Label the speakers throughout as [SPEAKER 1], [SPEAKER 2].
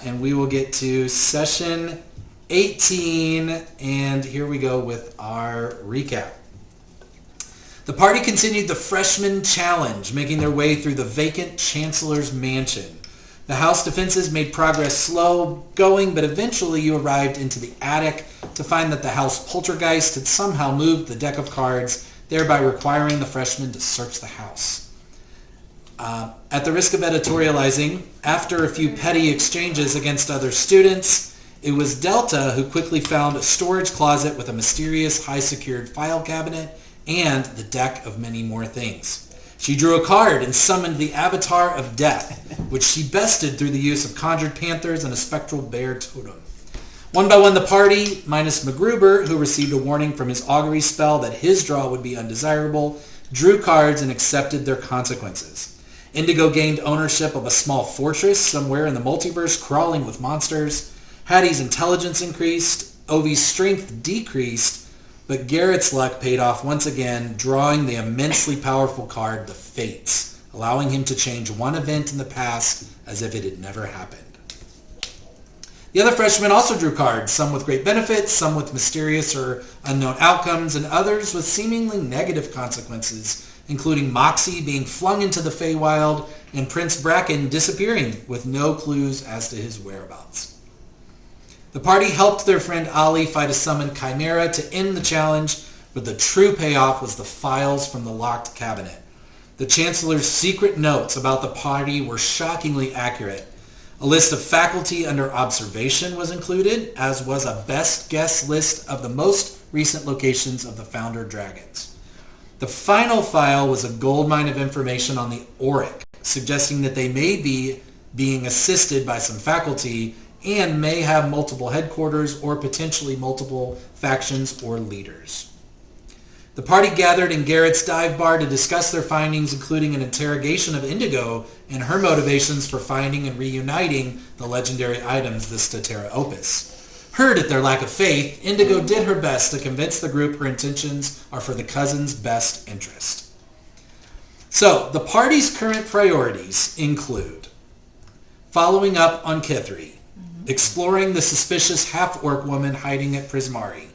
[SPEAKER 1] And we will get to session 18, and here we go with our recap. The party continued the freshman challenge, making their way through the vacant chancellor's mansion. The house defenses made progress slow going, but eventually you arrived into the attic to find that the house poltergeist had somehow moved the deck of cards, thereby requiring the freshmen to search the house. At the risk of editorializing, after a few petty exchanges against other students, it was Delta who quickly found a storage closet with a mysterious high-secured file cabinet and the deck of many more things. She drew a card and summoned the Avatar of Death, which she bested through the use of conjured panthers and a spectral bear totem. One by one, the party, minus MacGruber, who received a warning from his augury spell that his draw would be undesirable, drew cards and accepted their consequences. Indigo gained ownership of a small fortress somewhere in the multiverse crawling with monsters. Hattie's intelligence increased. Ovi's strength decreased. But Garrett's luck paid off once again, drawing the immensely powerful card, the Fates, allowing him to change one event in the past as if it had never happened. The other freshmen also drew cards, some with great benefits, some with mysterious or unknown outcomes, and others with seemingly negative consequences, including Moxie being flung into the Feywild and Prince Bracken disappearing with no clues as to his whereabouts. The party helped their friend Ali fight a summoned chimera to end the challenge, but the true payoff was the files from the locked cabinet. The Chancellor's secret notes about the party were shockingly accurate. A list of faculty under observation was included, as was a best guess list of the most recent locations of the founder dragons. The final file was a goldmine of information on the Auric, suggesting that they may be being assisted by some faculty and may have multiple headquarters or potentially multiple factions or leaders. The party gathered in Garrett's dive bar to discuss their findings, including an interrogation of Indigo and her motivations for finding and reuniting the legendary items, the Statera Opus. Hurt at their lack of faith, Indigo did her best to convince the group her intentions are for the cousins' best interest. So, the party's current priorities include following up on Kithri, exploring the suspicious half-orc woman hiding at Prismari,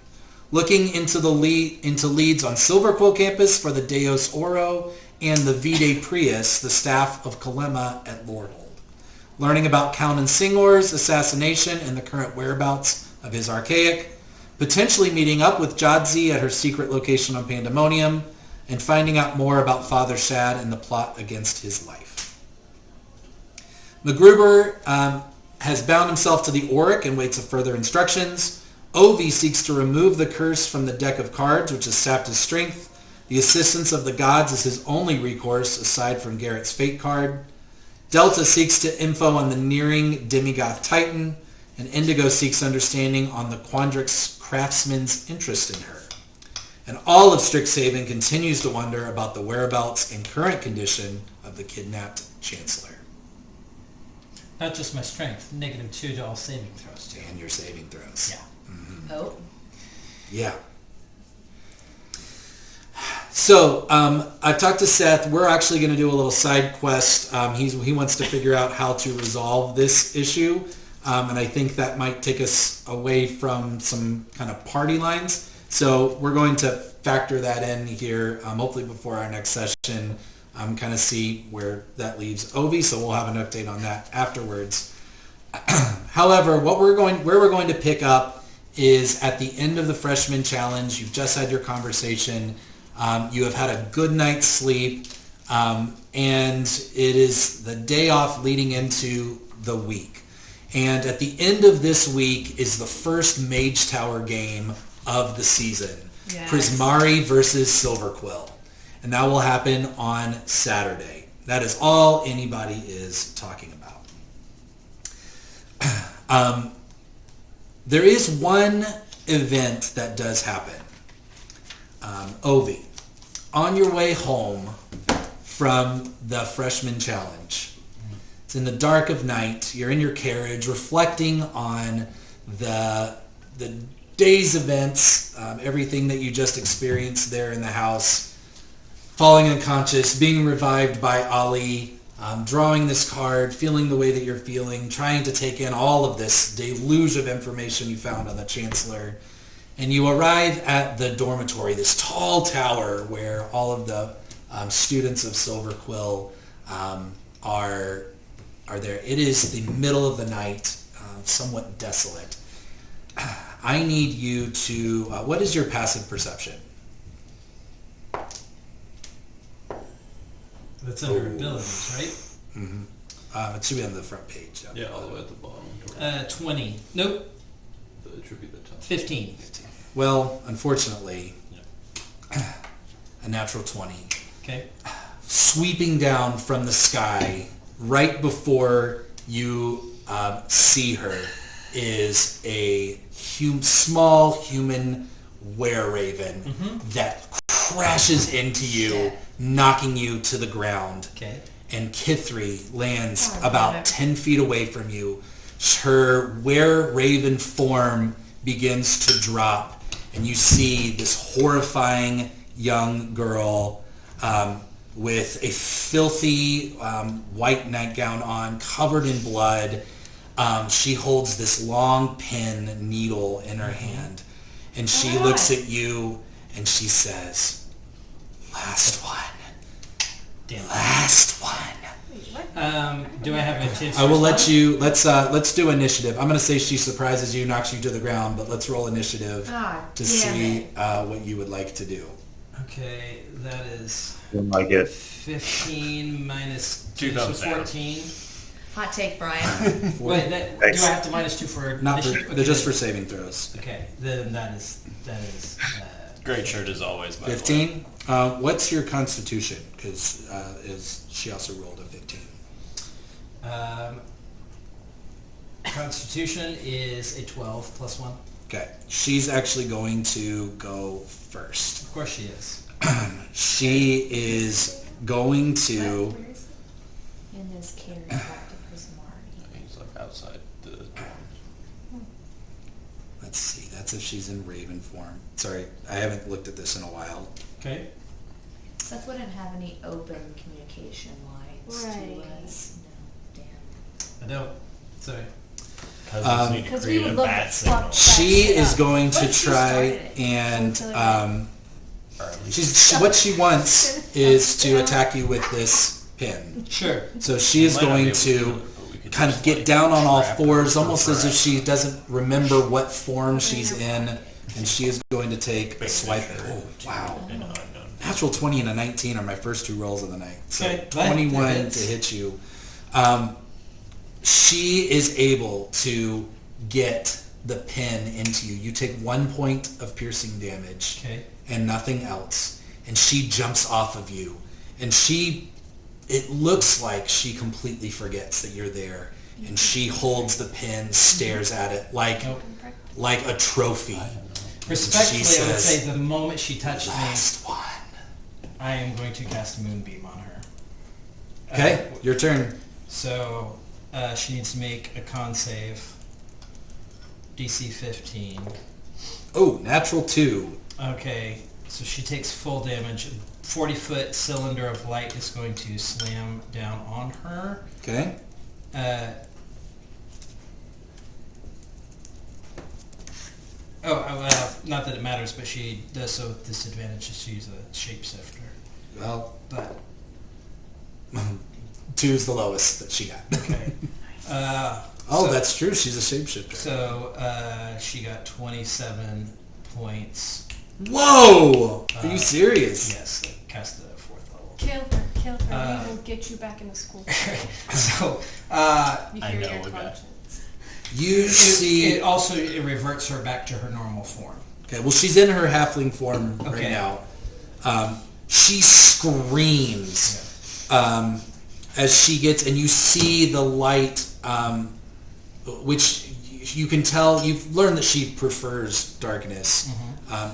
[SPEAKER 1] looking into leads on Silverquill campus for the Deus Oro and the Vitae Prius, the staff of Kalema at Lordhold, learning about Count Singor's assassination and the current whereabouts of his archaic, potentially meeting up with Jadzi at her secret location on Pandemonium, and finding out more about Father Shad and the plot against his life. MacGruber has bound himself to the Auric and waits for further instructions. Ovi seeks to remove the curse from the deck of cards, which has sapped his strength. The assistance of the gods is his only recourse, aside from Garrett's fate card. Delta seeks to info on the nearing Demigoth Titan, and Indigo seeks understanding on the Quandrix craftsman's interest in her. And all of Strixhaven continues to wonder about the whereabouts and current condition of the kidnapped Chancellor.
[SPEAKER 2] Not just my strength, -2 to all saving throws too.
[SPEAKER 1] And your saving throws.
[SPEAKER 2] Yeah.
[SPEAKER 1] Mm-hmm.
[SPEAKER 3] Oh.
[SPEAKER 1] Yeah. So, I've talked to Seth. We're actually going to do a little side quest. He wants to figure out how to resolve this issue. And I think that might take us away from some kind of party lines. So we're going to factor that in here, hopefully before our next session. Kind of see where that leaves Ovi, so we'll have an update on that afterwards. However, where we're going to pick up is at the end of the freshman challenge. You've just had your conversation. You have had a good night's sleep, and it is the day off leading into the week. And at the end of this week is the first Mage Tower game of the season. Yes. Prismari versus Silverquill. And that will happen on Saturday. That is all anybody is talking about. There is one event that does happen. Ovi, on your way home from the freshman challenge, it's in the dark of night, you're in your carriage reflecting on the day's events, everything that you just experienced there in the house, falling unconscious, being revived by Ali, drawing this card, feeling the way that you're feeling, trying to take in all of this deluge of information you found on the Chancellor. And you arrive at the dormitory, this tall tower where all of the students of Silver Quill are there. It is the middle of the night, somewhat desolate. I need you to... what is your passive perception?
[SPEAKER 2] That's under abilities, right?
[SPEAKER 1] Mm-hmm. It should be on the front page.
[SPEAKER 3] Yeah, all the way at the bottom.
[SPEAKER 2] 20. Nope.
[SPEAKER 3] It should be the top.
[SPEAKER 2] 15.
[SPEAKER 1] Well, unfortunately, a natural 20.
[SPEAKER 2] Okay.
[SPEAKER 1] Sweeping down from the sky right before you see her is a small human were-raven that crashes into you, knocking you to the ground.
[SPEAKER 2] Okay.
[SPEAKER 1] And Kithri lands about 10 feet away from you. Her were-raven form begins to drop, and you see this horrifying young girl with a filthy white nightgown on, covered in blood. She holds this long pin needle in her hand, and she looks at you and she says, "Last one.
[SPEAKER 2] Damn.
[SPEAKER 1] Last one."
[SPEAKER 2] Do I have a chance?
[SPEAKER 1] I will let you. Let's do initiative. I'm going to say she surprises you, knocks you to the ground, but let's roll initiative to see what you would like to do.
[SPEAKER 2] Okay, that is
[SPEAKER 4] I get
[SPEAKER 2] 15 minus 2,
[SPEAKER 3] Two
[SPEAKER 2] so
[SPEAKER 3] thumbs down.
[SPEAKER 2] 14.
[SPEAKER 5] Hot take, Brian.
[SPEAKER 2] Wait, do I have to minus 2 for
[SPEAKER 1] Not for,
[SPEAKER 2] initiative?
[SPEAKER 1] they're just for saving throws.
[SPEAKER 2] Okay, then that is
[SPEAKER 3] Great shirt as always, by the way.
[SPEAKER 1] 15. What's your constitution? Because she also rolled a 15.
[SPEAKER 2] Constitution is a 12 plus 1.
[SPEAKER 1] Okay, she's actually going to go first.
[SPEAKER 2] Of course she is.
[SPEAKER 1] She is going to.
[SPEAKER 5] And is carried back to Prismari.
[SPEAKER 3] He's like outside the
[SPEAKER 1] Let's see. That's if she's in Raven form. Sorry, I haven't looked at this in a while.
[SPEAKER 2] Okay.
[SPEAKER 5] Seth wouldn't have any open communication lines
[SPEAKER 6] Right.
[SPEAKER 5] to us. No, damn.
[SPEAKER 2] I don't. Sorry.
[SPEAKER 3] cousins need to
[SPEAKER 6] 'Cause we
[SPEAKER 3] create
[SPEAKER 6] would
[SPEAKER 3] a
[SPEAKER 6] love
[SPEAKER 3] bat
[SPEAKER 6] to
[SPEAKER 3] signal.
[SPEAKER 6] swap-
[SPEAKER 1] She
[SPEAKER 6] Back
[SPEAKER 1] is
[SPEAKER 6] up.
[SPEAKER 1] going
[SPEAKER 5] What
[SPEAKER 1] to
[SPEAKER 5] if she
[SPEAKER 1] try
[SPEAKER 5] started it?
[SPEAKER 1] and
[SPEAKER 3] Or at least
[SPEAKER 1] what she wants is to attack you with this pin.
[SPEAKER 2] Sure.
[SPEAKER 1] So she is
[SPEAKER 3] might not be
[SPEAKER 1] going
[SPEAKER 3] able do
[SPEAKER 1] to
[SPEAKER 3] it, but we could
[SPEAKER 1] kind of
[SPEAKER 3] just,
[SPEAKER 1] get
[SPEAKER 3] like,
[SPEAKER 1] down on all
[SPEAKER 3] trap her
[SPEAKER 1] fours,
[SPEAKER 3] or
[SPEAKER 1] almost as if
[SPEAKER 3] something.
[SPEAKER 1] she doesn't remember what form she's in, and she is going to take a swipe. Oh, wow.
[SPEAKER 3] And, no.
[SPEAKER 1] Natural 20 and a 19 are my first 2 rolls of the night. So
[SPEAKER 2] Okay,
[SPEAKER 1] 21
[SPEAKER 2] that
[SPEAKER 1] to
[SPEAKER 2] hits.
[SPEAKER 1] hit you. She is able to get the pin into you. You take 1 point of piercing damage
[SPEAKER 2] Okay.
[SPEAKER 1] and nothing else. And she jumps off of you. And it looks like she completely forgets that you're there. And she holds the pin, stares at it like a trophy.
[SPEAKER 2] Respectfully,
[SPEAKER 1] She
[SPEAKER 2] I would
[SPEAKER 1] says,
[SPEAKER 2] say the moment she touched me,
[SPEAKER 1] Last one.
[SPEAKER 2] I am going to cast a moonbeam on her.
[SPEAKER 1] Okay, your turn.
[SPEAKER 2] So she needs to make a con save. DC 15.
[SPEAKER 1] Oh, natural 2.
[SPEAKER 2] Okay, so she takes full damage. 40-foot cylinder of light is going to slam down on her.
[SPEAKER 1] Okay.
[SPEAKER 2] Not that it matters, but she does so with disadvantage just to use a shapeshifter.
[SPEAKER 1] Well,
[SPEAKER 2] But
[SPEAKER 1] 2 is the lowest that she got.
[SPEAKER 2] okay.
[SPEAKER 1] Oh,
[SPEAKER 2] so-
[SPEAKER 1] that's true. She's a shapeshifter.
[SPEAKER 2] So she got 27 points.
[SPEAKER 1] Whoa! Are you serious?
[SPEAKER 2] Yes, cast the 4th level.
[SPEAKER 6] Kill her. We will get you back into school.
[SPEAKER 2] So
[SPEAKER 6] You
[SPEAKER 3] I
[SPEAKER 6] hear
[SPEAKER 3] know
[SPEAKER 6] your
[SPEAKER 3] a guy.
[SPEAKER 6] conscience.
[SPEAKER 1] You see...
[SPEAKER 2] it also reverts her back to her normal form.
[SPEAKER 1] Okay, well, she's in her halfling form right
[SPEAKER 2] Okay.
[SPEAKER 1] now. She screams as she gets... And you see the light, which you can tell... You've learned that she prefers darkness.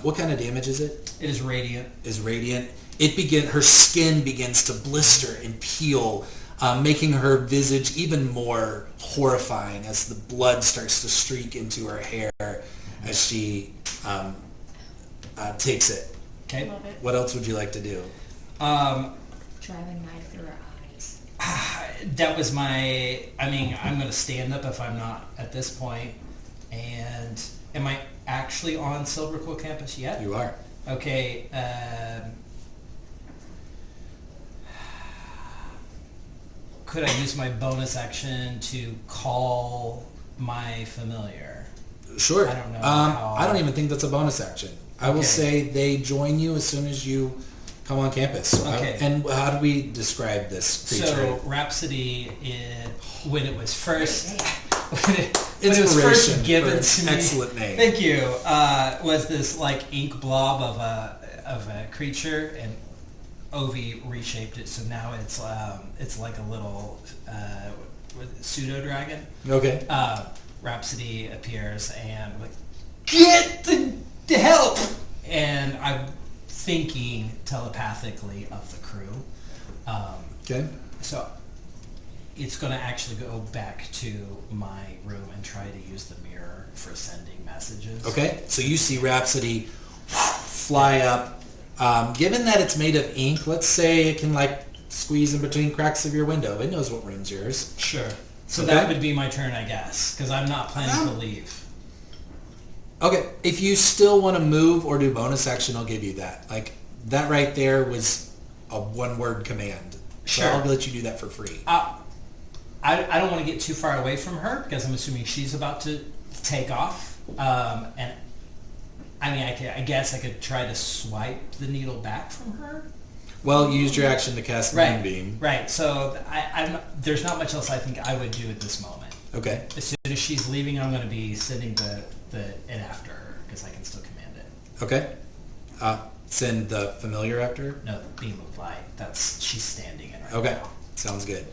[SPEAKER 1] What kind of damage is it?
[SPEAKER 2] It is radiant.
[SPEAKER 1] Is radiant. Her skin begins to blister and peel, making her visage even more horrifying as the blood starts to streak into her hair as she takes it.
[SPEAKER 2] Okay.
[SPEAKER 6] Love it.
[SPEAKER 1] What else would you like to do?
[SPEAKER 5] Drive a knife through her eyes.
[SPEAKER 2] that was my. I mean, I'm going to stand up if I'm not at this point. And am I actually on Silver Quill campus yet?
[SPEAKER 1] You are.
[SPEAKER 2] Okay. Could I use my bonus action to call my familiar?
[SPEAKER 1] Sure.
[SPEAKER 2] I don't know how-
[SPEAKER 1] I don't even think that's a bonus action. I will
[SPEAKER 2] Okay.
[SPEAKER 1] say they join you as soon as you come on campus.
[SPEAKER 2] Okay.
[SPEAKER 1] And how do we describe this creature?
[SPEAKER 2] So Rhapsody, when it was first, when it was
[SPEAKER 1] Inspiration
[SPEAKER 2] first given
[SPEAKER 1] for an
[SPEAKER 2] to me,
[SPEAKER 1] excellent name.
[SPEAKER 2] Thank you. Was this like ink blob of a creature, and Ovi reshaped it, so now it's like a little pseudo dragon.
[SPEAKER 1] Okay.
[SPEAKER 2] Rhapsody appears and like, get the help, and I'm thinking telepathically of the crew.
[SPEAKER 1] Okay.
[SPEAKER 2] So it's going to actually go back to my room and try to use the mirror for sending messages.
[SPEAKER 1] Okay. So you see Rhapsody fly up. Given that it's made of ink, let's say it can like squeeze in between cracks of your window. It knows what room's yours.
[SPEAKER 2] Sure. So
[SPEAKER 1] Okay.
[SPEAKER 2] that would be my turn, I guess, because I'm not planning to leave.
[SPEAKER 1] Okay. If you still want to move or do bonus action, I'll give you that. Like that right there was a one-word command. So
[SPEAKER 2] Sure.
[SPEAKER 1] I'll let you do that for free.
[SPEAKER 2] I don't want to get too far away from her because I'm assuming she's about to take off. And I mean, I guess I could try to swipe the needle back from her.
[SPEAKER 1] Well, you used your action to cast
[SPEAKER 2] Right.
[SPEAKER 1] Moonbeam.
[SPEAKER 2] Right. So there's not much else I think I would do at this moment.
[SPEAKER 1] Okay.
[SPEAKER 2] As soon as she's leaving, I'm going to be sending it after her because I can still command it.
[SPEAKER 1] Okay. Send the familiar after her?
[SPEAKER 2] No, beam of light. She's standing in right
[SPEAKER 1] Okay.
[SPEAKER 2] now.
[SPEAKER 1] Sounds good.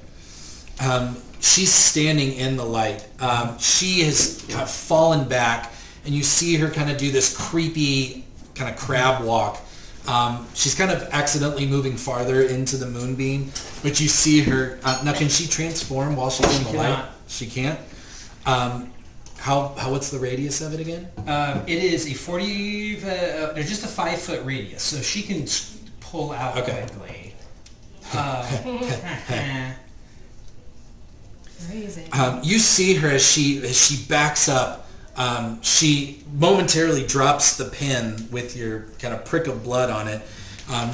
[SPEAKER 1] She's standing in the light. She has kind of fallen back, and you see her kind of do this creepy kind of crab walk. She's kind of accidentally moving farther into the moonbeam, but you see her. Now, can she transform while she's in the light?
[SPEAKER 2] cannot.
[SPEAKER 1] She can't. What's the radius of it again?
[SPEAKER 2] It is a 40. There's just a 5-foot radius, so she can pull out
[SPEAKER 1] Okay.
[SPEAKER 2] quickly.
[SPEAKER 5] Crazy.
[SPEAKER 1] You see her as she backs up. She momentarily drops the pen with your kind of prick of blood on it.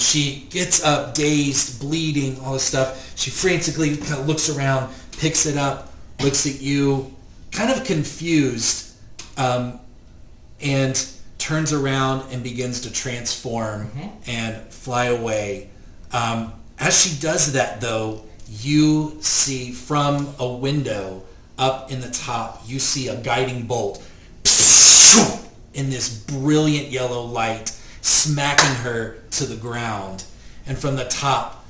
[SPEAKER 1] She gets up, dazed, bleeding, all this stuff. She frantically kind of looks around, picks it up, looks at you, kind of confused, and turns around and begins to transform and fly away. As she does that, though, you see from a window up in the top, you see a guiding bolt in this brilliant yellow light smacking her to the ground. And from the top,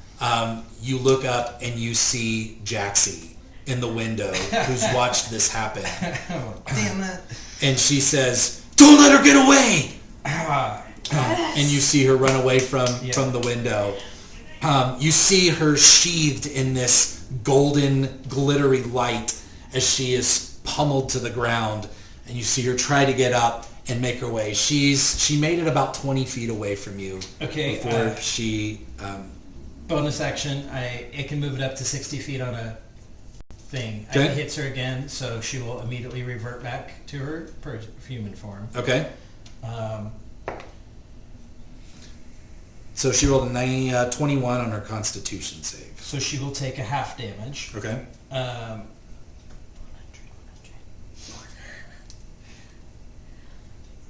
[SPEAKER 1] you look up and you see Jaxie in the window who's watched this happen.
[SPEAKER 2] Damn it.
[SPEAKER 1] And she says, "Don't let her get away!" And you see her run away from the window. You see her sheathed in this golden, glittery light as she is pummeled to the ground. And you see her try to get up and make her way. She made it about 20 feet away from you.
[SPEAKER 2] Okay.
[SPEAKER 1] Before she...
[SPEAKER 2] bonus action. It can move it up to 60 feet on a thing.
[SPEAKER 1] Okay.
[SPEAKER 2] It hits her again, so she will immediately revert back to her human form.
[SPEAKER 1] Okay. So she rolled a 21 on her Constitution save.
[SPEAKER 2] So she will take a half damage.
[SPEAKER 1] Okay.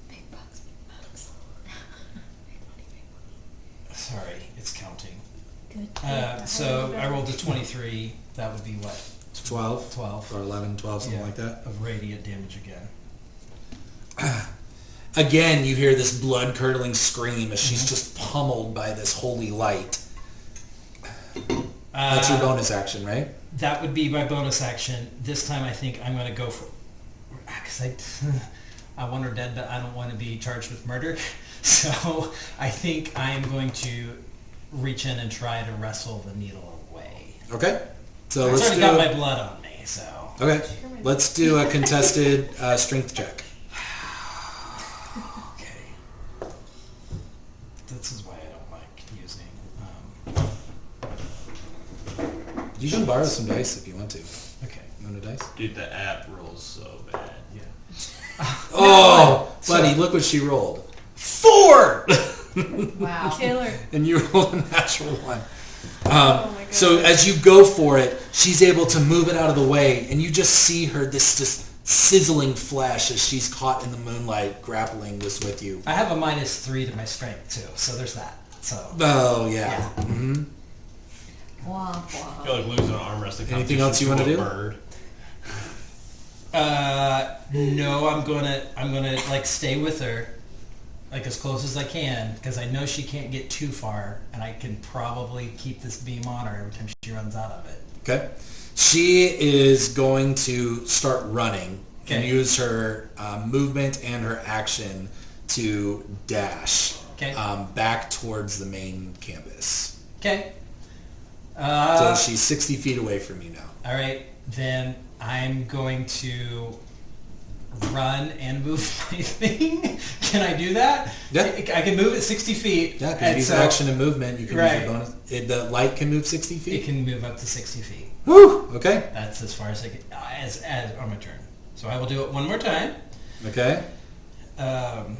[SPEAKER 5] Big bucks, big bucks.
[SPEAKER 2] Sorry, it's counting.
[SPEAKER 5] Good.
[SPEAKER 2] So I rolled a 23. That would be what?
[SPEAKER 1] 12?
[SPEAKER 2] 12.
[SPEAKER 1] Or 11, 12, something
[SPEAKER 2] Yeah,
[SPEAKER 1] like that.
[SPEAKER 2] of radiant damage again.
[SPEAKER 1] Again, you hear this blood-curdling scream as she's just pummeled by this holy light. That's your bonus action, right?
[SPEAKER 2] That would be my bonus action. This time I think I'm going to go for... Because I want her dead, but I don't want to be charged with murder. So I think I am going to reach in and try to wrestle the needle away.
[SPEAKER 1] Okay. So
[SPEAKER 2] It's
[SPEAKER 1] let's
[SPEAKER 2] already
[SPEAKER 1] do
[SPEAKER 2] got my blood on me, so...
[SPEAKER 1] Okay. Let's do a contested strength check.
[SPEAKER 2] Okay. This is why I don't like using...
[SPEAKER 1] Did you do borrow some dice if you want to.
[SPEAKER 2] Okay.
[SPEAKER 1] You want a dice?
[SPEAKER 3] Dude, the app rolls so bad.
[SPEAKER 1] Oh,
[SPEAKER 2] So-
[SPEAKER 1] buddy, look what she rolled.
[SPEAKER 2] 4!
[SPEAKER 5] Wow.
[SPEAKER 6] Killer.
[SPEAKER 1] And you rolled a natural one.
[SPEAKER 6] Oh my
[SPEAKER 1] So
[SPEAKER 6] God.
[SPEAKER 1] as you go for it, she's able to move it out of the way, and you just see her, this just sizzling flash as she's caught in the moonlight grappling this with you.
[SPEAKER 2] I have a -3 to my strength too, so there's that. So
[SPEAKER 1] Oh, yeah.
[SPEAKER 2] Yeah.
[SPEAKER 1] hmm
[SPEAKER 5] Womp
[SPEAKER 3] I
[SPEAKER 5] womp.
[SPEAKER 3] feel like losing an arm wrestling
[SPEAKER 1] Anything
[SPEAKER 3] competition
[SPEAKER 1] else you wanna
[SPEAKER 3] to a
[SPEAKER 1] do?
[SPEAKER 3] bird.
[SPEAKER 2] no, I'm gonna like stay with her, like as close as I can, because I know she can't get too far, and I can probably keep this beam on her every time she runs out of it.
[SPEAKER 1] Okay. She is going to start running and
[SPEAKER 2] Okay.
[SPEAKER 1] use her movement and her action to dash
[SPEAKER 2] Okay.
[SPEAKER 1] back towards the main campus.
[SPEAKER 2] Okay.
[SPEAKER 1] So she's 60 feet away from you now.
[SPEAKER 2] All right, then I'm going to run and move my thing. Can I do that?
[SPEAKER 1] Yeah.
[SPEAKER 2] I can move it 60 feet.
[SPEAKER 1] Yeah, because
[SPEAKER 2] and
[SPEAKER 1] use
[SPEAKER 2] so
[SPEAKER 1] action and movement. You can
[SPEAKER 2] Right.
[SPEAKER 1] use your bonus. The light can move 60
[SPEAKER 2] It
[SPEAKER 1] feet?
[SPEAKER 2] can move up to 60 feet.
[SPEAKER 1] Woo! Okay.
[SPEAKER 2] That's as far as I can, as on my turn. So I will do it one more time.
[SPEAKER 1] Okay.
[SPEAKER 2] Um,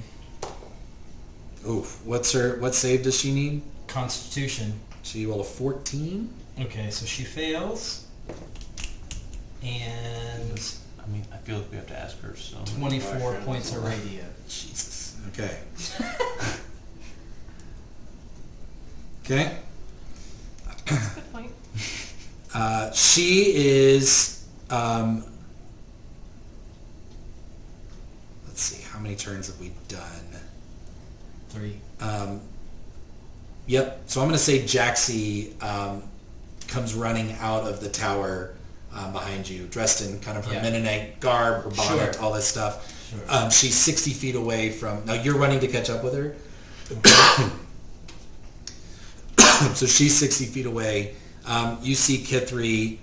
[SPEAKER 1] Oof. What save does she need?
[SPEAKER 2] Constitution.
[SPEAKER 1] She rolled a 14.
[SPEAKER 2] Okay, so she fails. And
[SPEAKER 3] I mean, I feel like we have to ask her so many
[SPEAKER 2] 24
[SPEAKER 3] questions.
[SPEAKER 2] points of radiant.
[SPEAKER 1] Jesus. Okay. Okay.
[SPEAKER 6] That's a good point.
[SPEAKER 1] She is. Let's see. How many turns have we done?
[SPEAKER 2] 3.
[SPEAKER 1] Yep. So I'm going to say Jaxie comes running out of the tower behind you, dressed in kind of her
[SPEAKER 2] Yeah.
[SPEAKER 1] Mennonite garb, her bonnet,
[SPEAKER 2] Sure.
[SPEAKER 1] all this stuff.
[SPEAKER 2] Sure.
[SPEAKER 1] She's 60 feet away from. Now you're running to catch up with her. So she's 60 feet away. You see Kithri.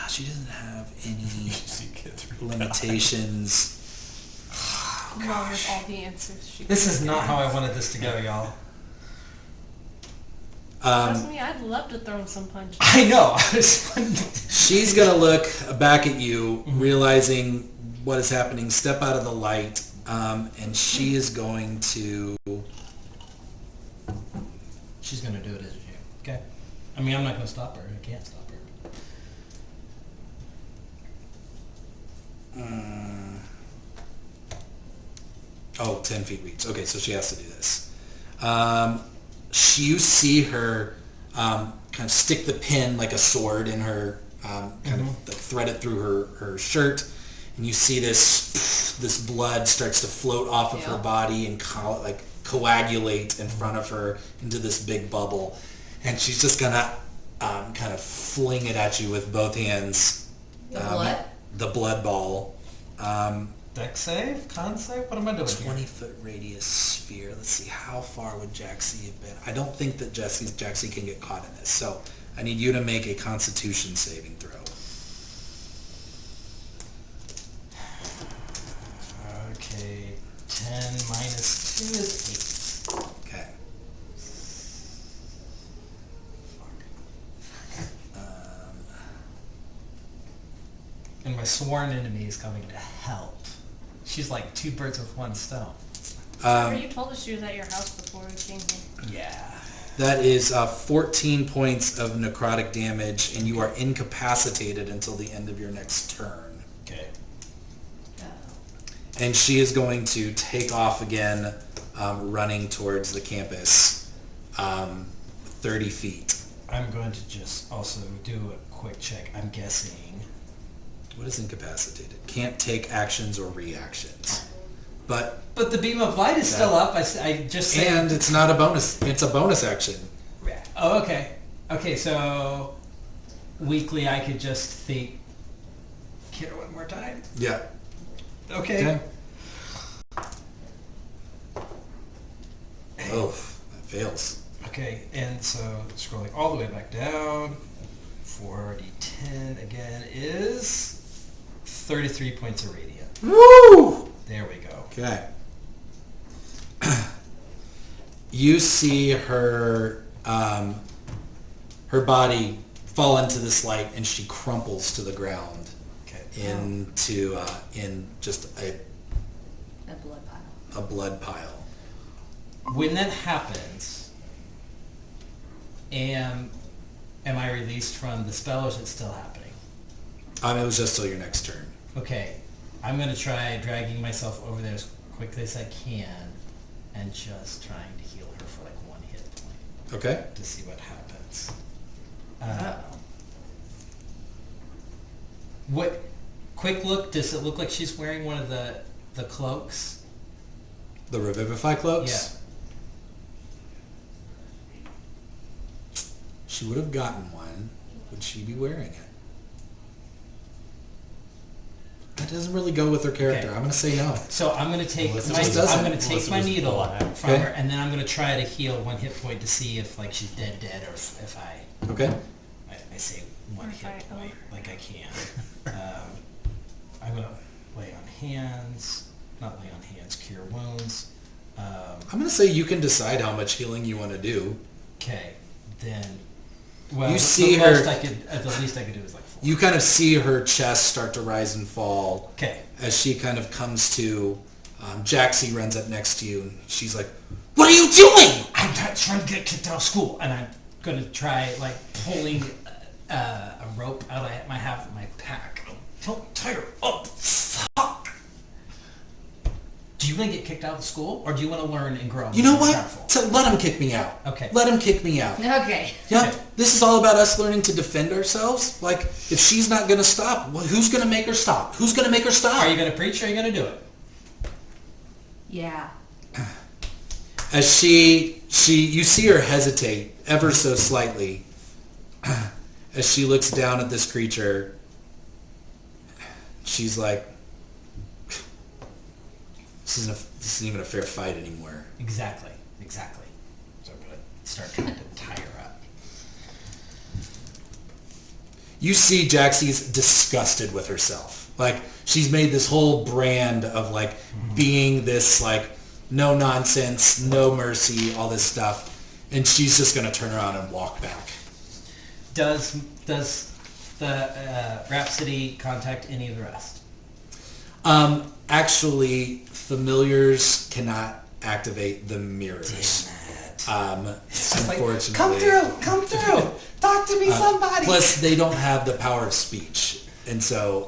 [SPEAKER 1] She doesn't have any
[SPEAKER 3] See, get through.
[SPEAKER 1] limitations.
[SPEAKER 6] Mom with all the answers. She
[SPEAKER 2] This
[SPEAKER 6] could
[SPEAKER 2] is
[SPEAKER 6] give
[SPEAKER 2] not how I
[SPEAKER 6] us.
[SPEAKER 2] wanted this to go, y'all.
[SPEAKER 6] Trust me, I'd love to throw some punches.
[SPEAKER 2] I know.
[SPEAKER 1] She's gonna look back at you, realizing what is happening. Step out of the light, and she is going to.
[SPEAKER 2] She's going to do it, isn't she? Okay. I mean, I'm not going to stop her. I can't stop her.
[SPEAKER 1] Oh, 10 feet reach. Okay, so she has to do this. You see her kind of stick the pin like a sword in her, kind of like thread it through her shirt, and you see this blood starts to float off of her
[SPEAKER 5] Yeah.
[SPEAKER 1] body and coagulate in front of her into this big bubble, and she's just gonna kind of fling it at you with both hands.
[SPEAKER 5] The blood?
[SPEAKER 1] The blood ball.
[SPEAKER 2] Dex save? Con save? What am I doing here?
[SPEAKER 1] 20-foot radius sphere. Let's see, how far would Jaxie have been? I don't think that Jaxie can get caught in this, so I need you to make a Constitution saving throw.
[SPEAKER 2] Okay. 10 minus 2 is 8.
[SPEAKER 1] Okay.
[SPEAKER 2] And my sworn enemy is coming to help. She's like 2 birds with 1 stone.
[SPEAKER 6] Remember, you told us she was at your house before we came here.
[SPEAKER 2] Yeah.
[SPEAKER 1] That is 14 points of necrotic damage, and you are incapacitated until the end of your next turn.
[SPEAKER 2] Okay.
[SPEAKER 1] And she is going to take off again, running towards the campus, 30 feet.
[SPEAKER 2] I'm going to just also do a quick check. I'm guessing.
[SPEAKER 1] What is incapacitated? Can't take actions or reactions. But
[SPEAKER 2] But the beam of light is still up. I just said.
[SPEAKER 1] and it's not a bonus. It's a bonus action.
[SPEAKER 2] Oh, okay. Okay, so weekly I could just think. Hit her one more time.
[SPEAKER 1] Yeah.
[SPEAKER 2] Okay.
[SPEAKER 1] Oh, that fails.
[SPEAKER 2] Okay, and so scrolling all the way back down, 4d10 again is 33 points of radiant.
[SPEAKER 1] Woo!
[SPEAKER 2] There we go.
[SPEAKER 1] Okay. You see her her body fall into this light, and she crumples to the ground into in just
[SPEAKER 5] A blood pile.
[SPEAKER 1] a blood pile.
[SPEAKER 2] When that happens, am I released from the spell, or is it still happening?
[SPEAKER 1] It was just till your next turn.
[SPEAKER 2] Okay, I'm going to try dragging myself over there as quickly as I can and just trying to heal her for like 1 hit point
[SPEAKER 1] Okay.
[SPEAKER 2] to see what happens. What? Quick look, does it look like she's wearing one of the cloaks?
[SPEAKER 1] The Revivify cloaks?
[SPEAKER 2] Yeah.
[SPEAKER 1] She would have gotten one. Would she be wearing it? That doesn't really go with her character.
[SPEAKER 2] Okay.
[SPEAKER 1] I'm going to say no.
[SPEAKER 2] So I'm going to take
[SPEAKER 3] Melissa
[SPEAKER 2] my,
[SPEAKER 1] just doesn't.
[SPEAKER 2] I'm going to take
[SPEAKER 3] Melissa
[SPEAKER 2] my
[SPEAKER 3] was
[SPEAKER 2] needle
[SPEAKER 3] black.
[SPEAKER 2] from
[SPEAKER 1] Okay.
[SPEAKER 2] her, and then I'm going to try to heal 1 hit point to see if like she's dead, or if
[SPEAKER 1] Okay.
[SPEAKER 2] I say 1
[SPEAKER 6] If
[SPEAKER 2] hit
[SPEAKER 6] I-
[SPEAKER 2] point like I can. I'm going to lay on hands, not lay on hands, cure wounds.
[SPEAKER 1] I'm going to say you can decide how much healing you want to do.
[SPEAKER 2] Okay, then. Well,
[SPEAKER 1] You
[SPEAKER 2] the
[SPEAKER 1] see
[SPEAKER 2] most
[SPEAKER 1] her-
[SPEAKER 2] I could, the least I could do is like 4.
[SPEAKER 1] You kind of see her chest start to rise and fall
[SPEAKER 2] Okay.
[SPEAKER 1] as she kind of comes to. Jaxie runs up next to you, and she's like, "What are you doing?"
[SPEAKER 2] I'm trying to get kicked out of school, and I'm going to try like pulling a rope out of my pack. Don't tie her up. Fuck. Do you want to get kicked out of school, or do you want to learn and grow?
[SPEAKER 1] You know
[SPEAKER 2] and be
[SPEAKER 1] what?
[SPEAKER 2] powerful?
[SPEAKER 1] So let him kick me out.
[SPEAKER 2] Okay.
[SPEAKER 1] Let him kick me out.
[SPEAKER 5] Okay.
[SPEAKER 1] Yeah,
[SPEAKER 2] Okay.
[SPEAKER 1] this is all about us learning to defend ourselves. Like, if she's not going to stop, well, who's going to make her stop? Who's going to make her stop?
[SPEAKER 2] Are you going to preach, or are you going to do it?
[SPEAKER 5] Yeah.
[SPEAKER 1] As you see her hesitate ever so slightly as she looks down at this creature. She's like, this isn't even a fair fight anymore.
[SPEAKER 2] Exactly. So I'm going to start trying to tie her up.
[SPEAKER 1] You see Jaxie's disgusted with herself. Like, she's made this whole brand of like being this like no nonsense, no mercy, all this stuff. And she's just going to turn around and walk back.
[SPEAKER 2] Does the Rhapsody contact any of the rest?
[SPEAKER 1] Actually, familiars cannot activate the mirrors. Unfortunately.
[SPEAKER 2] Come through. Talk to me, somebody.
[SPEAKER 1] Plus, they don't have the power of speech. And so,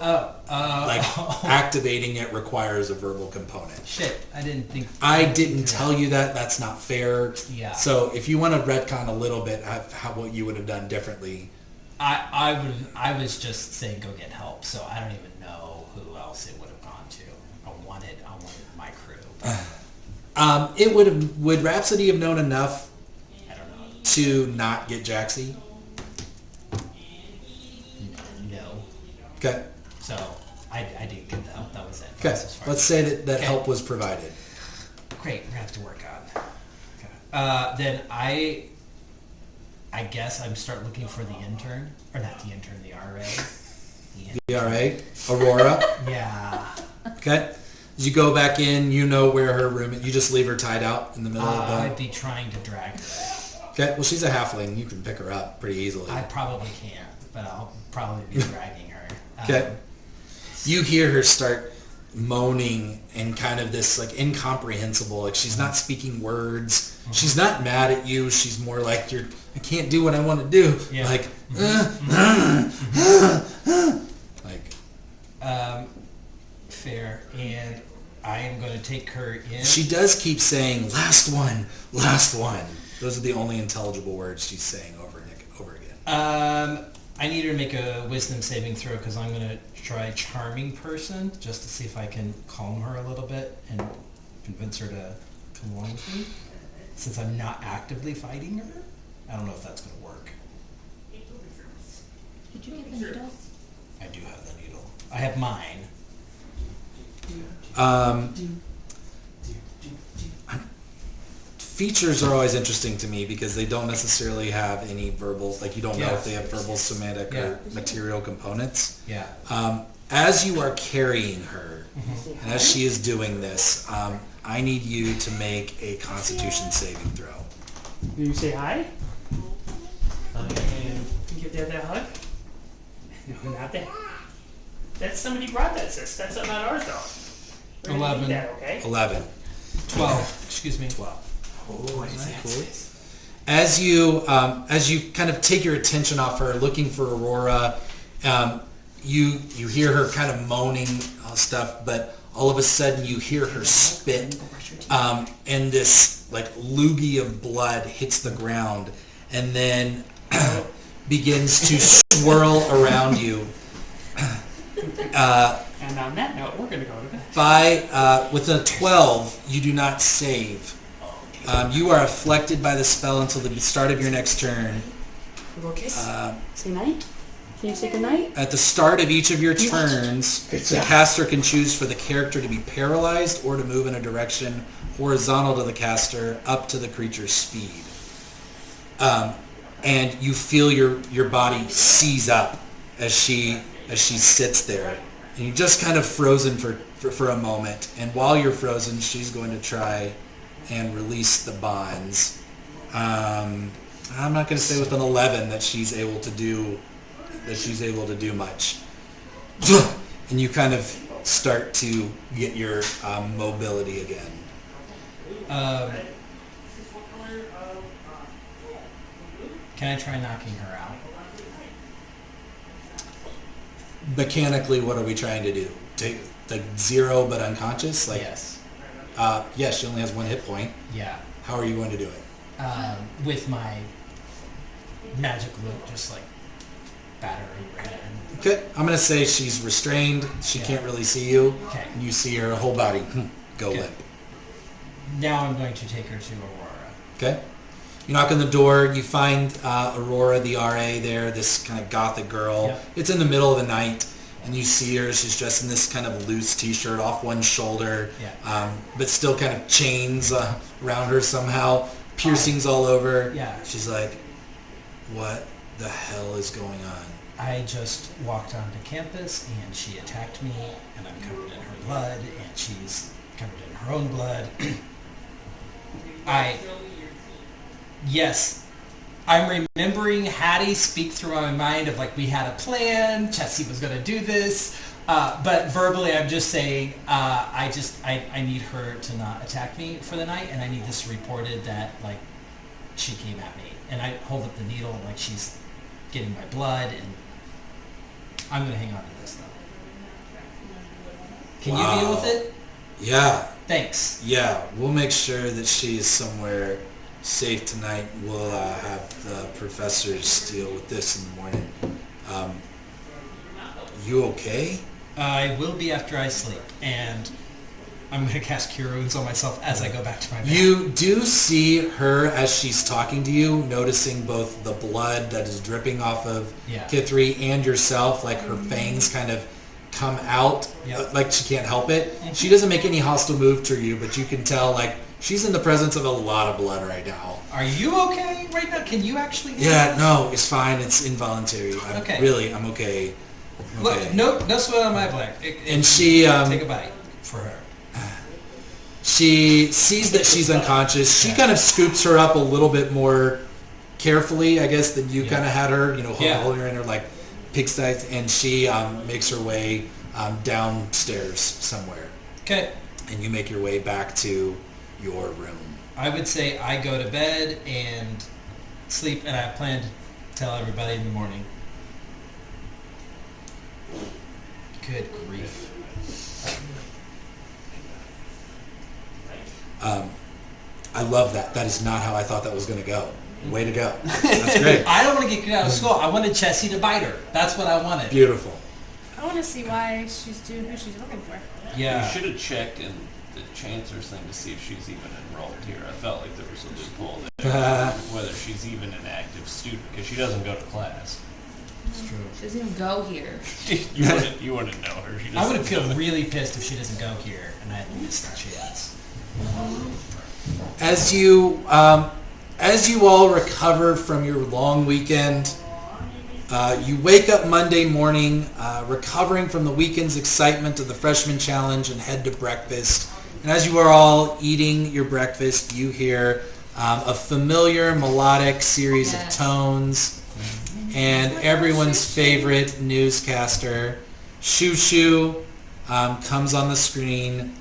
[SPEAKER 1] activating it requires a verbal component.
[SPEAKER 2] Shit, I didn't think.
[SPEAKER 1] I didn't tell you that. That's not fair.
[SPEAKER 2] Yeah.
[SPEAKER 1] So, if you want to retcon a little bit what you would have done differently.
[SPEAKER 2] I was just saying go get help, so I don't even know who else it would have gone to. I wanted my crew.
[SPEAKER 1] Would Rhapsody have known enough
[SPEAKER 2] I don't know.
[SPEAKER 1] to not get Jaxie?
[SPEAKER 2] No.
[SPEAKER 1] Okay.
[SPEAKER 2] So I didn't get the help. That was it. That
[SPEAKER 1] Okay.
[SPEAKER 2] was as far
[SPEAKER 1] Let's
[SPEAKER 2] as-
[SPEAKER 1] say that
[SPEAKER 2] Okay.
[SPEAKER 1] help was provided.
[SPEAKER 2] Great. We have to work on. Okay. Then I guess I'm start looking for the intern, or not the intern, the RA.
[SPEAKER 1] The RA, Aurora.
[SPEAKER 2] Yeah.
[SPEAKER 1] Okay. As you go back in, you know where her room is. You just leave her tied out in the middle of
[SPEAKER 2] I'd
[SPEAKER 1] the...
[SPEAKER 2] be trying to drag her.
[SPEAKER 1] Okay. Well, she's a halfling. You can pick her up pretty easily.
[SPEAKER 2] I probably can't, but I'll probably be dragging her.
[SPEAKER 1] Okay. You hear her start moaning and kind of this like incomprehensible, like she's not speaking words. She's not mad at you. She's more like I can't do what I want to do.
[SPEAKER 2] Yeah.
[SPEAKER 1] Like,
[SPEAKER 2] Fair, and I am going to take her in.
[SPEAKER 1] she does keep saying, last one. Those are the only intelligible words she's saying over and over again.
[SPEAKER 2] I need her to make a wisdom saving throw because I'm going to try charming person just to see if I can calm her a little bit and convince her to come along with me. Since I'm not actively fighting her, I don't know if that's going to work.
[SPEAKER 5] Did you get the needle?
[SPEAKER 2] I do have the needle. I have mine.
[SPEAKER 1] Features are always interesting to me because they don't necessarily have any verbal, like you don't know if they have verbal, somatic, or material components.
[SPEAKER 2] Yeah.
[SPEAKER 1] As you are carrying her, and as she is doing this, I need you to make a Constitution saving throw.
[SPEAKER 4] Do you say hi? Give Dad that hug? No, not that. That's somebody brought that, sis. That's not ours, though. We're gonna
[SPEAKER 2] 11.
[SPEAKER 4] eat that, okay?
[SPEAKER 1] 11.
[SPEAKER 2] 12. Excuse me.
[SPEAKER 1] 12.
[SPEAKER 4] Oh,
[SPEAKER 1] Cool. As you kind of take your attention off her, looking for Aurora, you hear her kind of moaning stuff, but all of a sudden you hear her spit, and this like loogie of blood hits the ground, and then begins to swirl around you.
[SPEAKER 4] And on that note, we're gonna go to bed.
[SPEAKER 1] With a 12, you do not save. You are afflicted by the spell until the start of your next turn.
[SPEAKER 4] We'll go kiss. Say night. Can you say good night?
[SPEAKER 1] At the start of each of your turns, the caster can choose for the character to be paralyzed or to move in a direction horizontal to the caster up to the creature's speed. And you feel your body seize up as she sits there. And you're just kind of frozen for a moment. And while you're frozen, she's going to try and release the bonds. I'm not going to say with an 11 that she's able to do much. And you kind of start to get your mobility again.
[SPEAKER 2] Can I try knocking her out?
[SPEAKER 1] Mechanically, what are we trying to do? Take like 0 but unconscious? Like,
[SPEAKER 2] Yes.
[SPEAKER 1] Yes, she only has 1 hit point.
[SPEAKER 2] Yeah.
[SPEAKER 1] How are you going to do it?
[SPEAKER 2] With my magic loot, just like batter her head.
[SPEAKER 1] Okay, I'm going to say she's restrained. She can't really see you.
[SPEAKER 2] Okay.
[SPEAKER 1] You see her whole body go
[SPEAKER 2] Okay.
[SPEAKER 1] limp.
[SPEAKER 2] Now I'm going to take her to Aurora.
[SPEAKER 1] Okay. You knock on the door. You find Aurora, the RA there, this kind of gothic girl.
[SPEAKER 2] Yep.
[SPEAKER 1] It's in the middle of the night, and you see her. She's dressed in this kind of loose T-shirt off one shoulder, but still kind of chains around her somehow, piercings all over.
[SPEAKER 2] Yeah.
[SPEAKER 1] She's like, what the hell is going on?
[SPEAKER 2] I just walked onto campus and she attacked me and I'm covered in her blood and she's covered in her own blood. I'm remembering Hattie speak through my mind of like we had a plan, Chessie was going to do this, but verbally I'm just saying I need her to not attack me for the night and I need this reported that like she came at me. And I hold up the needle like she's getting my blood and I'm going to hang on to this though. Can you deal with it?
[SPEAKER 1] Yeah.
[SPEAKER 2] Thanks.
[SPEAKER 1] Yeah, we'll make sure that she is somewhere safe tonight. We'll have the professors deal with this in the morning. You okay?
[SPEAKER 2] I will be after I sleep, and I'm going to cast Cure Wounds on myself as I go back to my bed.
[SPEAKER 1] You do see her as she's talking to you, noticing both the blood that is dripping off of Kithri and yourself, like her fangs kind of come out, like she can't help it. She doesn't make any hostile move to you, but you can tell like she's in the presence of a lot of blood right now.
[SPEAKER 2] Are you okay right now? Can you actually?
[SPEAKER 1] Yeah, no, it's fine. It's involuntary. I'm okay. I'm okay.
[SPEAKER 2] Look, no sweat on my back.
[SPEAKER 1] And she
[SPEAKER 2] take a bite for her.
[SPEAKER 1] She sees that she's unconscious. She kind of scoops her up a little bit more carefully, I guess, than you kind of had her. Holding her in her like pigsty, and she makes her way downstairs somewhere.
[SPEAKER 2] Okay.
[SPEAKER 1] And you make your way back to your room.
[SPEAKER 2] I would say I go to bed and sleep, and I plan to tell everybody in the morning. Good grief.
[SPEAKER 1] I love that. That is not how I thought that was going to go. Way to go. That's great.
[SPEAKER 2] I don't want to get kicked out of school. I wanted Chessie to bite her. That's what I wanted.
[SPEAKER 1] Beautiful.
[SPEAKER 6] I want to see why she's doing who she's looking for.
[SPEAKER 2] Yeah.
[SPEAKER 3] You should have checked in the chancellor's thing to see if she's even enrolled here. I felt like there was a loophole there, whether she's even an active student, because she doesn't go to class.
[SPEAKER 2] It's true.
[SPEAKER 5] She doesn't even go here.
[SPEAKER 3] you wouldn't know her. She
[SPEAKER 2] I would feel really pissed if she doesn't go here and I had missed the chance.
[SPEAKER 1] As you all recover from your long weekend, you wake up Monday morning, recovering from the weekend's excitement of the freshman challenge, and head to breakfast. And as you are all eating your breakfast, you hear a familiar melodic series of tones and everyone's favorite newscaster, Shoo Shoo, comes on the screen.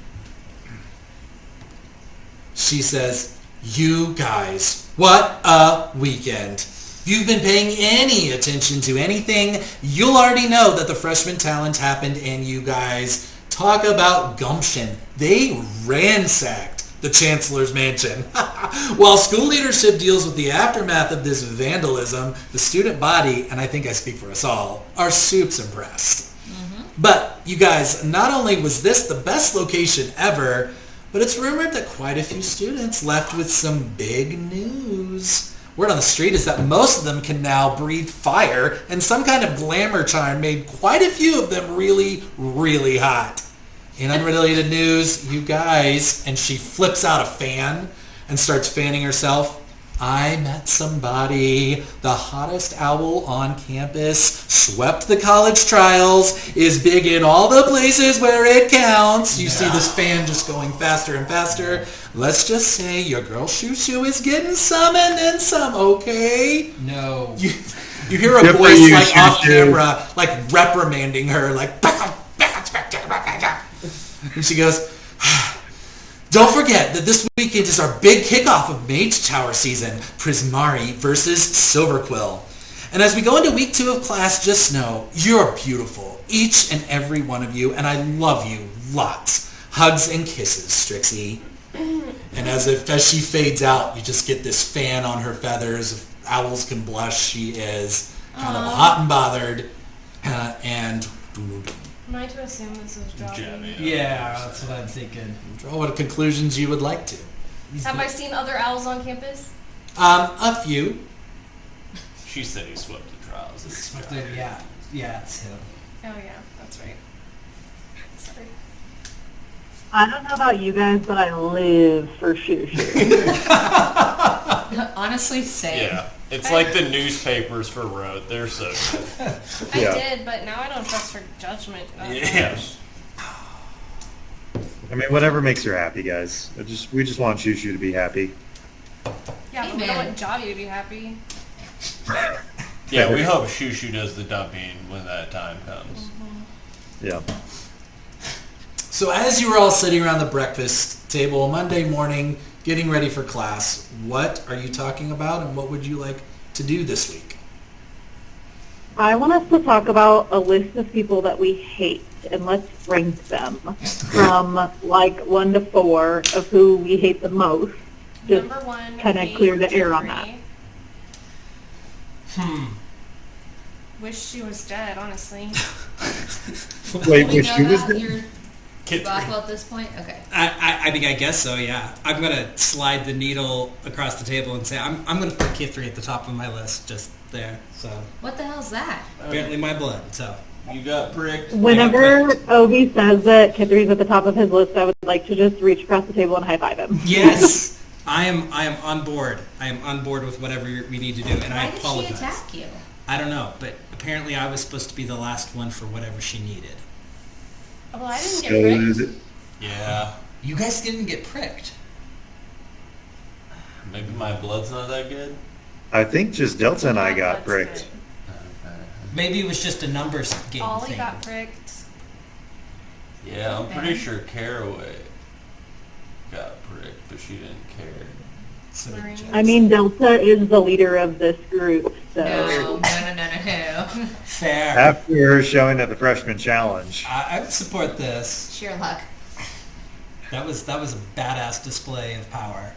[SPEAKER 1] She says, "You guys, what a weekend. If you've been paying any attention to anything, you'll already know that the freshman challenge happened, and you guys, talk about gumption. They ransacked the chancellor's mansion. While school leadership deals with the aftermath of this vandalism, the student body, and I think I speak for us all, are soups impressed. But, you guys, not only was this the best location ever, but it's rumored that quite a few students left with some big news. Word on the street is that most of them can now breathe fire, and some kind of glamour charm made quite a few of them really, really hot. In unrelated news, you guys," and she flips out a fan and starts fanning herself, "I met somebody. The hottest owl on campus, swept the college trials, is big in all the places where it counts." You see this fan just going faster and faster. "Let's just say your girl Shoo Shoo is getting some and then some, okay?"
[SPEAKER 2] No.
[SPEAKER 1] You hear a
[SPEAKER 7] Good for
[SPEAKER 1] voice
[SPEAKER 7] you,
[SPEAKER 1] like
[SPEAKER 7] Shoo
[SPEAKER 1] off
[SPEAKER 7] Shoo.
[SPEAKER 1] camera, like reprimanding her, like, and she goes, "Don't forget that this weekend is our big kickoff of Mage Tower season, Prismari versus Silverquill. And as we go into week 2 of class, just know you're beautiful, each and every one of you, and I love you lots. Hugs and kisses, Strixie." And as she fades out, you just get this fan on her feathers. If owls can blush, she is kind of hot and bothered. And
[SPEAKER 6] Am I to assume this is jogging?
[SPEAKER 2] Yeah, that's what I'm thinking.
[SPEAKER 1] draw what conclusions you would like to.
[SPEAKER 6] Have I seen other owls on campus?
[SPEAKER 1] A few.
[SPEAKER 3] She said he swept the trials. It's
[SPEAKER 2] Yeah, it's him.
[SPEAKER 6] Oh yeah, that's right. Sorry.
[SPEAKER 8] I don't know about you guys, but I live for Shoo Shoo.
[SPEAKER 5] Honestly, same.
[SPEAKER 3] Yeah. It's like the newspapers for Road. They're so good.
[SPEAKER 6] I
[SPEAKER 7] Yeah.
[SPEAKER 6] did, but now I don't trust her judgment.
[SPEAKER 3] Yes.
[SPEAKER 7] I mean, whatever makes her happy, guys. We just want Shoo Shoo to be happy.
[SPEAKER 6] Yeah, but we don't
[SPEAKER 5] Amen.
[SPEAKER 6] want Javi to be happy.
[SPEAKER 3] Yeah, we hope Shoo Shoo does the dumping when that time comes.
[SPEAKER 7] Yeah.
[SPEAKER 1] So as you were all sitting around the breakfast table Monday morning, getting ready for class, what are you talking about, and what would you like to do this week?
[SPEAKER 8] I want us to talk about a list of people that we hate, and let's rank them from like 1 to 4 of who we hate the most. Just
[SPEAKER 6] Number 1,
[SPEAKER 8] kind of
[SPEAKER 6] hate
[SPEAKER 8] clear the air on
[SPEAKER 6] Jeffrey.
[SPEAKER 8] that.
[SPEAKER 6] Wish she was dead, honestly.
[SPEAKER 7] Wait,
[SPEAKER 5] You
[SPEAKER 7] which
[SPEAKER 5] know
[SPEAKER 7] who was
[SPEAKER 5] that?
[SPEAKER 7] there?
[SPEAKER 5] You're
[SPEAKER 3] Kid
[SPEAKER 5] Rockwell at this point? Okay.
[SPEAKER 2] I mean, I guess so, yeah. I'm going to slide the needle across the table and say, I'm going to put Kid 3 at the top of my list, just there. So,
[SPEAKER 5] What the hell's that?
[SPEAKER 2] apparently my blood, so.
[SPEAKER 3] You got pricked.
[SPEAKER 8] Whenever Obi says that Kid 3 is at the top of his list, I would like to just reach across the table and high five him.
[SPEAKER 2] Yes! I am on board. I am on board with whatever we need to do, and I
[SPEAKER 5] Why did
[SPEAKER 2] apologize.
[SPEAKER 5] she attack you?
[SPEAKER 2] I don't know, but apparently I was supposed to be the last one for whatever she needed.
[SPEAKER 6] Well, I didn't get
[SPEAKER 7] So
[SPEAKER 6] pricked.
[SPEAKER 7] is it?
[SPEAKER 3] Yeah.
[SPEAKER 2] You guys didn't get pricked.
[SPEAKER 3] Maybe my blood's not that good.
[SPEAKER 7] I think just Delta and I
[SPEAKER 6] My
[SPEAKER 7] got
[SPEAKER 6] blood's
[SPEAKER 7] pricked.
[SPEAKER 2] Maybe it was just a numbers
[SPEAKER 6] good.
[SPEAKER 2] game
[SPEAKER 6] Ollie
[SPEAKER 2] thing.
[SPEAKER 6] got pricked.
[SPEAKER 3] Yeah, I'm pretty sure Caraway got pricked, but she didn't care.
[SPEAKER 2] So
[SPEAKER 6] Maureen.
[SPEAKER 2] just-
[SPEAKER 8] I mean, Delta is the leader of this group, so...
[SPEAKER 5] No.
[SPEAKER 2] Fair.
[SPEAKER 7] After her showing at the freshman challenge.
[SPEAKER 2] I would support this.
[SPEAKER 5] Sheer luck.
[SPEAKER 2] That was a badass display of power.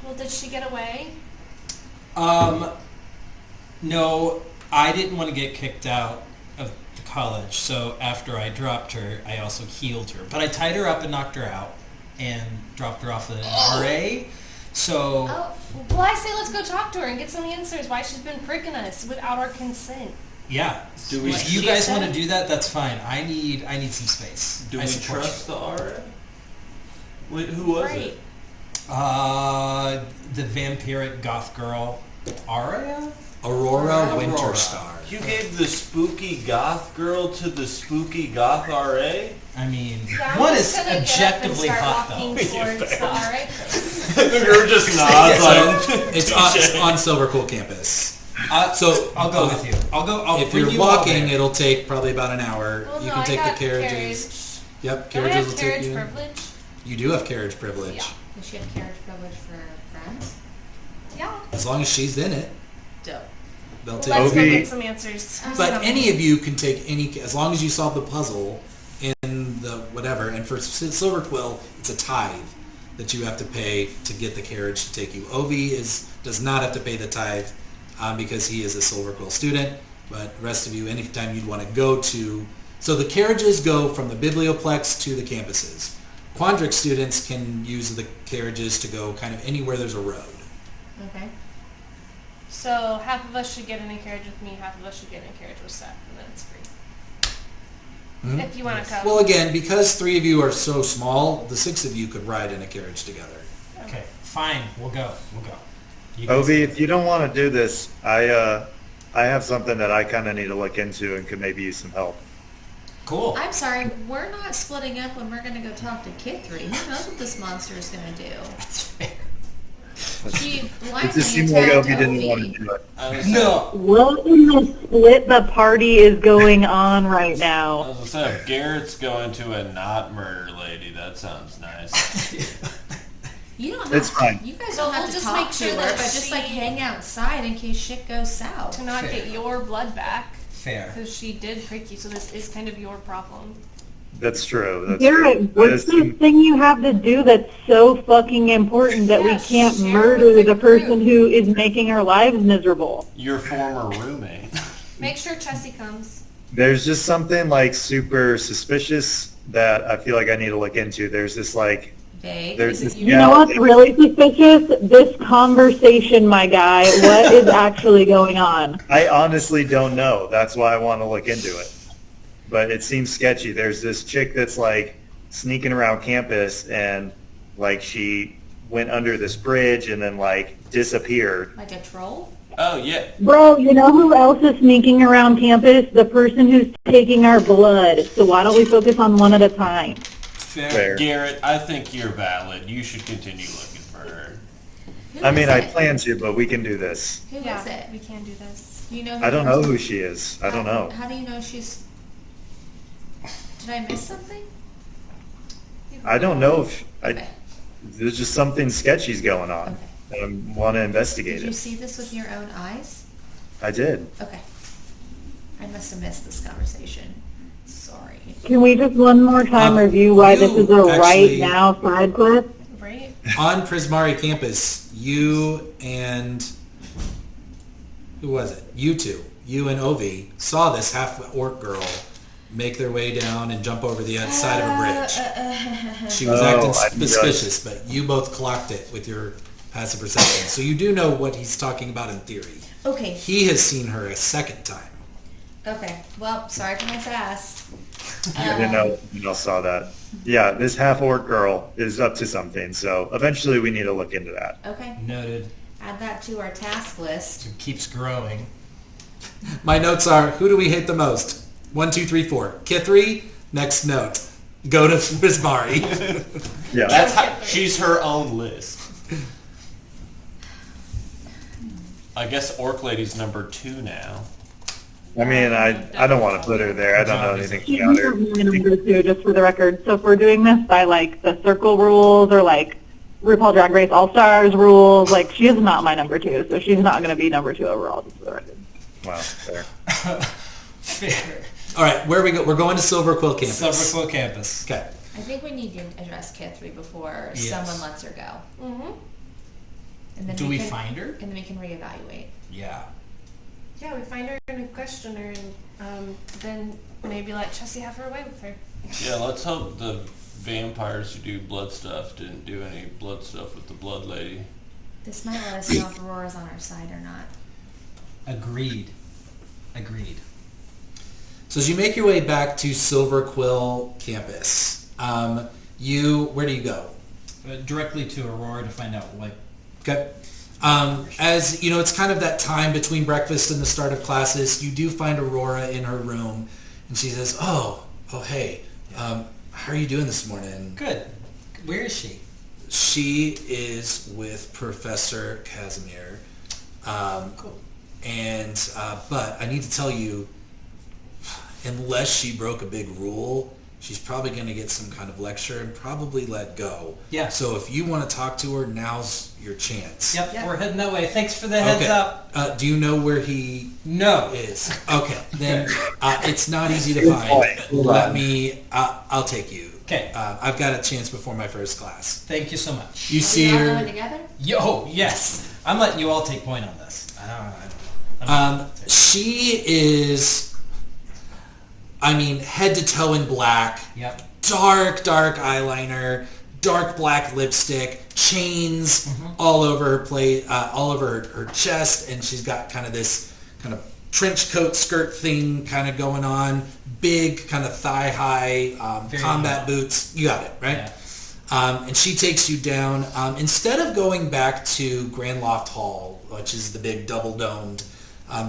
[SPEAKER 6] Well, did she get away?
[SPEAKER 2] No, I didn't want to get kicked out of the college, so after I dropped her, I also healed her. But I tied her up and knocked her out and dropped her off an RA. So
[SPEAKER 6] Oh, well, I say let's go talk to her and get some answers why she's been pricking us without our consent.
[SPEAKER 2] yeah,
[SPEAKER 3] Do we-
[SPEAKER 2] if you
[SPEAKER 6] She
[SPEAKER 2] guys
[SPEAKER 6] said?
[SPEAKER 2] want to do that, that's fine. I need some space.
[SPEAKER 3] Do
[SPEAKER 2] I
[SPEAKER 3] we
[SPEAKER 2] support
[SPEAKER 3] trust the RA? Wait, who was
[SPEAKER 6] Right.
[SPEAKER 3] it?
[SPEAKER 2] you. The vampiric goth girl, Aria?
[SPEAKER 1] Aurora
[SPEAKER 2] Aurora.
[SPEAKER 1] Winterstar.
[SPEAKER 3] You gave the spooky goth girl to the spooky goth RA?
[SPEAKER 2] I mean,
[SPEAKER 6] Yeah, I'm
[SPEAKER 2] one
[SPEAKER 6] just
[SPEAKER 2] is
[SPEAKER 6] gonna
[SPEAKER 2] objectively
[SPEAKER 6] get up and
[SPEAKER 2] hot
[SPEAKER 6] start
[SPEAKER 2] though.
[SPEAKER 6] walking towards the RA place.
[SPEAKER 3] We were just nods
[SPEAKER 1] So
[SPEAKER 3] like,
[SPEAKER 1] it's on Silver Cool campus. So
[SPEAKER 2] I'll go with you. I'll
[SPEAKER 1] if
[SPEAKER 2] bring
[SPEAKER 1] you're
[SPEAKER 2] you all
[SPEAKER 1] walking,
[SPEAKER 2] there.
[SPEAKER 1] it'll take probably about an hour.
[SPEAKER 6] Well,
[SPEAKER 1] You
[SPEAKER 6] no,
[SPEAKER 1] can
[SPEAKER 6] I
[SPEAKER 1] take
[SPEAKER 6] got
[SPEAKER 1] the carriages. Yep,
[SPEAKER 6] Don't I
[SPEAKER 1] carriages
[SPEAKER 6] have
[SPEAKER 1] will
[SPEAKER 6] carriage
[SPEAKER 1] take you.
[SPEAKER 6] privilege?
[SPEAKER 1] You do have carriage privilege.
[SPEAKER 6] Yeah.
[SPEAKER 5] Does she have carriage privilege for friends?
[SPEAKER 6] Yeah.
[SPEAKER 1] As long as she's in it,
[SPEAKER 5] Dope.
[SPEAKER 1] they'll
[SPEAKER 6] Let's
[SPEAKER 1] take
[SPEAKER 6] go
[SPEAKER 7] Obi-
[SPEAKER 6] get some answers.
[SPEAKER 1] But any of you can take any, as long as you solve the puzzle in the whatever. And for Silver Quill, it's a tithe that you have to pay to get the carriage to take you. Ovi does not have to pay the tithe because he is a Silver Quill student. But the rest of you, anytime you'd want to go to, so the carriages go from the Biblioplex to the campuses. Quandrix students can use the carriages to go kind of anywhere there's a road.
[SPEAKER 5] Okay.
[SPEAKER 6] So half of us should get in a carriage with me, half of us should get in a carriage with Seth, and then it's free.
[SPEAKER 1] Hmm?
[SPEAKER 6] If you want to come.
[SPEAKER 1] Well, again, because 3 of you are so small, the 6 of you could ride in a carriage together.
[SPEAKER 2] Okay, fine. We'll go. You guys
[SPEAKER 7] Ovi,
[SPEAKER 2] go.
[SPEAKER 7] if you don't want to do this, I have something that I kind of need to look into and could maybe use some help.
[SPEAKER 2] Cool.
[SPEAKER 5] I'm sorry, we're not splitting up when we're gonna go talk to Kid 3. Who knows what this monster is gonna do?
[SPEAKER 2] That's fair.
[SPEAKER 5] She
[SPEAKER 7] It
[SPEAKER 5] blindly
[SPEAKER 7] just seemed like
[SPEAKER 5] attacked
[SPEAKER 7] Ovi didn't
[SPEAKER 5] Ovi.
[SPEAKER 7] want to do it.
[SPEAKER 3] I was
[SPEAKER 2] No.
[SPEAKER 8] Welcome to Split the Party is going on right
[SPEAKER 3] I
[SPEAKER 8] now.
[SPEAKER 3] was gonna say, if Garrett's going to a not murder lady, that sounds nice.
[SPEAKER 5] You don't have
[SPEAKER 7] It's fine.
[SPEAKER 5] You guys
[SPEAKER 6] So
[SPEAKER 5] don't have
[SPEAKER 6] we'll
[SPEAKER 5] to
[SPEAKER 6] just
[SPEAKER 5] talk
[SPEAKER 6] make
[SPEAKER 5] to
[SPEAKER 6] sure
[SPEAKER 5] her,
[SPEAKER 6] that
[SPEAKER 5] but just like
[SPEAKER 6] she-
[SPEAKER 5] hang outside in case shit goes south.
[SPEAKER 6] to not
[SPEAKER 2] Fair.
[SPEAKER 6] get your blood back,
[SPEAKER 2] Fair.
[SPEAKER 6] because she did prick you, so this is kind of your problem.
[SPEAKER 7] That's true. That's
[SPEAKER 8] Garrett,
[SPEAKER 7] true.
[SPEAKER 8] what's this thing you have to do that's so fucking important that we
[SPEAKER 6] Yeah,
[SPEAKER 8] can't
[SPEAKER 6] share
[SPEAKER 8] murder
[SPEAKER 6] with the
[SPEAKER 8] the person
[SPEAKER 6] group.
[SPEAKER 8] who is making our lives miserable?
[SPEAKER 3] Your former roommate.
[SPEAKER 6] Make sure Chessie comes.
[SPEAKER 7] There's just something like super suspicious that I feel like I need to look into. There's this like,
[SPEAKER 5] Vague.
[SPEAKER 7] there's
[SPEAKER 5] Is
[SPEAKER 7] this
[SPEAKER 5] it
[SPEAKER 8] You know what's really suspicious? This conversation, my guy. What is actually going on?
[SPEAKER 7] I honestly don't know. That's why I want to look into it. But it seems sketchy. There's this chick that's like sneaking around campus and like she went under this bridge and then like disappeared.
[SPEAKER 5] like a troll?
[SPEAKER 3] Oh yeah,
[SPEAKER 8] Bro, you know who else is sneaking around campus? The person who's taking our blood. So why don't we focus on one at a time?
[SPEAKER 7] Fair.
[SPEAKER 3] Garrett, I think you're valid. You should continue looking for her.
[SPEAKER 5] Who
[SPEAKER 7] I mean,
[SPEAKER 5] is
[SPEAKER 7] I
[SPEAKER 5] it?
[SPEAKER 7] plan to, but we can do this.
[SPEAKER 5] Who is
[SPEAKER 6] Yeah,
[SPEAKER 5] it?
[SPEAKER 6] we can do this.
[SPEAKER 5] Do you know?
[SPEAKER 7] I don't know who she is. I don't know.
[SPEAKER 5] How do you know she's? Did I miss something?
[SPEAKER 7] I don't know if
[SPEAKER 5] Okay.
[SPEAKER 7] there's just something sketchy's going on.
[SPEAKER 5] Okay.
[SPEAKER 7] And I want to investigate
[SPEAKER 5] Did you
[SPEAKER 7] it.
[SPEAKER 5] see this with your own eyes?
[SPEAKER 7] I did.
[SPEAKER 5] Okay. I must have missed this conversation. Sorry.
[SPEAKER 8] Can we just one more time review why this is a
[SPEAKER 1] you actually-
[SPEAKER 8] right now side quest?
[SPEAKER 6] Right?
[SPEAKER 1] On Prismari campus, you and who was it? You two, you and Ovi saw this half-orc girl make their way down and jump over the side of a bridge. She was
[SPEAKER 7] Oh,
[SPEAKER 1] acting
[SPEAKER 7] I didn't
[SPEAKER 1] suspicious, but you both clocked it with your passive perception. So you do know what he's talking about in theory.
[SPEAKER 5] Okay.
[SPEAKER 1] He has seen her a second time.
[SPEAKER 5] Okay. Well, sorry for my sass.
[SPEAKER 7] I didn't know anyone else saw that. Yeah, this half-orc girl is up to something, so eventually we need to look into that.
[SPEAKER 5] Okay.
[SPEAKER 2] Noted.
[SPEAKER 5] Add that to our task list.
[SPEAKER 2] It keeps growing.
[SPEAKER 1] My notes are, who do we hate the most? 1, 2, 3, 4. Kithri, next note. Go to Prismari.
[SPEAKER 7] Yeah.
[SPEAKER 3] That's how, she's her own list. I guess Orc Lady's number 2 now.
[SPEAKER 7] I mean, I don't want to put her there. I don't know anything
[SPEAKER 8] She's
[SPEAKER 7] about
[SPEAKER 8] my
[SPEAKER 7] her.
[SPEAKER 8] number two, just for the record. So if we're doing this by like the circle rules or like RuPaul Drag Race All Stars rules, like she is not my number two, so she's not going to be number two overall, just for the record.
[SPEAKER 7] Wow, fair.
[SPEAKER 2] Fair.
[SPEAKER 1] All right, where we go? We're going to Silver Quill campus.
[SPEAKER 2] Silver Quill campus.
[SPEAKER 1] Okay.
[SPEAKER 5] I think we need to address Kithri before
[SPEAKER 2] Yes.
[SPEAKER 5] someone lets her go.
[SPEAKER 6] Mm-hmm.
[SPEAKER 5] And then
[SPEAKER 2] Do we
[SPEAKER 5] can,
[SPEAKER 2] find her?
[SPEAKER 5] And then we can reevaluate.
[SPEAKER 2] Yeah.
[SPEAKER 6] Yeah, we find her and question her, and then maybe let Chessie have her way with her.
[SPEAKER 3] Yeah, let's hope the vampires who do blood stuff didn't do any blood stuff with the Blood Lady.
[SPEAKER 5] This might let us know if Aurora's on our side or not.
[SPEAKER 2] Agreed. Agreed.
[SPEAKER 1] So as you make your way back to Silver Quill campus, where do you go?
[SPEAKER 2] Directly to Aurora to find out what.
[SPEAKER 1] Okay. As you know, it's kind of that time between breakfast and the start of classes. You do find Aurora in her room, and she says, "Oh, hey, how are you doing this morning?"
[SPEAKER 2] Good. Where is she?
[SPEAKER 1] She is with Professor Casimir.
[SPEAKER 2] Cool.
[SPEAKER 1] But I need to tell you, unless she broke a big rule, she's probably going to get some kind of lecture and probably let go.
[SPEAKER 2] Yeah.
[SPEAKER 1] So if you want to talk to her, now's your chance.
[SPEAKER 2] Yep, we're heading that way. Thanks for the heads up.
[SPEAKER 1] Do you know where he
[SPEAKER 2] No.
[SPEAKER 1] is? Okay, then it's not easy to find. Let me. I'll take you.
[SPEAKER 2] Okay.
[SPEAKER 1] I've got a chance before my first class.
[SPEAKER 2] Thank you so much.
[SPEAKER 1] You see
[SPEAKER 5] Are we all
[SPEAKER 1] her.
[SPEAKER 5] going together?
[SPEAKER 2] Yo, yes. I'm letting you all take point on this.
[SPEAKER 1] She is, I mean, head to toe in black.
[SPEAKER 2] Yep.
[SPEAKER 1] Dark eyeliner, dark black lipstick, chains all over her plate, all over her chest, and she's got kind of this kind of trench coat skirt thing kind of going on. Big kind of thigh high combat boots. You got it, right?
[SPEAKER 2] Yeah.
[SPEAKER 1] And she takes you down. Instead of going back to Grand Loft Hall, which is the big double domed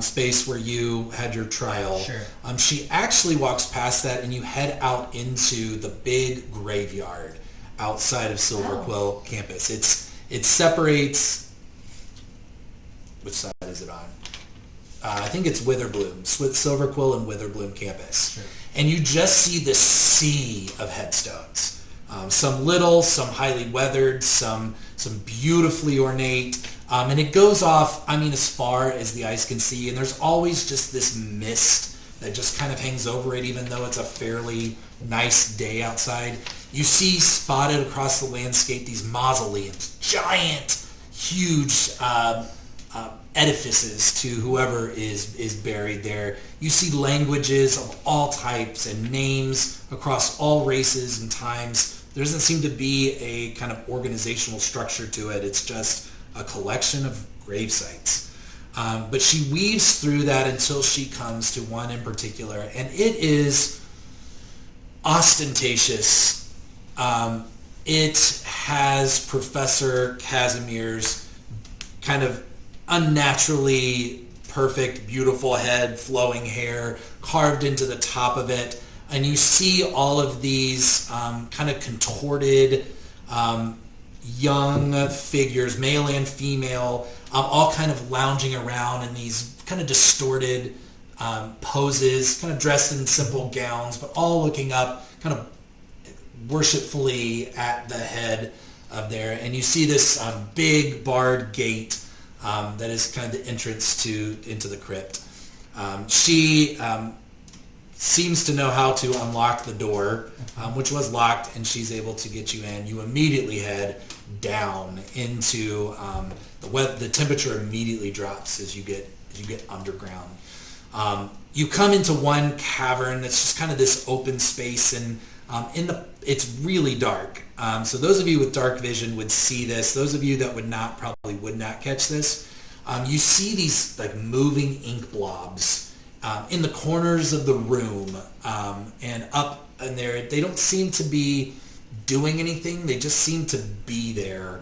[SPEAKER 1] space where you had your trial,
[SPEAKER 2] Sure.
[SPEAKER 1] She actually walks past that and you head out into the big graveyard outside of Silver Quill campus. It separates, which side is it on? I think it's Witherbloom, Silver Quill and Witherbloom campus.
[SPEAKER 2] Sure.
[SPEAKER 1] And you just see this sea of headstones. Some little, some highly weathered, some beautifully ornate. And it goes off, I mean, as far as the eyes can see. And there's always just this mist that just kind of hangs over it, even though it's a fairly nice day outside. You see spotted across the landscape these mausoleums, giant, huge edifices to whoever is buried there. You see languages of all types and names across all races and times. There doesn't seem to be a kind of organizational structure to it. It's just a collection of grave sites. But she weaves through that until she comes to one in particular, and it is ostentatious. It has Professor Casimir's kind of unnaturally perfect, beautiful head, flowing hair carved into the top of it. And you see all of these kind of contorted young figures, male and female, all kind of lounging around in these kind of distorted poses, kind of dressed in simple gowns, but all looking up kind of worshipfully at the head of there. And you see this big barred gate that is kind of the entrance into the crypt. She seems to know how to unlock the door, which was locked, and she's able to get you in. You immediately head down into the temperature immediately drops as you get underground. You come into one cavern that's just kind of this open space, and it's really dark. So those of you with dark vision would see this. Those of you that would not probably would not catch this. You see these like moving ink blobs in the corners of the room and up in there. They don't seem to be doing anything. They just seem to be there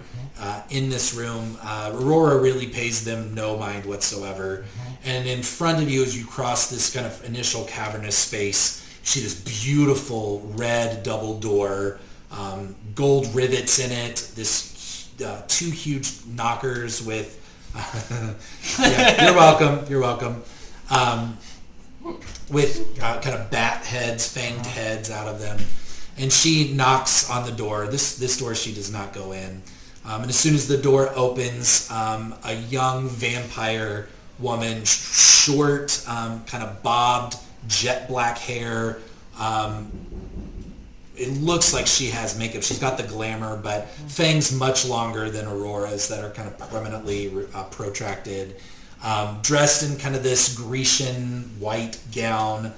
[SPEAKER 1] in this room. Aurora really pays them no mind whatsoever. And in front of you, as you cross this kind of initial cavernous space, you see this beautiful red double door, gold rivets in it, this two huge knockers with yeah, you're welcome with kind of bat heads, fanged heads out of them. And she knocks on the door. This door she does not go in. And as soon as the door opens, a young vampire woman, short, kind of bobbed, jet black hair. It looks like she has makeup. She's got the glamour, but fangs much longer than Aurora's that are kind of permanently protracted. Dressed in kind of this Grecian white gown,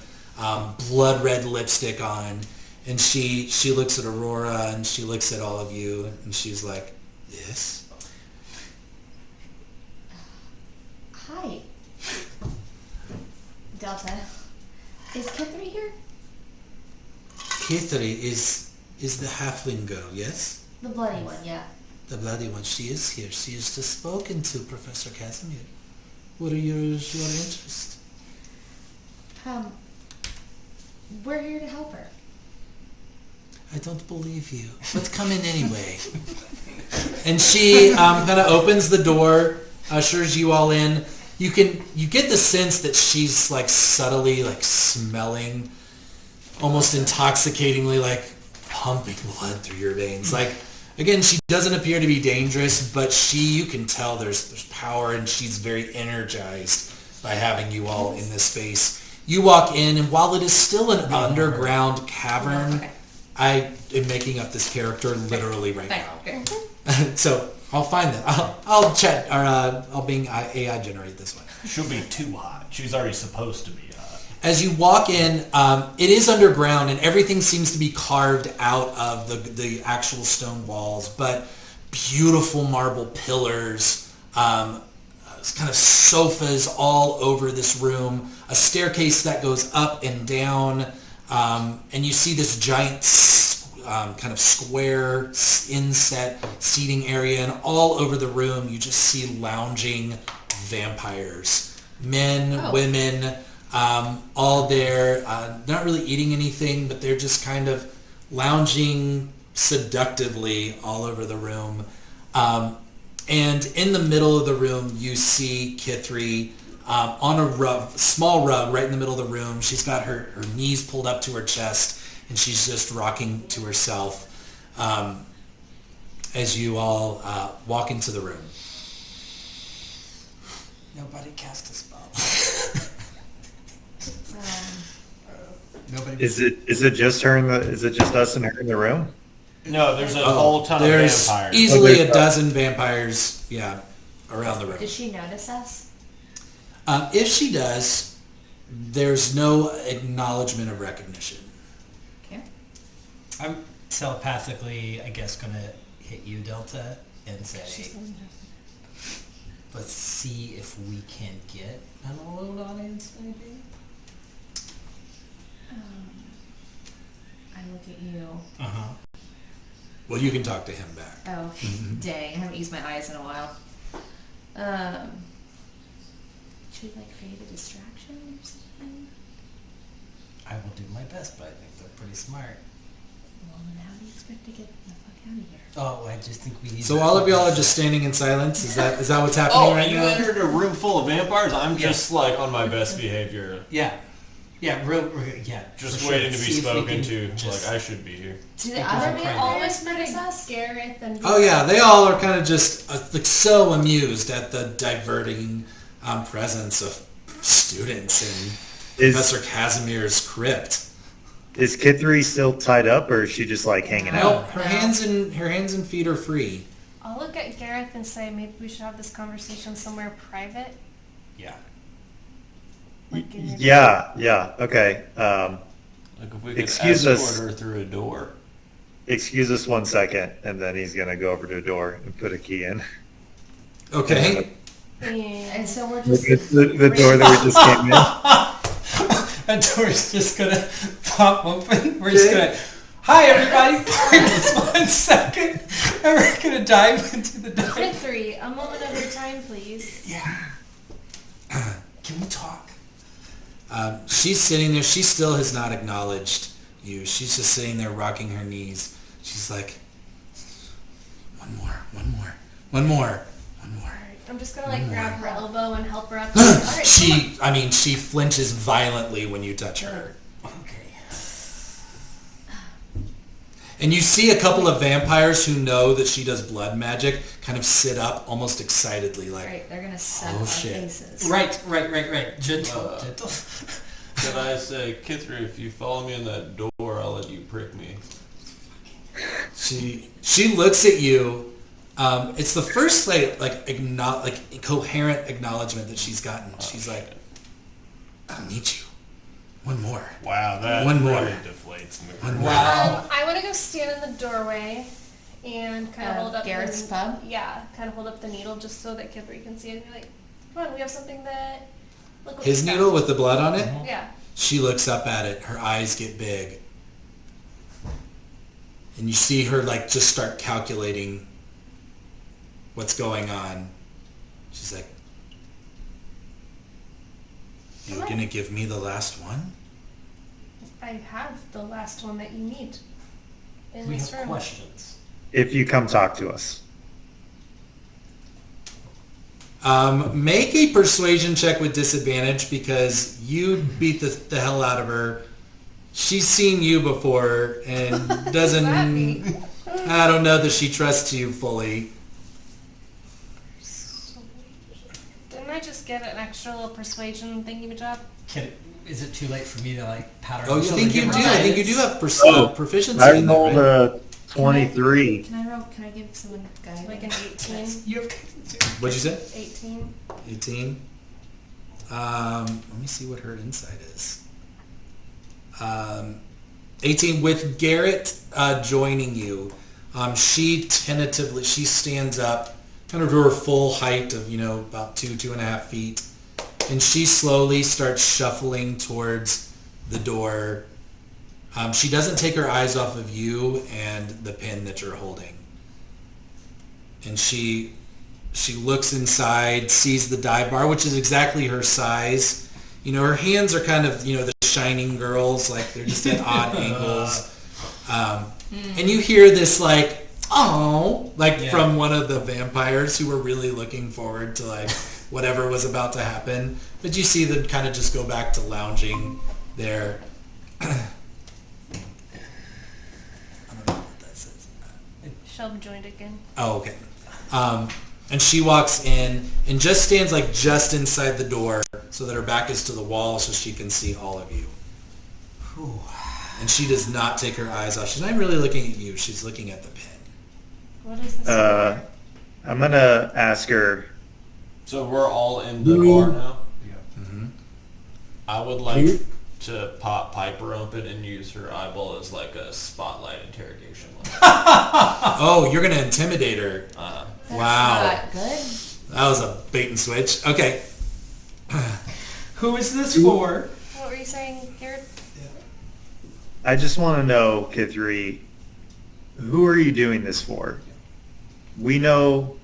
[SPEAKER 1] blood red lipstick on. And she looks at Aurora and she looks at all of you and she's like, yes?
[SPEAKER 5] Hi. Delta. Is Kithri here?
[SPEAKER 1] Kithri is the halfling girl, yes?
[SPEAKER 5] The bloody one, yeah.
[SPEAKER 1] The bloody one. She is here. She has just spoken to Professor Casimir. What are your interests?
[SPEAKER 5] We're here to help her.
[SPEAKER 1] I don't believe you, but come in anyway. And she kind of opens the door, ushers you all in. You get the sense that she's like subtly like smelling, almost intoxicatingly, like pumping blood through your veins. Like, again, she doesn't appear to be dangerous, but you can tell there's power, and she's very energized by having you all in this space. You walk in, and while it is still an underground cavern,
[SPEAKER 5] Okay.
[SPEAKER 1] I am making up this character literally right
[SPEAKER 5] Fine.
[SPEAKER 1] now.
[SPEAKER 5] Okay.
[SPEAKER 1] So I'll find that. I'll chat, or I'll Bing AI generate this one.
[SPEAKER 3] She'll be too hot. She's already supposed to be hot.
[SPEAKER 1] As you walk in, it is underground, and everything seems to be carved out of the actual stone walls, but beautiful marble pillars, kind of sofas all over this room, a staircase that goes up and down, and you see this giant kind of square inset seating area, and all over the room you just see lounging vampires, men, women, all there, not really eating anything, but they're just kind of lounging seductively all over the room. And in the middle of the room, you see Kithri on a rug, small rug right in the middle of the room. She's got her knees pulled up to her chest, and she's just rocking to herself as you all walk into the room.
[SPEAKER 2] Nobody cast a spell. Nobody.
[SPEAKER 7] Is it just her is it just us and her in the room?
[SPEAKER 3] No, there's a whole ton of
[SPEAKER 1] There's
[SPEAKER 3] vampires.
[SPEAKER 1] easily
[SPEAKER 7] there's
[SPEAKER 1] a dozen vampires, around the room.
[SPEAKER 5] Does she notice us?
[SPEAKER 1] If she does, there's no acknowledgement of recognition.
[SPEAKER 5] Okay.
[SPEAKER 2] I'm telepathically, I guess, gonna hit you, Delta, and say, let's see if we can get an alone audience, maybe?
[SPEAKER 5] I look at you.
[SPEAKER 2] Uh-huh.
[SPEAKER 1] Well, you can talk to him back.
[SPEAKER 5] Oh, dang. I haven't used my eyes in a while. Should we, create a distraction or something?
[SPEAKER 2] I will do my best, but I think they're pretty smart.
[SPEAKER 5] Well, then how do you expect to get the fuck out of here?
[SPEAKER 2] Oh, I just think we need
[SPEAKER 1] So
[SPEAKER 2] to-
[SPEAKER 1] all of y'all are just standing in silence? Is that what's happening
[SPEAKER 3] Oh,
[SPEAKER 1] right
[SPEAKER 3] you
[SPEAKER 1] now?
[SPEAKER 3] entered a room full of vampires? I'm
[SPEAKER 2] Yeah.
[SPEAKER 3] just like on my best behavior.
[SPEAKER 2] Yeah. Yeah, yeah.
[SPEAKER 3] Just
[SPEAKER 2] for sure.
[SPEAKER 3] waiting to be
[SPEAKER 2] See if we
[SPEAKER 3] spoken
[SPEAKER 2] can
[SPEAKER 3] to.
[SPEAKER 2] just-
[SPEAKER 3] Like, I should be here.
[SPEAKER 5] Do the
[SPEAKER 2] Because
[SPEAKER 5] other
[SPEAKER 2] I'm trying to-
[SPEAKER 5] always notice us?
[SPEAKER 6] Gareth and
[SPEAKER 1] Oh yeah, they all are kind of just like so amused at the diverting presence of students in Professor Casimir's crypt.
[SPEAKER 7] Is Kithri still tied up, or is she just like hanging
[SPEAKER 1] No,
[SPEAKER 7] out?
[SPEAKER 1] her hands and feet are free.
[SPEAKER 6] I'll look at Gareth and say maybe we should have this conversation somewhere private.
[SPEAKER 2] Yeah.
[SPEAKER 6] Like in your
[SPEAKER 7] Yeah, okay.
[SPEAKER 3] Like, if we could
[SPEAKER 7] Excuse
[SPEAKER 3] escort
[SPEAKER 7] us.
[SPEAKER 3] her through a door.
[SPEAKER 7] Excuse us 1 second, and then he's gonna go over to the door and put a key in.
[SPEAKER 1] Okay.
[SPEAKER 5] And so we're
[SPEAKER 7] Look
[SPEAKER 5] just...
[SPEAKER 7] at the door that we just came in.
[SPEAKER 2] That door's just gonna pop open. We're just gonna, hi everybody, just 1 second, and we're gonna dive into the door.
[SPEAKER 6] Kithri, a moment of your time, please.
[SPEAKER 2] Yeah. Can we talk?
[SPEAKER 1] She's sitting there. She still has not acknowledged you. She's just sitting there rocking her knees. She's like, one more.
[SPEAKER 6] Alright, I'm just gonna grab her elbow and help her up. Alright,
[SPEAKER 1] She flinches violently when you touch her.
[SPEAKER 2] Okay.
[SPEAKER 1] And you see a couple of vampires who know that she does blood magic kind of sit up almost excitedly like,
[SPEAKER 5] Right, they're gonna suck
[SPEAKER 1] Oh,
[SPEAKER 5] our
[SPEAKER 1] shit.
[SPEAKER 5] faces.
[SPEAKER 2] Right. Gentle.
[SPEAKER 3] Can I say, Kithri, if you follow me in that door, I'll let you prick me.
[SPEAKER 1] She looks at you. It's the first coherent acknowledgement that she's gotten. She's like, I need you. One more.
[SPEAKER 3] Wow, that
[SPEAKER 1] One more.
[SPEAKER 3] really deflates me.
[SPEAKER 1] One more.
[SPEAKER 2] Wow.
[SPEAKER 6] I want to go stand in the doorway and kind of hold up
[SPEAKER 5] Garrett's pub?
[SPEAKER 6] Yeah, kind of hold up the needle just so that Kithri can see it and be like, come on, we have something that... Look what
[SPEAKER 1] His
[SPEAKER 6] we
[SPEAKER 1] needle
[SPEAKER 6] found."
[SPEAKER 1] with the blood on it?
[SPEAKER 6] Yeah.
[SPEAKER 1] She looks up at it. Her eyes get big. And you see her just start calculating what's going on. She's like, you're going to give me the last one?
[SPEAKER 6] I have the last one that you need in
[SPEAKER 2] We
[SPEAKER 6] this
[SPEAKER 2] have
[SPEAKER 6] room.
[SPEAKER 2] questions.
[SPEAKER 7] If you come talk to us.
[SPEAKER 1] Make a persuasion check with disadvantage because you beat the hell out of her. She's seen you before and doesn't... I don't know that she trusts you fully.
[SPEAKER 6] Didn't I just get an extra little persuasion thingy-majob?
[SPEAKER 2] Is it too late for me to like pat her?
[SPEAKER 1] Oh,
[SPEAKER 2] on
[SPEAKER 1] you
[SPEAKER 2] the
[SPEAKER 1] think
[SPEAKER 2] shoulder,
[SPEAKER 1] you
[SPEAKER 2] give
[SPEAKER 1] do?
[SPEAKER 2] her
[SPEAKER 1] I think you
[SPEAKER 2] guidance?
[SPEAKER 1] do have proficiency
[SPEAKER 7] I
[SPEAKER 1] in that,
[SPEAKER 7] rolled
[SPEAKER 1] right?
[SPEAKER 7] a 23.
[SPEAKER 5] Can I give someone guidance?
[SPEAKER 6] Like an 18?
[SPEAKER 2] You have
[SPEAKER 1] What'd you say?
[SPEAKER 6] 18?
[SPEAKER 1] 18. Let me see what her insight is. 18 with Garrett joining you. She stands up, kind of to her full height of about 2.5 feet, and she slowly starts shuffling towards the door. She doesn't take her eyes off of you and the pin that you're holding, and she looks inside, sees the dive bar, which is exactly her size. Her hands are kind of, the shining girls, like they're just at odd angles. And you hear this like, oh, from one of the vampires who were really looking forward to like whatever was about to happen. But you see them kind of just go back to lounging there. I don't know what that says.
[SPEAKER 6] Shelby joined again.
[SPEAKER 1] Oh, okay. And she walks in and just stands like just inside the door so that her back is to the wall so she can see all of you.
[SPEAKER 2] Whew.
[SPEAKER 1] And she does not take her eyes off. She's not really looking at you. She's looking at the pin.
[SPEAKER 6] What is this?
[SPEAKER 7] I'm going to ask her,
[SPEAKER 3] So we're all in the bar now?
[SPEAKER 1] Mm-hmm.
[SPEAKER 3] I would like to pop Piper open and use her eyeball as like a spotlight interrogation light.
[SPEAKER 1] Oh, you're going to intimidate her. Wow.
[SPEAKER 5] Not good.
[SPEAKER 1] That was a bait and switch. Okay.
[SPEAKER 2] Who is this for?
[SPEAKER 6] What were you saying, Garrett?
[SPEAKER 7] I just want to know, Kithri, who are you doing this for? We know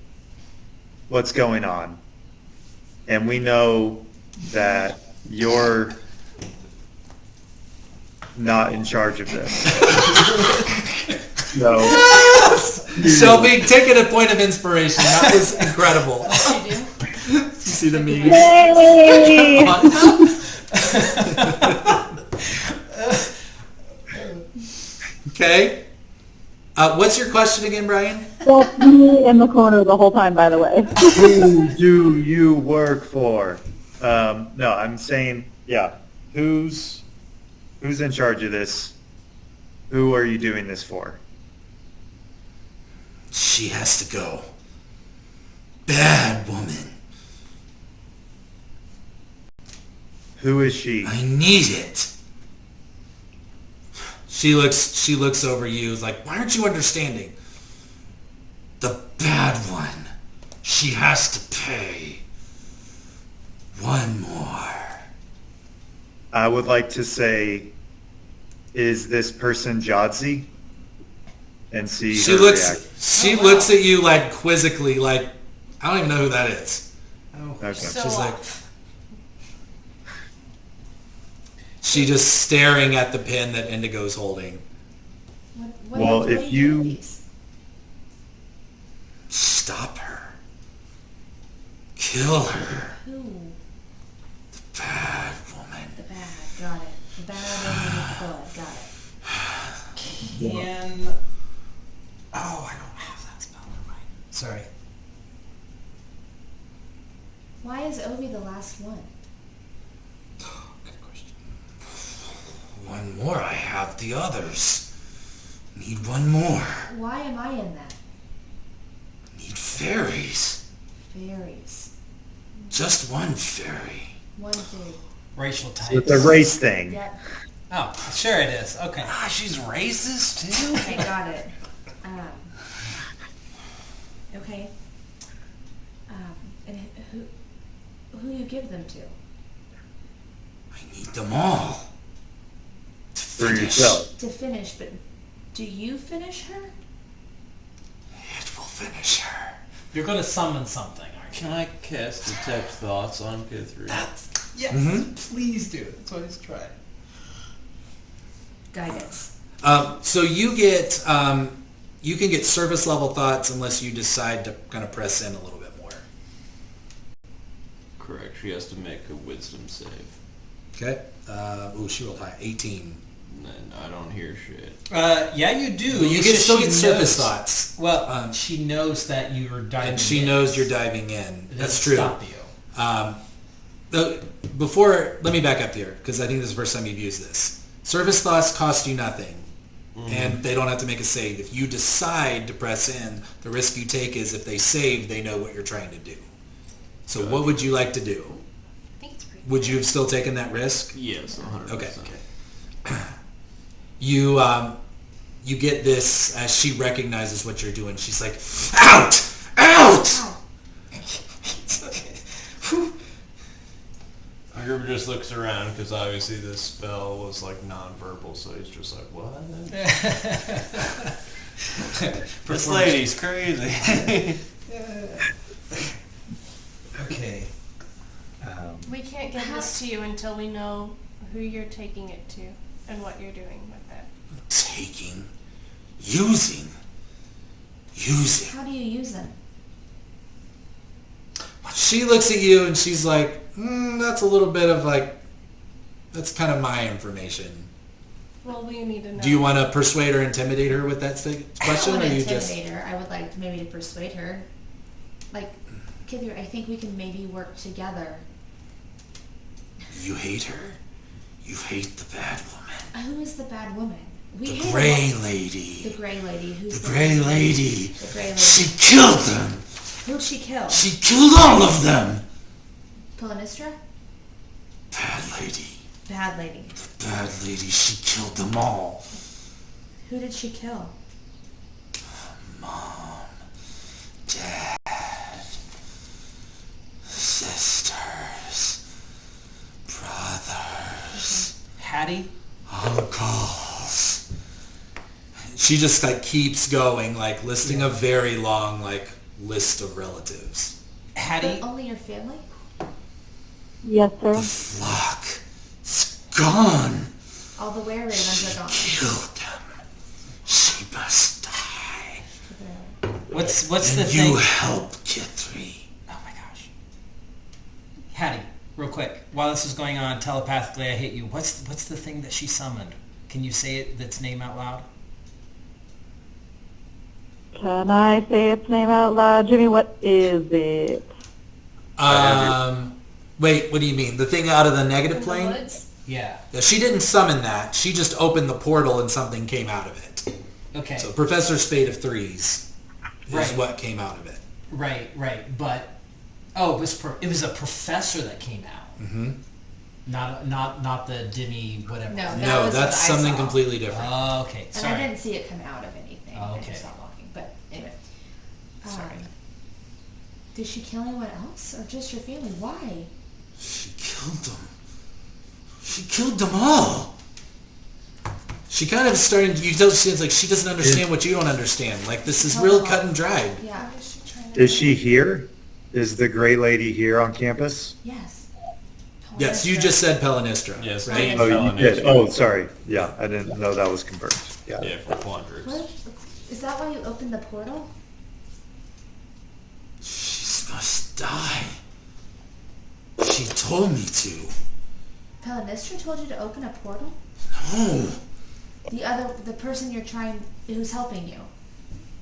[SPEAKER 7] what's going on, and we know that you're not in charge of this. So,
[SPEAKER 1] Shelby, take it a point of inspiration. That was incredible.
[SPEAKER 5] What you do?
[SPEAKER 1] You see the memes?
[SPEAKER 8] Yay!
[SPEAKER 1] Okay. What's your question again, Brian?
[SPEAKER 8] That's me in the corner the whole time, by the way.
[SPEAKER 7] who do you work for? No, I'm saying, yeah, who's in charge of this? Who are you doing this for?
[SPEAKER 1] She has to go. Bad woman.
[SPEAKER 7] Who is she?
[SPEAKER 1] I need it. She looks over you like, why aren't you understanding? The bad one. She has to pay. One more.
[SPEAKER 7] I would like to say, is this person Jodzi? And see
[SPEAKER 1] She
[SPEAKER 7] her
[SPEAKER 1] looks
[SPEAKER 7] reaction.
[SPEAKER 1] she looks at you like quizzically, like, I don't even know who that is.
[SPEAKER 2] Oh.
[SPEAKER 7] Okay.
[SPEAKER 6] So
[SPEAKER 1] She's like, she just staring at the pin that Indigo's holding.
[SPEAKER 5] What
[SPEAKER 7] Well,
[SPEAKER 5] what
[SPEAKER 7] if
[SPEAKER 5] do
[SPEAKER 7] you-
[SPEAKER 5] do, please?
[SPEAKER 1] Stop her. Kill her.
[SPEAKER 5] Who?
[SPEAKER 1] Bad woman.
[SPEAKER 5] The bad. Got it. The bad woman with the blood. Got it.
[SPEAKER 2] Can... Oh, I don't have that spell. Never mind. Sorry.
[SPEAKER 5] Why is Obi the last one?
[SPEAKER 1] Good question. One more. I have the others. Need one more.
[SPEAKER 5] Why am I in that?
[SPEAKER 1] Need fairies.
[SPEAKER 5] Fairies.
[SPEAKER 1] Just one fairy.
[SPEAKER 5] One fairy.
[SPEAKER 2] Racial types.
[SPEAKER 7] It's a race thing.
[SPEAKER 5] Yep.
[SPEAKER 2] Oh, sure it is. Okay.
[SPEAKER 3] Ah, she's racist too?
[SPEAKER 5] Okay, got it. Okay. And who you give them to?
[SPEAKER 1] I need them all. To
[SPEAKER 7] For
[SPEAKER 1] finish.
[SPEAKER 7] yourself.
[SPEAKER 5] To finish, but do you finish her?
[SPEAKER 1] It will finish her.
[SPEAKER 2] You're going to summon something, aren't you?
[SPEAKER 3] Can I cast Detect Thoughts on Kithri?
[SPEAKER 2] Yes, please do. That's what he's trying.
[SPEAKER 5] Guidance.
[SPEAKER 1] So you get you can get service level thoughts unless you decide to kind of press in a little bit more.
[SPEAKER 3] She has to make a wisdom save.
[SPEAKER 1] Okay. She rolled high. 18.
[SPEAKER 3] And then I don't hear shit.
[SPEAKER 2] Yeah, you do.
[SPEAKER 1] But you
[SPEAKER 2] It's
[SPEAKER 1] can
[SPEAKER 2] just
[SPEAKER 1] still
[SPEAKER 2] she
[SPEAKER 1] get surface
[SPEAKER 2] knows-
[SPEAKER 1] thoughts.
[SPEAKER 2] Well, she knows that you are diving
[SPEAKER 1] And she
[SPEAKER 2] in.
[SPEAKER 1] knows you're diving in.
[SPEAKER 2] It
[SPEAKER 1] That's
[SPEAKER 2] doesn't
[SPEAKER 1] true.
[SPEAKER 2] Stop you.
[SPEAKER 1] Let me back up here, because I think this is the first time you've used this. Surface thoughts cost you nothing, and they don't have to make a save. If you decide to press in, the risk you take is if they save, they know what you're trying to do. So what would you like to do?
[SPEAKER 6] I think it's pretty.
[SPEAKER 1] Would you have still taken that risk?
[SPEAKER 3] Yes, 100%.
[SPEAKER 1] Okay. You get this as she recognizes what you're doing. She's like, out! Out!
[SPEAKER 3] Gruber just looks around because obviously this spell was like non-verbal, so he's just like, what? This lady's crazy.
[SPEAKER 2] Okay.
[SPEAKER 6] We can't give this to you until we know who you're taking it to and what you're doing with it.
[SPEAKER 1] Taking, using.
[SPEAKER 5] How do you use them?
[SPEAKER 1] She looks at you and she's like, that's a little bit of like, that's kind of my information.
[SPEAKER 6] Well, we need to know.
[SPEAKER 1] Do you want to persuade or intimidate her with that question,
[SPEAKER 5] I
[SPEAKER 1] or
[SPEAKER 5] don't want
[SPEAKER 1] you
[SPEAKER 5] to
[SPEAKER 1] just?
[SPEAKER 5] intimidate her. I would like maybe to persuade her. Like, Kithir, I think we can maybe work together.
[SPEAKER 1] You hate her. You hate the bad woman.
[SPEAKER 5] Who is the bad woman? We
[SPEAKER 1] The
[SPEAKER 5] hate
[SPEAKER 1] gray
[SPEAKER 5] her.
[SPEAKER 1] lady.
[SPEAKER 5] The gray lady. Who's
[SPEAKER 1] The gray lady.
[SPEAKER 5] The gray lady.
[SPEAKER 1] She killed them.
[SPEAKER 5] Who'd she kill?
[SPEAKER 1] She killed all of them.
[SPEAKER 5] Polynistra?
[SPEAKER 1] Bad lady.
[SPEAKER 5] Bad lady.
[SPEAKER 1] The bad lady. She killed them all.
[SPEAKER 5] Who did she kill?
[SPEAKER 1] Mom. Dad. Sisters. Brothers.
[SPEAKER 2] Hattie?
[SPEAKER 1] Uncles. She just like keeps going, like listing a very long like list of relatives.
[SPEAKER 2] Hattie?
[SPEAKER 5] But only your family?
[SPEAKER 8] Yes, sir.
[SPEAKER 1] The flock is gone.
[SPEAKER 5] All the were-ravens are gone.
[SPEAKER 1] Killed them. She must die.
[SPEAKER 2] What's the
[SPEAKER 1] And
[SPEAKER 2] thing?
[SPEAKER 1] you help Kithri.
[SPEAKER 2] Oh my gosh. Hattie, real quick, while this is going on, telepathically I hate you. What's the thing that she summoned? Can you say its name out loud?
[SPEAKER 8] Can I say its name out loud? Jimmy, what is it?
[SPEAKER 1] Wait, what do you mean? The thing out of the negative
[SPEAKER 6] In the
[SPEAKER 1] plane?
[SPEAKER 6] woods?
[SPEAKER 2] Yeah.
[SPEAKER 1] Yeah, she didn't summon that. She just opened the portal and something came out of it.
[SPEAKER 2] Okay.
[SPEAKER 1] So Professor Spade of Threes is
[SPEAKER 2] Right.
[SPEAKER 1] what came out of it.
[SPEAKER 2] Right. But it was a professor that came out.
[SPEAKER 1] Mm-hmm.
[SPEAKER 2] Not the Demi whatever.
[SPEAKER 5] No. That
[SPEAKER 1] No,
[SPEAKER 5] was
[SPEAKER 1] that's
[SPEAKER 5] what I
[SPEAKER 1] something
[SPEAKER 5] saw.
[SPEAKER 1] completely different.
[SPEAKER 2] Oh, okay.
[SPEAKER 5] And
[SPEAKER 2] Sorry.
[SPEAKER 5] I didn't see it come out of anything.
[SPEAKER 2] Oh,
[SPEAKER 5] I
[SPEAKER 2] okay.
[SPEAKER 5] just stopped walking. But anyway.
[SPEAKER 2] Sorry.
[SPEAKER 5] Did she kill anyone else? Or just your family? Why?
[SPEAKER 1] She killed them. She killed them all. She kind of started, you tell she's like, she doesn't understand what you don't understand. Like, this is real cut and dried.
[SPEAKER 5] Yeah.
[SPEAKER 6] What is she trying to
[SPEAKER 7] Is
[SPEAKER 6] do?
[SPEAKER 7] she here? Is the gray lady here on campus?
[SPEAKER 5] Yes.
[SPEAKER 1] Yes, you just said Pelinistra.
[SPEAKER 3] Yes,
[SPEAKER 1] right?
[SPEAKER 3] Dean
[SPEAKER 7] Oh, you
[SPEAKER 3] Pelinistra.
[SPEAKER 7] did. Oh, sorry. Yeah, I didn't know that was confirmed. Yeah.
[SPEAKER 3] Yeah, from Quandrix.
[SPEAKER 5] What? Is that why you opened the portal?
[SPEAKER 1] She must die. She told me to.
[SPEAKER 5] Pelinistra told you to open a portal?
[SPEAKER 1] No.
[SPEAKER 5] The person who's helping you.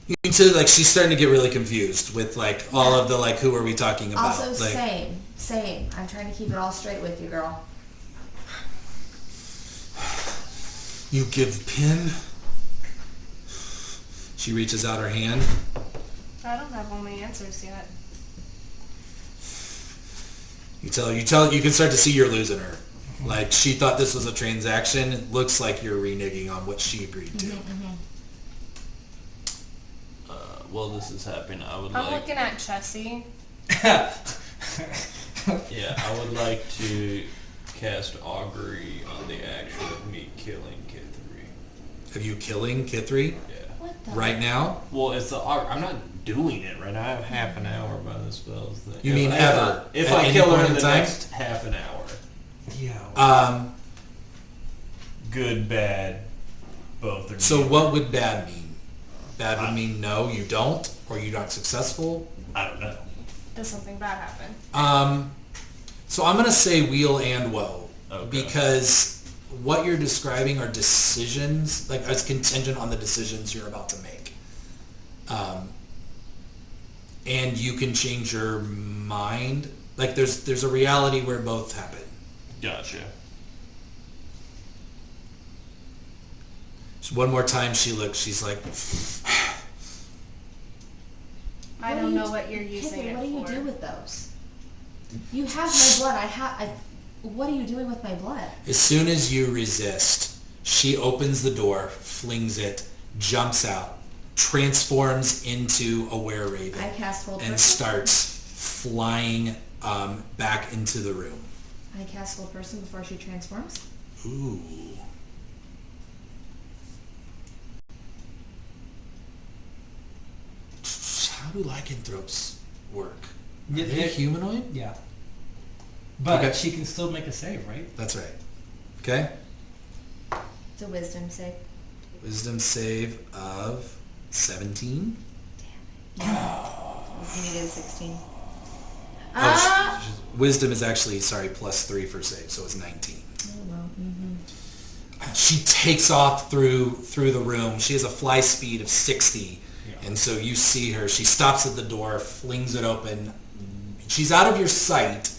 [SPEAKER 1] You can tell, like, she's starting to get really confused with, like, all of the, like, who are we talking about?
[SPEAKER 5] Also,
[SPEAKER 1] like,
[SPEAKER 5] same. I'm trying to keep it all straight with you, girl.
[SPEAKER 1] you give the pin. She reaches out her hand.
[SPEAKER 6] I don't have all my answers yet.
[SPEAKER 1] You can start to see you're losing her. Like, she thought this was a transaction. It looks like you're reneging on what she agreed to.
[SPEAKER 3] While this is happening, I would
[SPEAKER 6] I'm
[SPEAKER 3] like...
[SPEAKER 6] looking at Chessie.
[SPEAKER 3] Yeah, I would like to cast Augury on the action of me killing Kithri.
[SPEAKER 1] Have you killing Kithri
[SPEAKER 3] Yeah.
[SPEAKER 5] What the?
[SPEAKER 1] right now?
[SPEAKER 3] Well, it's the I'm not doing it right now. I have half an hour by the spells thing.
[SPEAKER 1] You mean ever?
[SPEAKER 3] If
[SPEAKER 1] At
[SPEAKER 3] I
[SPEAKER 1] any
[SPEAKER 3] kill her
[SPEAKER 1] point
[SPEAKER 3] in
[SPEAKER 1] in
[SPEAKER 3] the
[SPEAKER 1] time?
[SPEAKER 3] next half an hour.
[SPEAKER 2] Yeah.
[SPEAKER 3] Good, bad, both are
[SPEAKER 1] So
[SPEAKER 3] needed.
[SPEAKER 1] what would bad mean? Bad would mean no, you don't, or you're not successful.
[SPEAKER 3] I don't know.
[SPEAKER 6] Does something bad happen?
[SPEAKER 1] So I'm going to say wheel and woe.
[SPEAKER 3] Okay.
[SPEAKER 1] Because what you're describing are decisions, like it's contingent on the decisions you're about to make. And you can change your mind. Like there's a reality where both happen.
[SPEAKER 3] Gotcha.
[SPEAKER 1] So one more time she looks, she's like,
[SPEAKER 6] I don't know what you're using
[SPEAKER 5] Kithri,
[SPEAKER 6] it
[SPEAKER 5] what do you
[SPEAKER 6] for.
[SPEAKER 5] do with those? You have my blood. What are you doing with my blood?
[SPEAKER 1] as soon as you resist, she opens the door, flings it, jumps out, transforms into a were-raven,
[SPEAKER 5] I cast Hold
[SPEAKER 1] and
[SPEAKER 5] Person.
[SPEAKER 1] starts flying back into the room.
[SPEAKER 5] I cast Hold Person before she transforms.
[SPEAKER 1] Ooh. How do lycanthropes work? Are
[SPEAKER 2] Yeah,
[SPEAKER 1] they
[SPEAKER 2] they're-
[SPEAKER 1] humanoid?
[SPEAKER 2] Yeah. But
[SPEAKER 1] Okay.
[SPEAKER 2] she can still make a save, right?
[SPEAKER 1] That's right. Okay.
[SPEAKER 5] It's a wisdom save.
[SPEAKER 1] Wisdom save of 17.
[SPEAKER 5] You needed 16.
[SPEAKER 1] Oh, wisdom is actually, plus 3 for save, so it's 19.
[SPEAKER 5] Oh, well. Mm-hmm.
[SPEAKER 1] She takes off through the room. She has a fly speed of 60.
[SPEAKER 2] Yeah.
[SPEAKER 1] And so you see her. She stops at the door, flings it open. She's out of your sight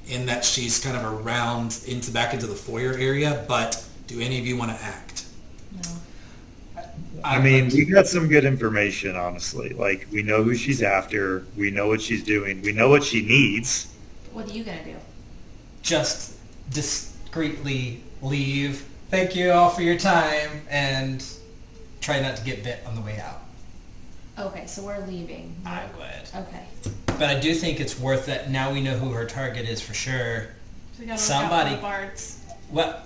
[SPEAKER 1] in that she's kind of around back into the foyer area, but do any of you want to act?
[SPEAKER 5] No.
[SPEAKER 7] I mean, we got some good information, honestly. Like, we know who she's after. We know what she's doing. We know what she needs.
[SPEAKER 5] What are you gonna do?
[SPEAKER 2] Just discreetly leave. Thank you all for your time, and try not to get bit on the way out.
[SPEAKER 5] Okay, so we're leaving.
[SPEAKER 2] I would.
[SPEAKER 5] Okay.
[SPEAKER 2] But I do think it's worth it. Now we know who her target is for sure.
[SPEAKER 6] So we gotta
[SPEAKER 2] Somebody-
[SPEAKER 6] look out for the bards.
[SPEAKER 2] Well,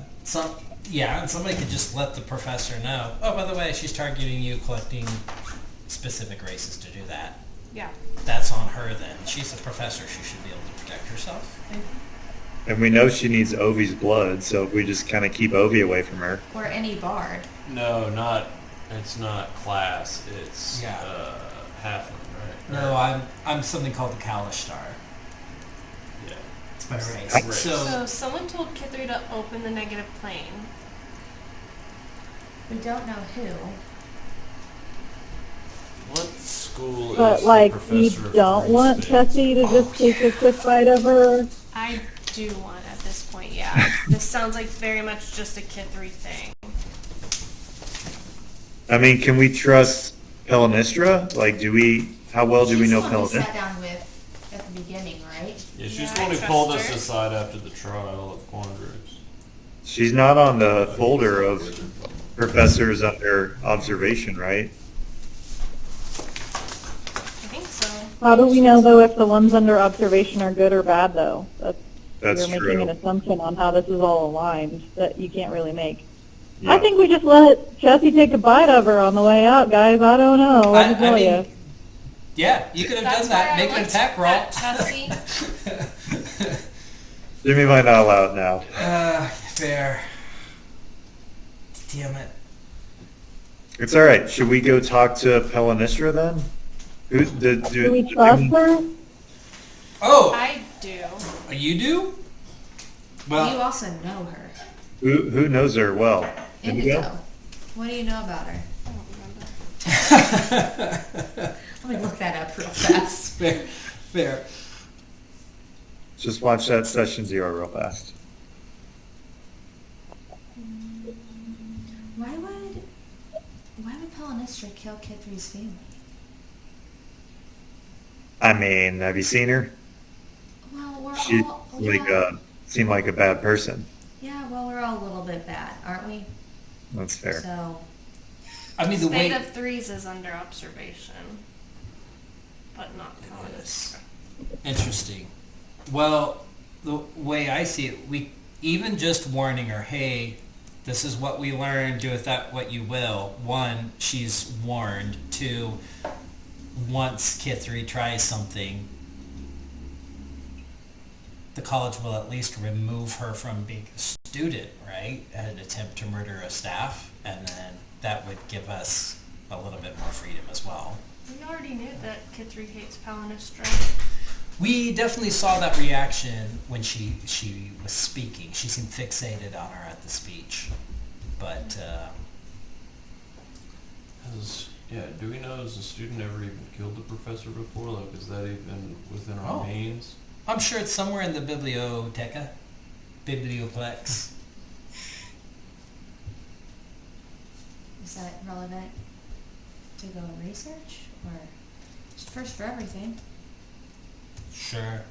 [SPEAKER 2] and somebody could just let the professor know. Oh, by the way, she's targeting you, collecting specific races to do that.
[SPEAKER 6] Yeah.
[SPEAKER 2] That's on her then. She's a professor. She should be able to protect herself.
[SPEAKER 7] And we know she needs Ovi's blood, so if we just kind of keep Ovi away from her.
[SPEAKER 5] Or any bard.
[SPEAKER 3] No, it's not class. It's
[SPEAKER 2] Yeah.
[SPEAKER 3] halfling, right?
[SPEAKER 2] No, I'm something called the Kalishtar.
[SPEAKER 3] Yeah.
[SPEAKER 2] It's my race.
[SPEAKER 3] Right.
[SPEAKER 6] So someone told Kithri to open the negative plane.
[SPEAKER 5] We don't know who.
[SPEAKER 3] What school is
[SPEAKER 8] But
[SPEAKER 3] the
[SPEAKER 8] like,
[SPEAKER 3] professor
[SPEAKER 8] you
[SPEAKER 3] of
[SPEAKER 8] don't
[SPEAKER 3] three
[SPEAKER 8] want
[SPEAKER 3] states?
[SPEAKER 8] Tessie to just take a quick bite of her.
[SPEAKER 6] I do want at this point, yeah. This sounds like very much just a Kithri thing.
[SPEAKER 7] I mean, can we trust Pelanistra? Like, how well do we
[SPEAKER 5] She's
[SPEAKER 7] know
[SPEAKER 5] the one we
[SPEAKER 7] Pelanistra?
[SPEAKER 5] sat down with at the beginning, right?
[SPEAKER 3] Yeah, she's
[SPEAKER 6] Yeah,
[SPEAKER 3] the one
[SPEAKER 6] I
[SPEAKER 3] who pulled
[SPEAKER 6] trust
[SPEAKER 3] us
[SPEAKER 6] her.
[SPEAKER 3] aside after the trial of Quandrix.
[SPEAKER 7] She's not on the folder of professors under observation, right?
[SPEAKER 6] I think so.
[SPEAKER 8] How do we know though if the ones under observation are good or bad though?
[SPEAKER 7] That's
[SPEAKER 8] You're
[SPEAKER 7] true.
[SPEAKER 8] making an assumption on how this is all aligned that you can't really make.
[SPEAKER 7] Yeah.
[SPEAKER 8] I think we just let Jessie take a bite of her on the way out, guys. I don't know. What to tell you.
[SPEAKER 2] Yeah, you could have
[SPEAKER 6] That's
[SPEAKER 2] done that.
[SPEAKER 6] why I
[SPEAKER 2] Make an
[SPEAKER 6] liked
[SPEAKER 2] attack roll.
[SPEAKER 6] that, Tessie.
[SPEAKER 7] Jimmy might not allow it now.
[SPEAKER 2] Fair. Damn it.
[SPEAKER 7] It's all right. Should we go talk to Pelanistra then?
[SPEAKER 8] Do we trust her?
[SPEAKER 2] Oh,
[SPEAKER 6] I do.
[SPEAKER 2] you do?
[SPEAKER 5] You
[SPEAKER 2] Well,
[SPEAKER 5] also know her.
[SPEAKER 7] Who knows her well?
[SPEAKER 5] Indigo. What do you know about her?
[SPEAKER 6] I don't remember.
[SPEAKER 5] Let me look that up real fast.
[SPEAKER 2] fair.
[SPEAKER 7] Just watch that session 0 real fast.
[SPEAKER 5] Why would Pelanistra kill Kithri's family?
[SPEAKER 7] I mean, have you seen her?
[SPEAKER 5] Well, we're
[SPEAKER 7] She
[SPEAKER 5] all
[SPEAKER 7] seemed like a bad person.
[SPEAKER 5] yeah. Well, we're all a little bit bad, aren't we?
[SPEAKER 7] That's fair.
[SPEAKER 5] So
[SPEAKER 2] I mean, the
[SPEAKER 6] State
[SPEAKER 2] way...
[SPEAKER 6] of Threes is under observation, but not Pelanistra.
[SPEAKER 2] Interesting. Well, the way I see it, we even just warning her, hey, this is what we learned, do with that what you will. 1, she's warned. 2, once Kithri tries something, the college will at least remove her from being a student, right? An attempt to murder a staff, and then that would give us a little bit more freedom as well.
[SPEAKER 6] We already knew that Kithri hates Pelanistra.
[SPEAKER 2] We definitely saw that reaction when she was speaking. She seemed fixated on her at the speech. But,
[SPEAKER 3] do we know, has the student ever even killed the professor before? Like, is that even within our means?
[SPEAKER 2] I'm sure it's somewhere in the biblioteca. Biblioplex.
[SPEAKER 5] Is that relevant to go research or just first for everything?
[SPEAKER 2] Sure.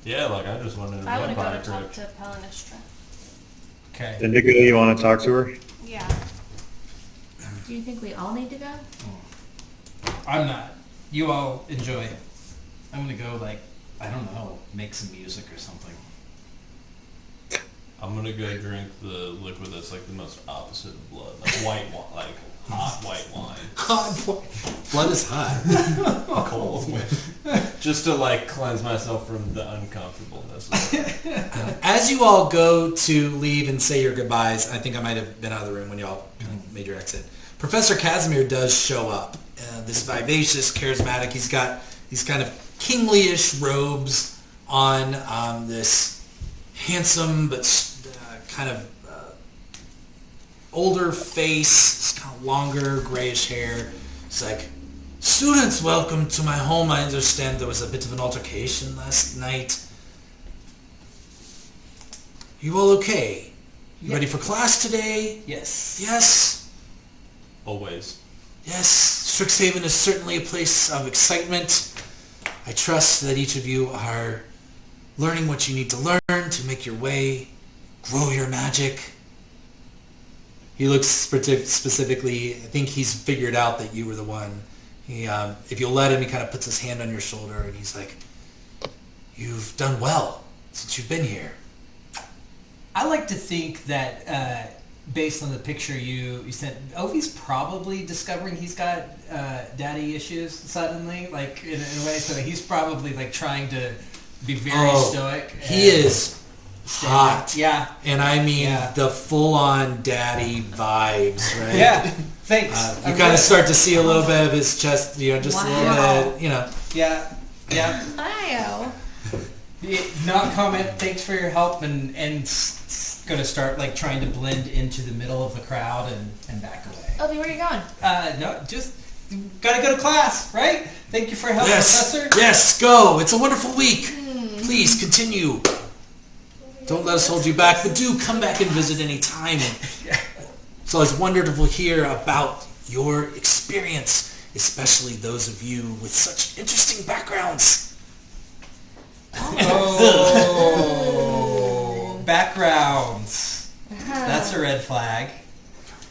[SPEAKER 3] Yeah, like I just went into
[SPEAKER 6] I want to go
[SPEAKER 3] vampire
[SPEAKER 6] to talk
[SPEAKER 3] crypt.
[SPEAKER 6] to Palanistra.
[SPEAKER 2] Okay.
[SPEAKER 7] Indigo, you want to talk to her?
[SPEAKER 6] Yeah.
[SPEAKER 5] Do you think we all need to go?
[SPEAKER 2] I'm not. You all enjoy. I'm gonna go, like, I don't know, make some music or something.
[SPEAKER 3] I'm gonna go drink the liquid that's like the most opposite of blood, like white wine, like hot white wine.
[SPEAKER 1] Hot blood is hot.
[SPEAKER 3] Cold. Just to like cleanse myself from the uncomfortableness of it.
[SPEAKER 1] As you all go to leave and say your goodbyes, I think I might have been out of the room when y'all kind of made your exit. Professor Casimir does show up. This vivacious, charismatic. He's got these kind of kingly-ish robes on. This handsome but kind of older face, kind of longer grayish hair. It's like, students, welcome to my home. I understand there was a bit of an altercation last night. You all okay? You ready for class today?
[SPEAKER 2] Yes.
[SPEAKER 1] Yes?
[SPEAKER 3] Always.
[SPEAKER 1] Yes, Strixhaven is certainly a place of excitement. I trust that each of you are learning what you need to learn to make your way, grow your magic. He looks specifically, I think he's figured out that you were the one. He, if you'll let him, he kind of puts his hand on your shoulder and he's like, you've done well since you've been here.
[SPEAKER 2] I like to think that based on the picture you sent, Ovi's probably discovering he's got daddy issues suddenly, like in a way. So he's probably like trying to be very stoic.
[SPEAKER 1] He is hot.
[SPEAKER 2] Yeah.
[SPEAKER 1] And I mean the full-on daddy vibes, right?
[SPEAKER 2] Yeah. Thanks.
[SPEAKER 1] You kind of start to see a little bit of his chest, just a little bit,
[SPEAKER 2] Yeah. Yeah.
[SPEAKER 5] Io.
[SPEAKER 2] Not comment. Thanks for your help, and gonna start like trying to blend into the middle of the crowd and back away.
[SPEAKER 5] Obi, where are you going?
[SPEAKER 2] No, just gotta go to class, right? Thank you for helping, Professor.
[SPEAKER 1] Yes, go. It's a wonderful week. Please continue. Don't let us hold you back, but do come back and visit any time. It's always wonderful to hear about your experience, especially those of you with such interesting backgrounds.
[SPEAKER 2] Oh, backgrounds. That's a red flag.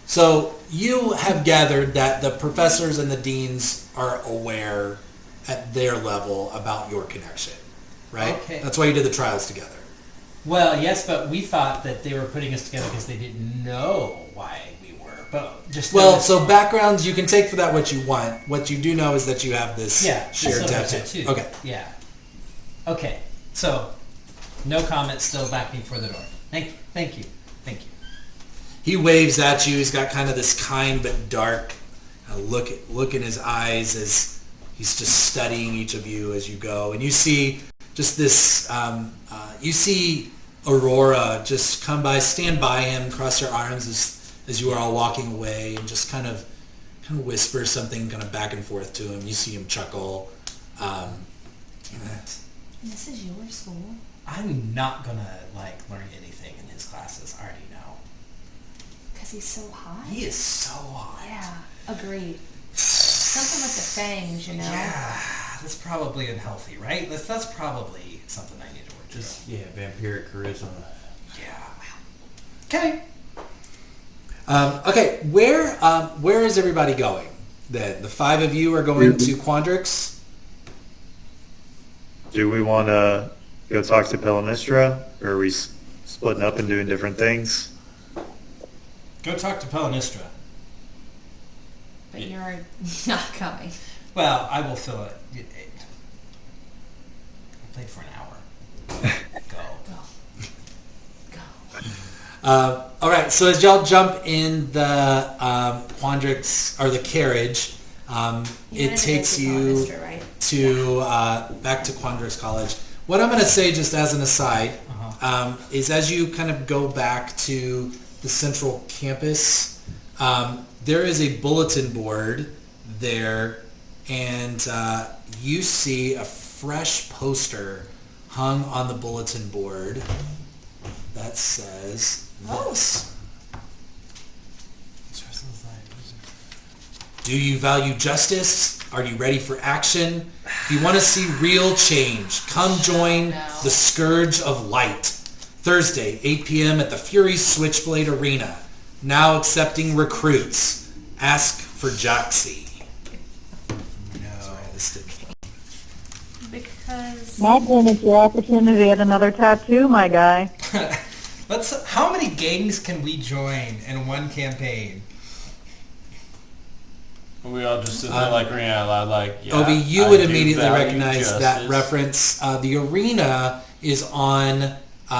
[SPEAKER 1] So you have gathered that the professors and the deans are aware at their level about your connection, right?
[SPEAKER 2] Okay.
[SPEAKER 1] That's why you did the trials together.
[SPEAKER 2] Well, yes, but we thought that they were putting us together because they didn't know why we were. But just
[SPEAKER 1] so backgrounds you can take for that what you want. What you do know is that you have this shared tattoo. Okay.
[SPEAKER 2] Yeah. Okay. So, no comment. Still backing for the door. Thank you.
[SPEAKER 1] He waves at you. He's got kind of this kind but dark look in his eyes as he's just studying each of you as you go. And you see just this. You see Aurora just come by, stand by him, cross her arms as you are all walking away, and just kind of whisper something kind of back and forth to him. You see him chuckle.
[SPEAKER 5] This is your school.
[SPEAKER 2] I'm not gonna learn anything in his classes. I already know.
[SPEAKER 5] Because he's so hot?
[SPEAKER 2] He is so hot.
[SPEAKER 5] Yeah, agreed. Something with the fangs,
[SPEAKER 2] Yeah, that's probably unhealthy, right? That's probably something I need to work on.
[SPEAKER 3] Vampiric charisma.
[SPEAKER 2] Yeah. Okay.
[SPEAKER 1] Okay, where is everybody going then? The five of you are going to Quandrix?
[SPEAKER 7] Do we want to go talk to Palanistra, or are we splitting up and doing different things?
[SPEAKER 2] Go talk to Palanistra.
[SPEAKER 5] But you're not coming.
[SPEAKER 2] Well, I will fill it. I played for an hour. Go.
[SPEAKER 1] All right, so as y'all jump in the Quandrix, or the carriage,
[SPEAKER 5] wanted to
[SPEAKER 1] takes
[SPEAKER 5] go to
[SPEAKER 1] you
[SPEAKER 5] Pallister, right?
[SPEAKER 1] to back to Quandrix College. What I'm going to say, just as an aside, is as you kind of go back to the central campus, there is a bulletin board there, and you see a fresh poster hung on the bulletin board that says this. Do you value justice? Are you ready for action? If you want to see real change, come join the Scourge of Light. Thursday, 8 p.m. at the Fury Switchblade Arena. Now accepting recruits. Ask for Joxy. No. Sorry, this didn't.
[SPEAKER 6] Because
[SPEAKER 8] Imagine it's your opportunity at another tattoo, my guy.
[SPEAKER 2] How many gangs can we join in one campaign?
[SPEAKER 3] We all just sit there like reading out loud, like, yeah.
[SPEAKER 1] Obi, you
[SPEAKER 3] I
[SPEAKER 1] would
[SPEAKER 3] do
[SPEAKER 1] immediately
[SPEAKER 3] value
[SPEAKER 1] recognize that
[SPEAKER 3] justice.
[SPEAKER 1] reference. The arena is on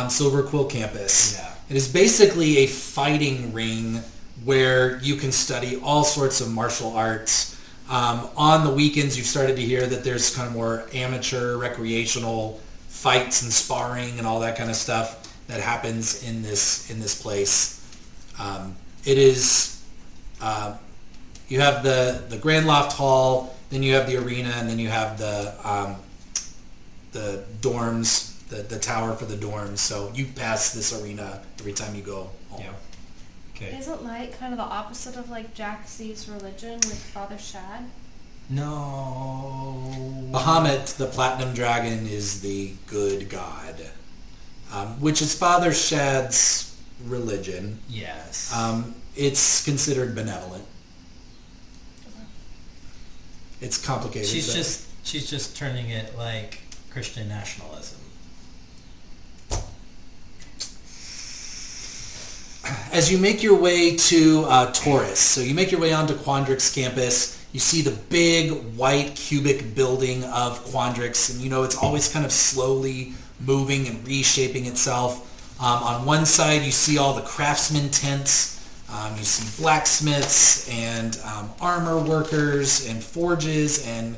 [SPEAKER 1] Silver Quill campus.
[SPEAKER 2] Yeah.
[SPEAKER 1] It is basically a fighting ring where you can study all sorts of martial arts. On the weekends, you've started to hear that there's kind of more amateur, recreational fights and sparring and all that kind of stuff that happens in this place. It is. You have the Grand Loft Hall, then you have the arena, and then you have the dorms, the tower for the dorms. So you pass this arena every time you go home.
[SPEAKER 2] Yeah. Okay.
[SPEAKER 6] isn't light kind of the opposite of like Jaxie's religion with Father Shad?
[SPEAKER 2] No.
[SPEAKER 1] Bahamut, the Platinum Dragon, is the good god, which is Father Shad's religion.
[SPEAKER 2] Yes.
[SPEAKER 1] It's considered benevolent. It's complicated.
[SPEAKER 2] She's just turning it like Christian nationalism.
[SPEAKER 1] As you make your way to Taurus, so you make your way onto Quandrix campus, you see the big white cubic building of Quandrix, and you know it's always kind of slowly moving and reshaping itself. On one side you see all the craftsman tents, you see blacksmiths and armor workers and forges and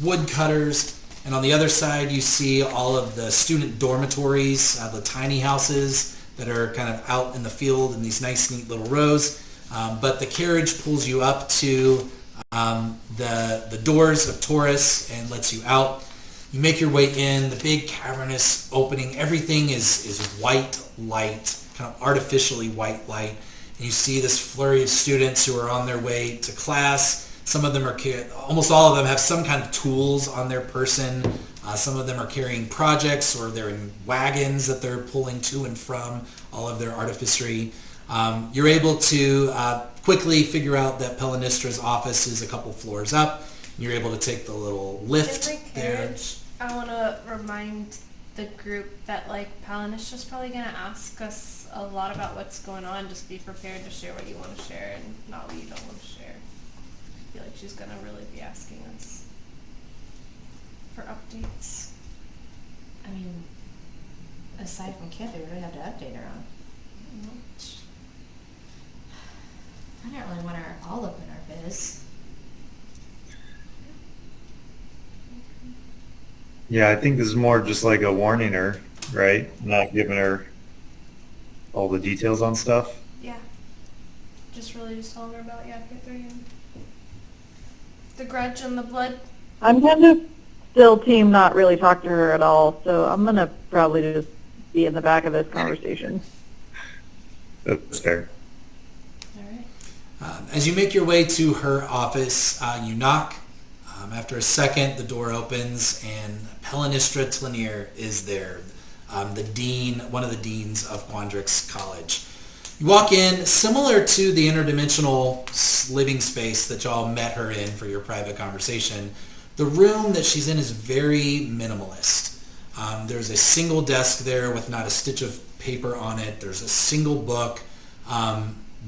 [SPEAKER 1] woodcutters, and on the other side you see all of the student dormitories, the tiny houses that are kind of out in the field in these nice neat little rows. But the carriage pulls you up to the doors of Taurus and lets you out. You make your way in, the big cavernous opening. Everything is white light, kind of artificially white light. And you see this flurry of students who are on their way to class. Some of them are, almost all of them have some kind of tools on their person. Some of them are carrying projects, or they're in wagons that they're pulling to and from all of their artificery. You're able to quickly figure out that Pelinistra's office is a couple floors up. You're able to take the little lift
[SPEAKER 6] In the
[SPEAKER 1] there.
[SPEAKER 6] carriage, I want to remind the group that like Palinistra's probably going to ask us a lot about what's going on. Just be prepared to share what you want to share and not what you don't want to share. I feel like she's going to really be asking us for updates.
[SPEAKER 5] I mean, aside from Kith, we really have to update her on. I don't really want her all up in our biz.
[SPEAKER 7] Yeah, I think this is more just like a warning her, right? Not giving her all the details on stuff.
[SPEAKER 6] Yeah. Just telling her about Kith and the grudge and the blood.
[SPEAKER 8] I'm kind of still team not really talk to her at all, so I'm going to probably just be in the back of this conversation.
[SPEAKER 7] That's fair.
[SPEAKER 1] As you make your way to her office, you knock. After a second, the door opens, and Pelinistra Tlanier is there, the dean, one of the deans of Quandrix College. You walk in, similar to the interdimensional living space that y'all met her in for your private conversation. The room that she's in is very minimalist. There's a single desk there with not a stitch of paper on it. There's a single book.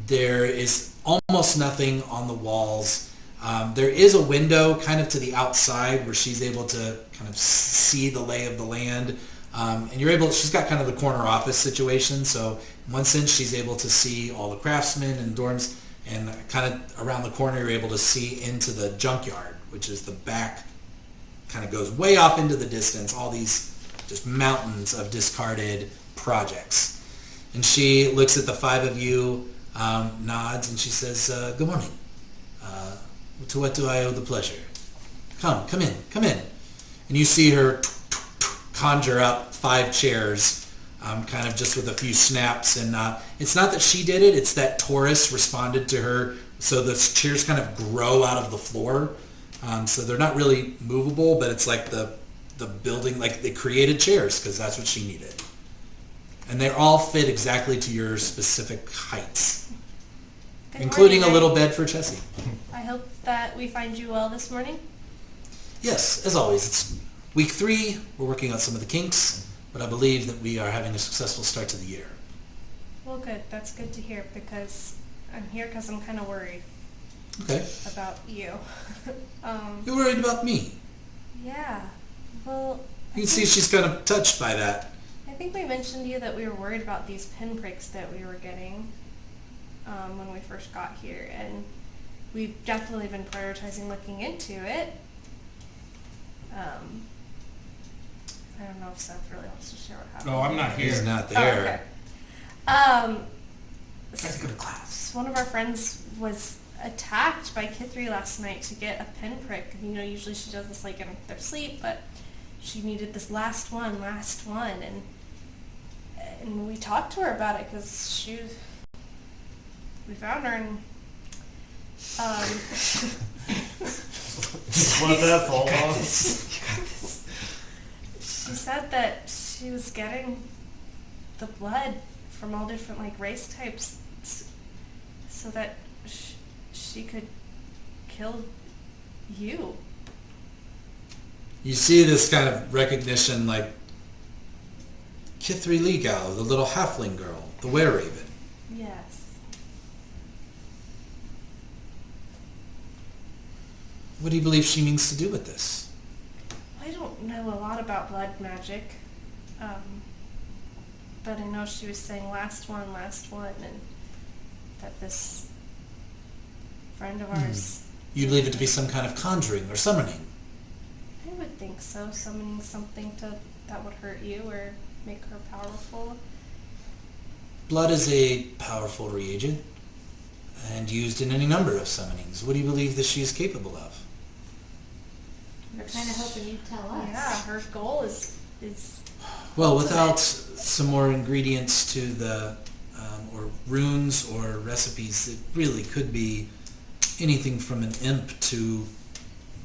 [SPEAKER 1] There is almost nothing on the walls. There is a window kind of to the outside where she's able to kind of see the lay of the land. And she's got kind of the corner office situation. So in one sense, she's able to see all the craftsmen and dorms and kind of around the corner, you're able to see into the junkyard, which is the back, kind of goes way off into the distance, all these just mountains of discarded projects. And she looks at the five of you, nods, and she says, good morning. To what do I owe the pleasure? Come in. And you see her conjure up 5 chairs, kind of just with a few snaps. And it's not that she did it, it's that Taurus responded to her. So the chairs kind of grow out of the floor. So they're not really movable, but it's like the building, like they created chairs because that's what she needed. And they all fit exactly to your specific heights,
[SPEAKER 6] Good
[SPEAKER 1] including
[SPEAKER 6] morning,
[SPEAKER 1] a little bed for Chessie.
[SPEAKER 6] I hope that we find you well this morning.
[SPEAKER 1] Yes, as always, it's week 3. We're working on some of the kinks, but I believe that we are having a successful start to the year.
[SPEAKER 6] Well, good. That's good to hear because I'm here because I'm kind of worried
[SPEAKER 1] Okay.
[SPEAKER 6] about you.
[SPEAKER 1] You're worried about me.
[SPEAKER 6] Yeah. Well,
[SPEAKER 1] You can see she's kind of touched by that.
[SPEAKER 6] I think we mentioned to you that we were worried about these pinpricks that we were getting when we first got here, and we've definitely been prioritizing looking into it. I don't know if Seth really wants to share what happened.
[SPEAKER 2] No, I'm not
[SPEAKER 1] He's
[SPEAKER 2] here.
[SPEAKER 1] not
[SPEAKER 6] Oh,
[SPEAKER 1] there.
[SPEAKER 6] okay.
[SPEAKER 2] I have to go to class.
[SPEAKER 6] One of our friends was attacked by Kithri last night to get a pinprick. You know, usually she does this like in their sleep, but she needed this last one, and we talked to her about it because we found her and
[SPEAKER 3] Just let that fall off.
[SPEAKER 6] she said that she was getting the blood from all different like race types so that she could kill you.
[SPEAKER 1] You see this kind of recognition, like Kithri Ligao, the little halfling girl, the were-raven.
[SPEAKER 6] Yes.
[SPEAKER 1] What do you believe she means to do with this?
[SPEAKER 6] I don't know a lot about blood magic, but I know she was saying last one, and that this friend of ours...
[SPEAKER 1] You believe it to be some kind of conjuring or summoning?
[SPEAKER 6] I would think so, summoning something that would hurt you or make her powerful.
[SPEAKER 1] Blood is a powerful reagent and used in any number of summonings. What do you believe that she is capable of?
[SPEAKER 5] We're kind of hoping you'd tell us.
[SPEAKER 6] Yeah, her goal is
[SPEAKER 1] Well, without some more ingredients to the, or runes or recipes, it really could be anything from an imp to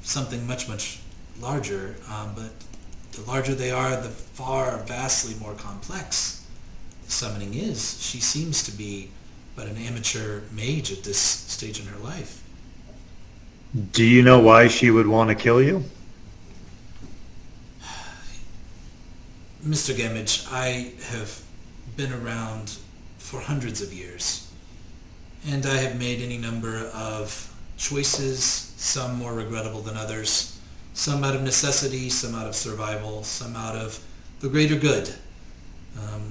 [SPEAKER 1] something much, much larger. But the larger they are, the far vastly more complex the summoning is. She seems to be but an amateur mage at this stage in her life.
[SPEAKER 7] Do you know why she would want to kill you?
[SPEAKER 1] Mr. Gamage, I have been around for hundreds of years, and I have made any number of choices, some more regrettable than others, some out of necessity, some out of survival, some out of the greater good.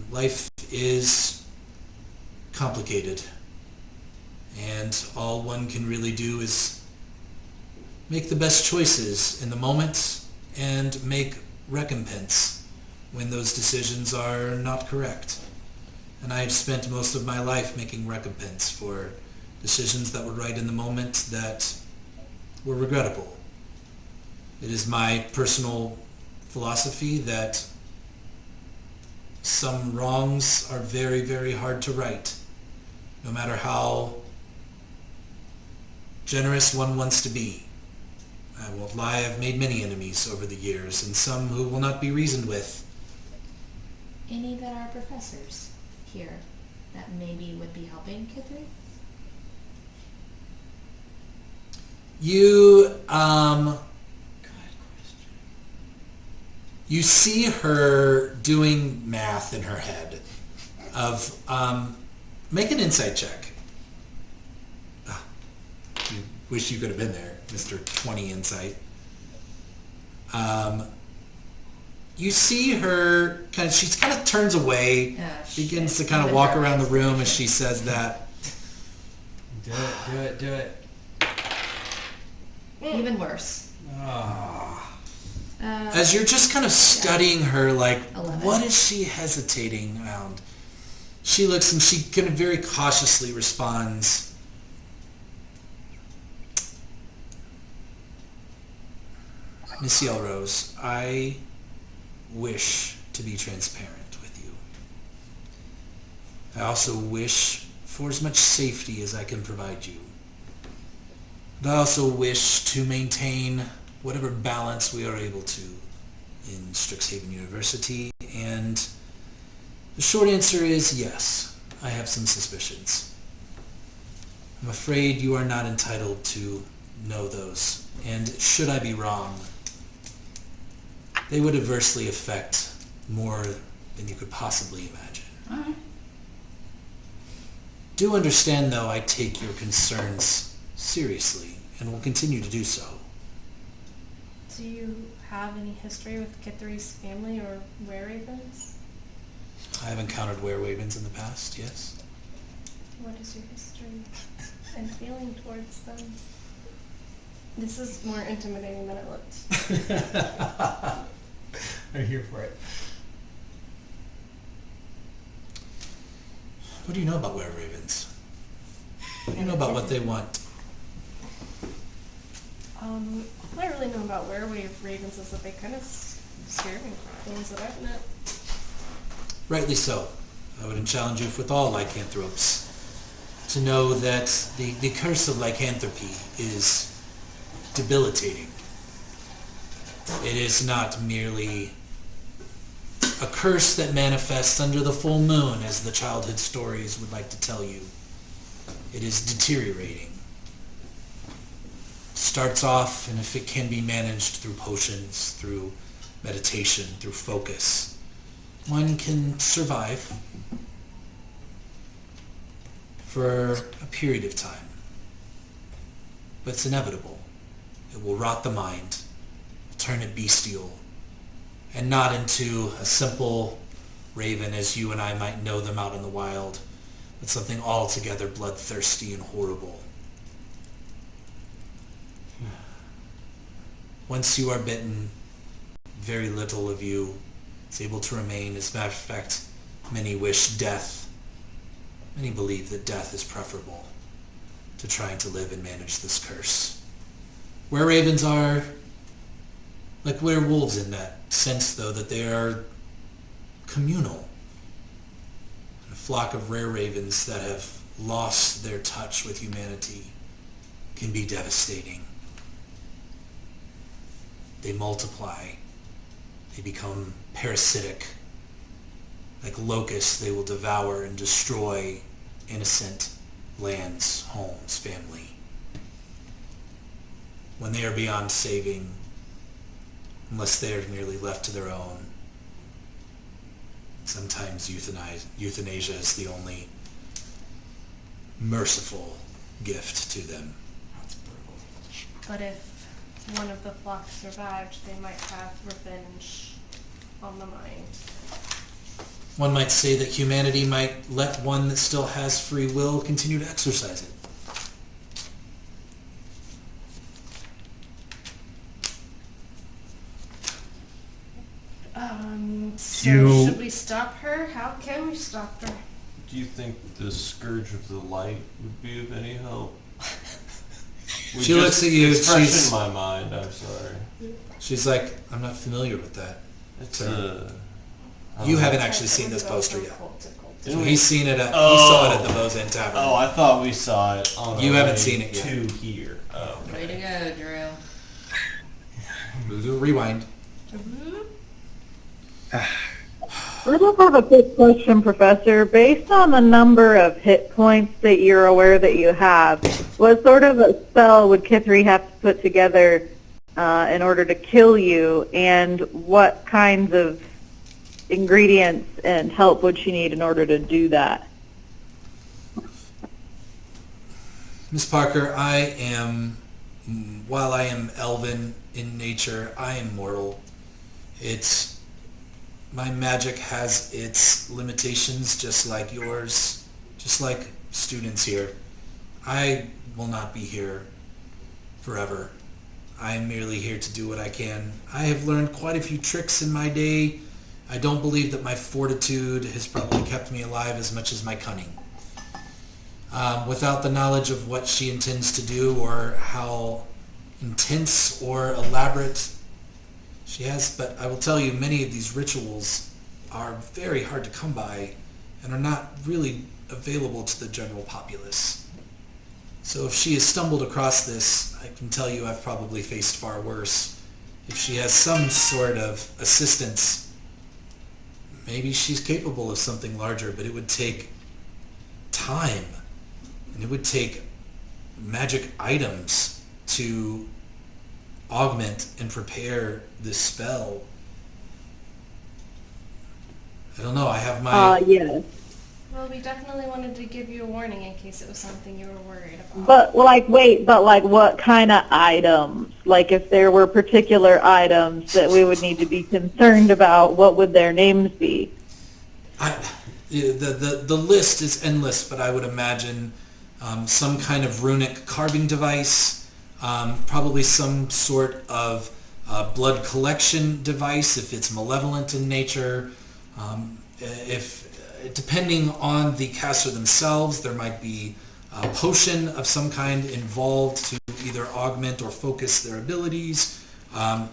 [SPEAKER 1] Life is complicated, and all one can really do is make the best choices in the moment and make recompense when those decisions are not correct. And I have spent most of my life making recompense for decisions that were right in the moment that were regrettable. It is my personal philosophy that some wrongs are very, very hard to right, no matter how generous one wants to be. I won't lie, I've made many enemies over the years, and some who will not be reasoned with.
[SPEAKER 5] Any that are professors here that maybe would be helping Kithri?
[SPEAKER 1] You see her doing math in her head of, make an insight check. You wish you could have been there, Mr. 20 insight. You see her, she kind of turns away, begins to kind of walk around the room as she says that.
[SPEAKER 2] Do it.
[SPEAKER 5] Even worse.
[SPEAKER 2] Oh.
[SPEAKER 1] As you're just kind of studying her, like,
[SPEAKER 5] 11.
[SPEAKER 1] what is she hesitating around? She looks and she kind of very cautiously responds, Miss Yelrose, I wish to be transparent with you. I also wish for as much safety as I can provide you. But I also wish to maintain whatever balance we are able to in Strixhaven University, and the short answer is yes, I have some suspicions. I'm afraid you are not entitled to know those, and should I be wrong, they would adversely affect more than you could possibly imagine.
[SPEAKER 5] All right.
[SPEAKER 1] Do understand, though, I take your concerns seriously and will continue to do so.
[SPEAKER 6] Do you have any history with Kithri's family or were-ravens?
[SPEAKER 1] I have encountered were-ravens in the past, yes.
[SPEAKER 6] What is your history and feeling towards them? This is more intimidating than it looked.
[SPEAKER 2] I'm here for it.
[SPEAKER 1] What do you know about were-ravens? What do you know about what they want?
[SPEAKER 6] All I really know about were-ravens is that they kind of scare me, the ones that I've met.
[SPEAKER 1] Rightly so. I would challenge you with all lycanthropes to know that the curse of lycanthropy is debilitating. It is not merely a curse that manifests under the full moon, as the childhood stories would like to tell you. It is deteriorating. Starts off, and if it can be managed through potions, through meditation, through focus, one can survive for a period of time. But it's inevitable. It will rot the mind, turn it bestial, and not into a simple raven as you and I might know them out in the wild, but something altogether bloodthirsty and horrible. Once you are bitten, very little of you is able to remain. As a matter of fact, many wish death. Many believe that death is preferable to trying to live and manage this curse. Were-ravens are like werewolves in that sense, though, that they are communal. A flock of were-ravens that have lost their touch with humanity can be devastating. They multiply. They become parasitic. Like locusts, they will devour and destroy innocent lands, homes, family. When they are beyond saving, unless they are merely left to their own, sometimes euthanasia is the only merciful gift to them.
[SPEAKER 2] That's brutal.
[SPEAKER 6] But if one of the flock survived, they might have revenge on the mind.
[SPEAKER 1] One might say that humanity might let one that still has free will continue to exercise it.
[SPEAKER 6] So
[SPEAKER 7] You-
[SPEAKER 6] should we stop her? How can we stop her?
[SPEAKER 3] Do you think the Scourge of the Light would be of any help?
[SPEAKER 1] She looks at you,
[SPEAKER 3] It's fresh
[SPEAKER 1] she's-
[SPEAKER 3] in my mind, I'm sorry.
[SPEAKER 1] She's like, I'm not familiar with that.
[SPEAKER 3] It's
[SPEAKER 1] Sir.
[SPEAKER 3] I
[SPEAKER 1] You
[SPEAKER 3] don't
[SPEAKER 1] haven't
[SPEAKER 3] know.
[SPEAKER 1] actually seen this poster yet.
[SPEAKER 3] Didn't we-
[SPEAKER 1] He's seen it. He
[SPEAKER 3] Oh.
[SPEAKER 1] saw it at the Bozen Tavern.
[SPEAKER 3] Oh, I thought we saw it on
[SPEAKER 1] You
[SPEAKER 3] our
[SPEAKER 1] haven't
[SPEAKER 3] way
[SPEAKER 1] seen it yet.
[SPEAKER 3] to here. Oh, okay.
[SPEAKER 5] Way to go, Drew.
[SPEAKER 1] We'll do a rewind.
[SPEAKER 8] I just have a quick question, Professor. Based on the number of hit points that you're aware that you have, what sort of a spell would Kithri have to put together in order to kill you, and what kinds of ingredients and help would she need in order to do that?
[SPEAKER 1] Miss Parker, while I am elven in nature, I am mortal. My magic has its limitations, just like yours, just like students here. I will not be here forever. I am merely here to do what I can. I have learned quite a few tricks in my day. I don't believe that my fortitude has probably kept me alive as much as my cunning. Without the knowledge of what she intends to do or how intense or elaborate she has, but I will tell you, many of these rituals are very hard to come by and are not really available to the general populace. So if she has stumbled across this, I can tell you I've probably faced far worse. If she has some sort of assistance, maybe she's capable of something larger, but it would take time, and it would take magic items to augment and prepare this spell. I don't know, I have my...
[SPEAKER 8] Yes.
[SPEAKER 6] Well, we definitely wanted to give you a warning in case it was something you were worried about.
[SPEAKER 8] But what kind of items? Like if there were particular items that we would need to be concerned about, what would their names be?
[SPEAKER 1] The list is endless, but I would imagine some kind of runic carving device, probably some sort of blood collection device if it's malevolent in nature. Depending on the caster themselves, there might be a potion of some kind involved to either augment or focus their abilities.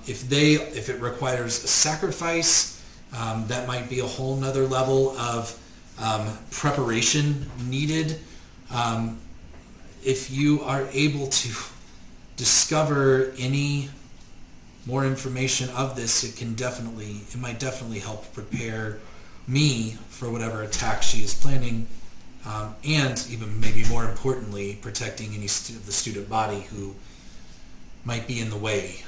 [SPEAKER 1] If it requires a sacrifice, that might be a whole nother level of preparation needed. If you are able to discover any more information of this, it might definitely help prepare me for whatever attack she is planning, and even maybe more importantly, protecting any of the student body who might be in the way.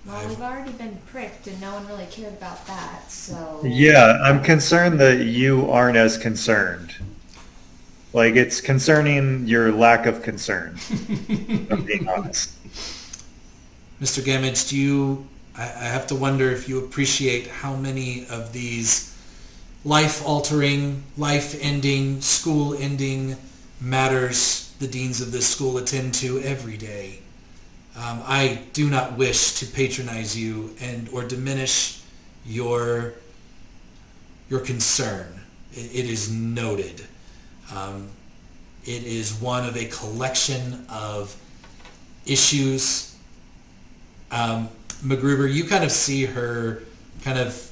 [SPEAKER 5] Well, we've already been pricked, and no one really cared about that, so...
[SPEAKER 7] Yeah, I'm concerned that you aren't as concerned. Like, it's concerning your lack of concern, if I'm being honest.
[SPEAKER 1] Mr. Gamage, I have to wonder if you appreciate how many of these life-altering, life-ending, school-ending matters the deans of this school attend to every day. I do not wish to patronize you or diminish your concern. It is noted. It is one of a collection of issues. MacGruber, you kind of see her kind of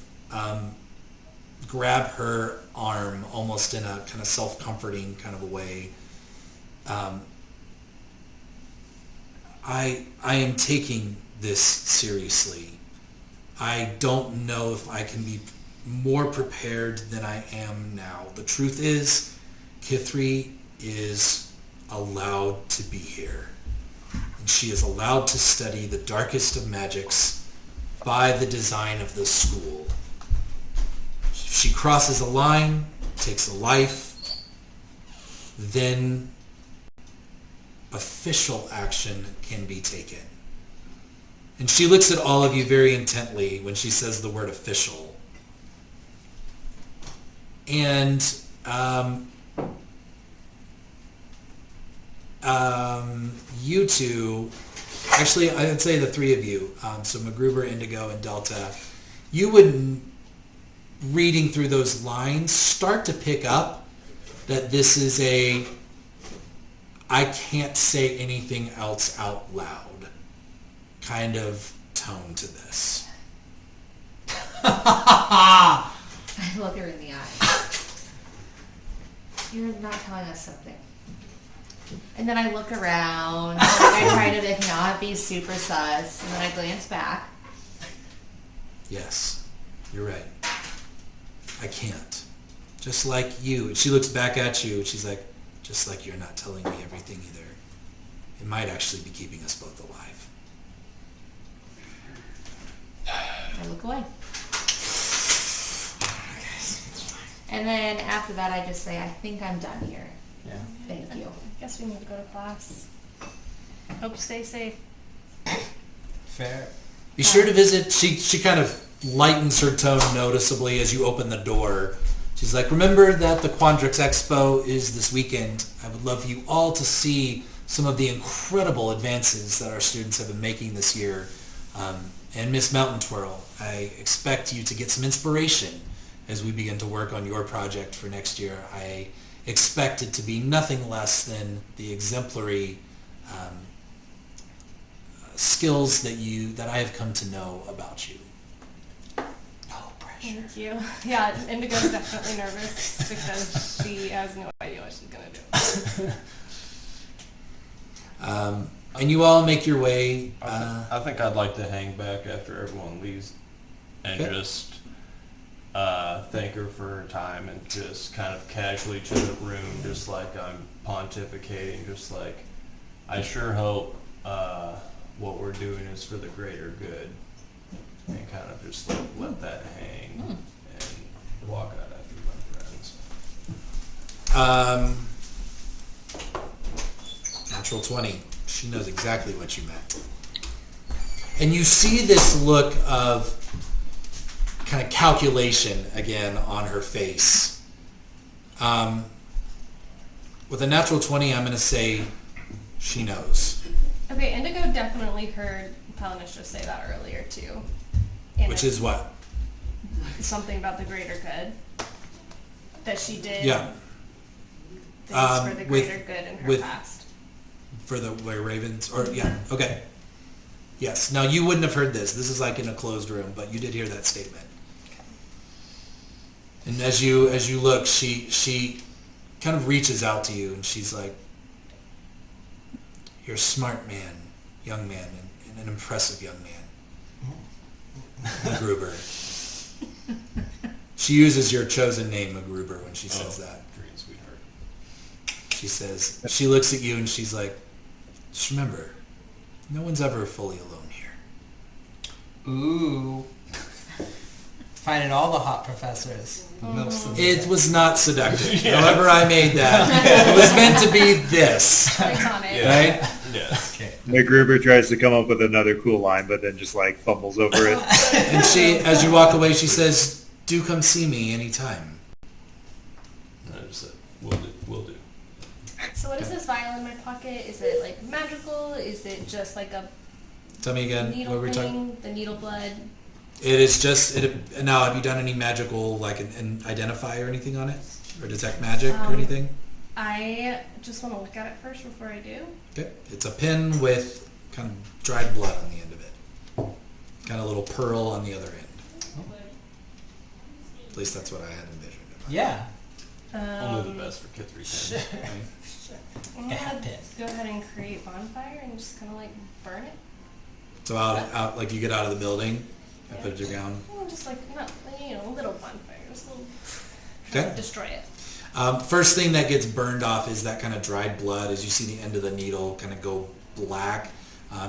[SPEAKER 1] grab her arm almost in a kind of self-comforting kind of a way. I am taking this seriously. I don't know if I can be more prepared than I am now. The truth is, Kithri is allowed to be here. And she is allowed to study the darkest of magics by the design of the school. If she crosses a line, takes a life, then official action can be taken. And she looks at all of you very intently when she says the word official. And you two, actually I'd say the three of you, so MacGruber, Indigo, and Delta, you would, reading through those lines, start to pick up that this is I can't say anything else out loud kind of tone to this.
[SPEAKER 5] I look her in the eye. You're not telling us something. And then I look around, and I try to not be super sus, and then I glance back.
[SPEAKER 1] Yes, you're right. I can't. Just like you. She looks back at you and she's like, just like you're not telling me everything either. It might actually be keeping us both alive.
[SPEAKER 5] I look away. And then after that I just say, I think I'm done here.
[SPEAKER 2] Yeah.
[SPEAKER 5] Thank you.
[SPEAKER 6] I guess we need to go to class. Hope you stay safe.
[SPEAKER 2] Fair.
[SPEAKER 1] Be sure to visit. She kind of lightens her tone noticeably as you open the door. She's like, remember that the Quandrix Expo is this weekend. I would love you all to see some of the incredible advances that our students have been making this year. And Miss Mountain Twirl, I expect you to get some inspiration as we begin to work on your project for next year. I expect it to be nothing less than the exemplary skills that I have come to know about you.
[SPEAKER 6] Thank you. Yeah, Indigo's definitely nervous because she has no idea what she's gonna do.
[SPEAKER 1] And you all make your way.
[SPEAKER 3] I think I'd like to hang back after everyone leaves and
[SPEAKER 1] Okay.
[SPEAKER 3] just thank her for her time and just kind of casually to the room, just like I'm pontificating, just like I sure hope what we're doing is for the greater good, and kind of just like let that hang and walk out after my friends.
[SPEAKER 1] Natural 20. She knows exactly what you meant. And you see this look of kind of calculation again on her face. With a natural 20, I'm going to say she knows.
[SPEAKER 6] Okay, Indigo definitely heard Palinus just say that earlier too. And
[SPEAKER 1] Which is what?
[SPEAKER 6] something about the greater good. That she did
[SPEAKER 1] Yeah.
[SPEAKER 6] things for the
[SPEAKER 1] with-
[SPEAKER 6] greater good in her
[SPEAKER 1] with-
[SPEAKER 6] past.
[SPEAKER 1] For the Ravens? Or, yeah, okay. Yes. Now, you wouldn't have heard this. This is like in a closed room, but you did hear that statement. And as you look, she kind of reaches out to you, and she's like, "You're a smart man, young man, and an impressive young man, McGruber." She uses your chosen name, McGruber, when she says that.
[SPEAKER 3] Green sweetheart.
[SPEAKER 1] She says, she looks at you, and she's like, "Just remember, no one's ever fully alone here."
[SPEAKER 2] Ooh. Finding all the hot professors. Most of them.
[SPEAKER 1] It was not seductive. However I made that. It was meant to be this.
[SPEAKER 6] Iconic.
[SPEAKER 1] Right?
[SPEAKER 3] Yeah.
[SPEAKER 2] Okay.
[SPEAKER 7] McGruber tries to come up with another cool line, but then just like fumbles over it.
[SPEAKER 1] And she, as you walk away, she says, "Do come see me anytime."
[SPEAKER 3] And I just said, we'll do.
[SPEAKER 6] So what is this vial in my pocket? Is it like magical? Is it just like a
[SPEAKER 1] Tell me again,
[SPEAKER 6] needle
[SPEAKER 1] what were we talking?
[SPEAKER 6] thing? The needle blood?
[SPEAKER 1] It is just, now have you done any magical, like an identify or anything on it? Or detect magic or anything?
[SPEAKER 6] I just want to look at it first before I do.
[SPEAKER 1] Okay. It's a pin with kind of dried blood on the end of it. Kind of a little pearl on the other end. At least that's what I had envisioned.
[SPEAKER 2] Yeah.
[SPEAKER 3] Only the best for kids retain.
[SPEAKER 6] I'm
[SPEAKER 2] A hat
[SPEAKER 6] gonna
[SPEAKER 2] pin.
[SPEAKER 6] go ahead and create bonfire and just kind of like burn it.
[SPEAKER 1] So out, like you get out of the building, I put it down.
[SPEAKER 6] Well, just like not, a little bonfire, just a little.
[SPEAKER 1] Okay.
[SPEAKER 6] Try to destroy it.
[SPEAKER 1] First thing that gets burned off is that kind of dried blood. As you see the end of the needle kind of go black,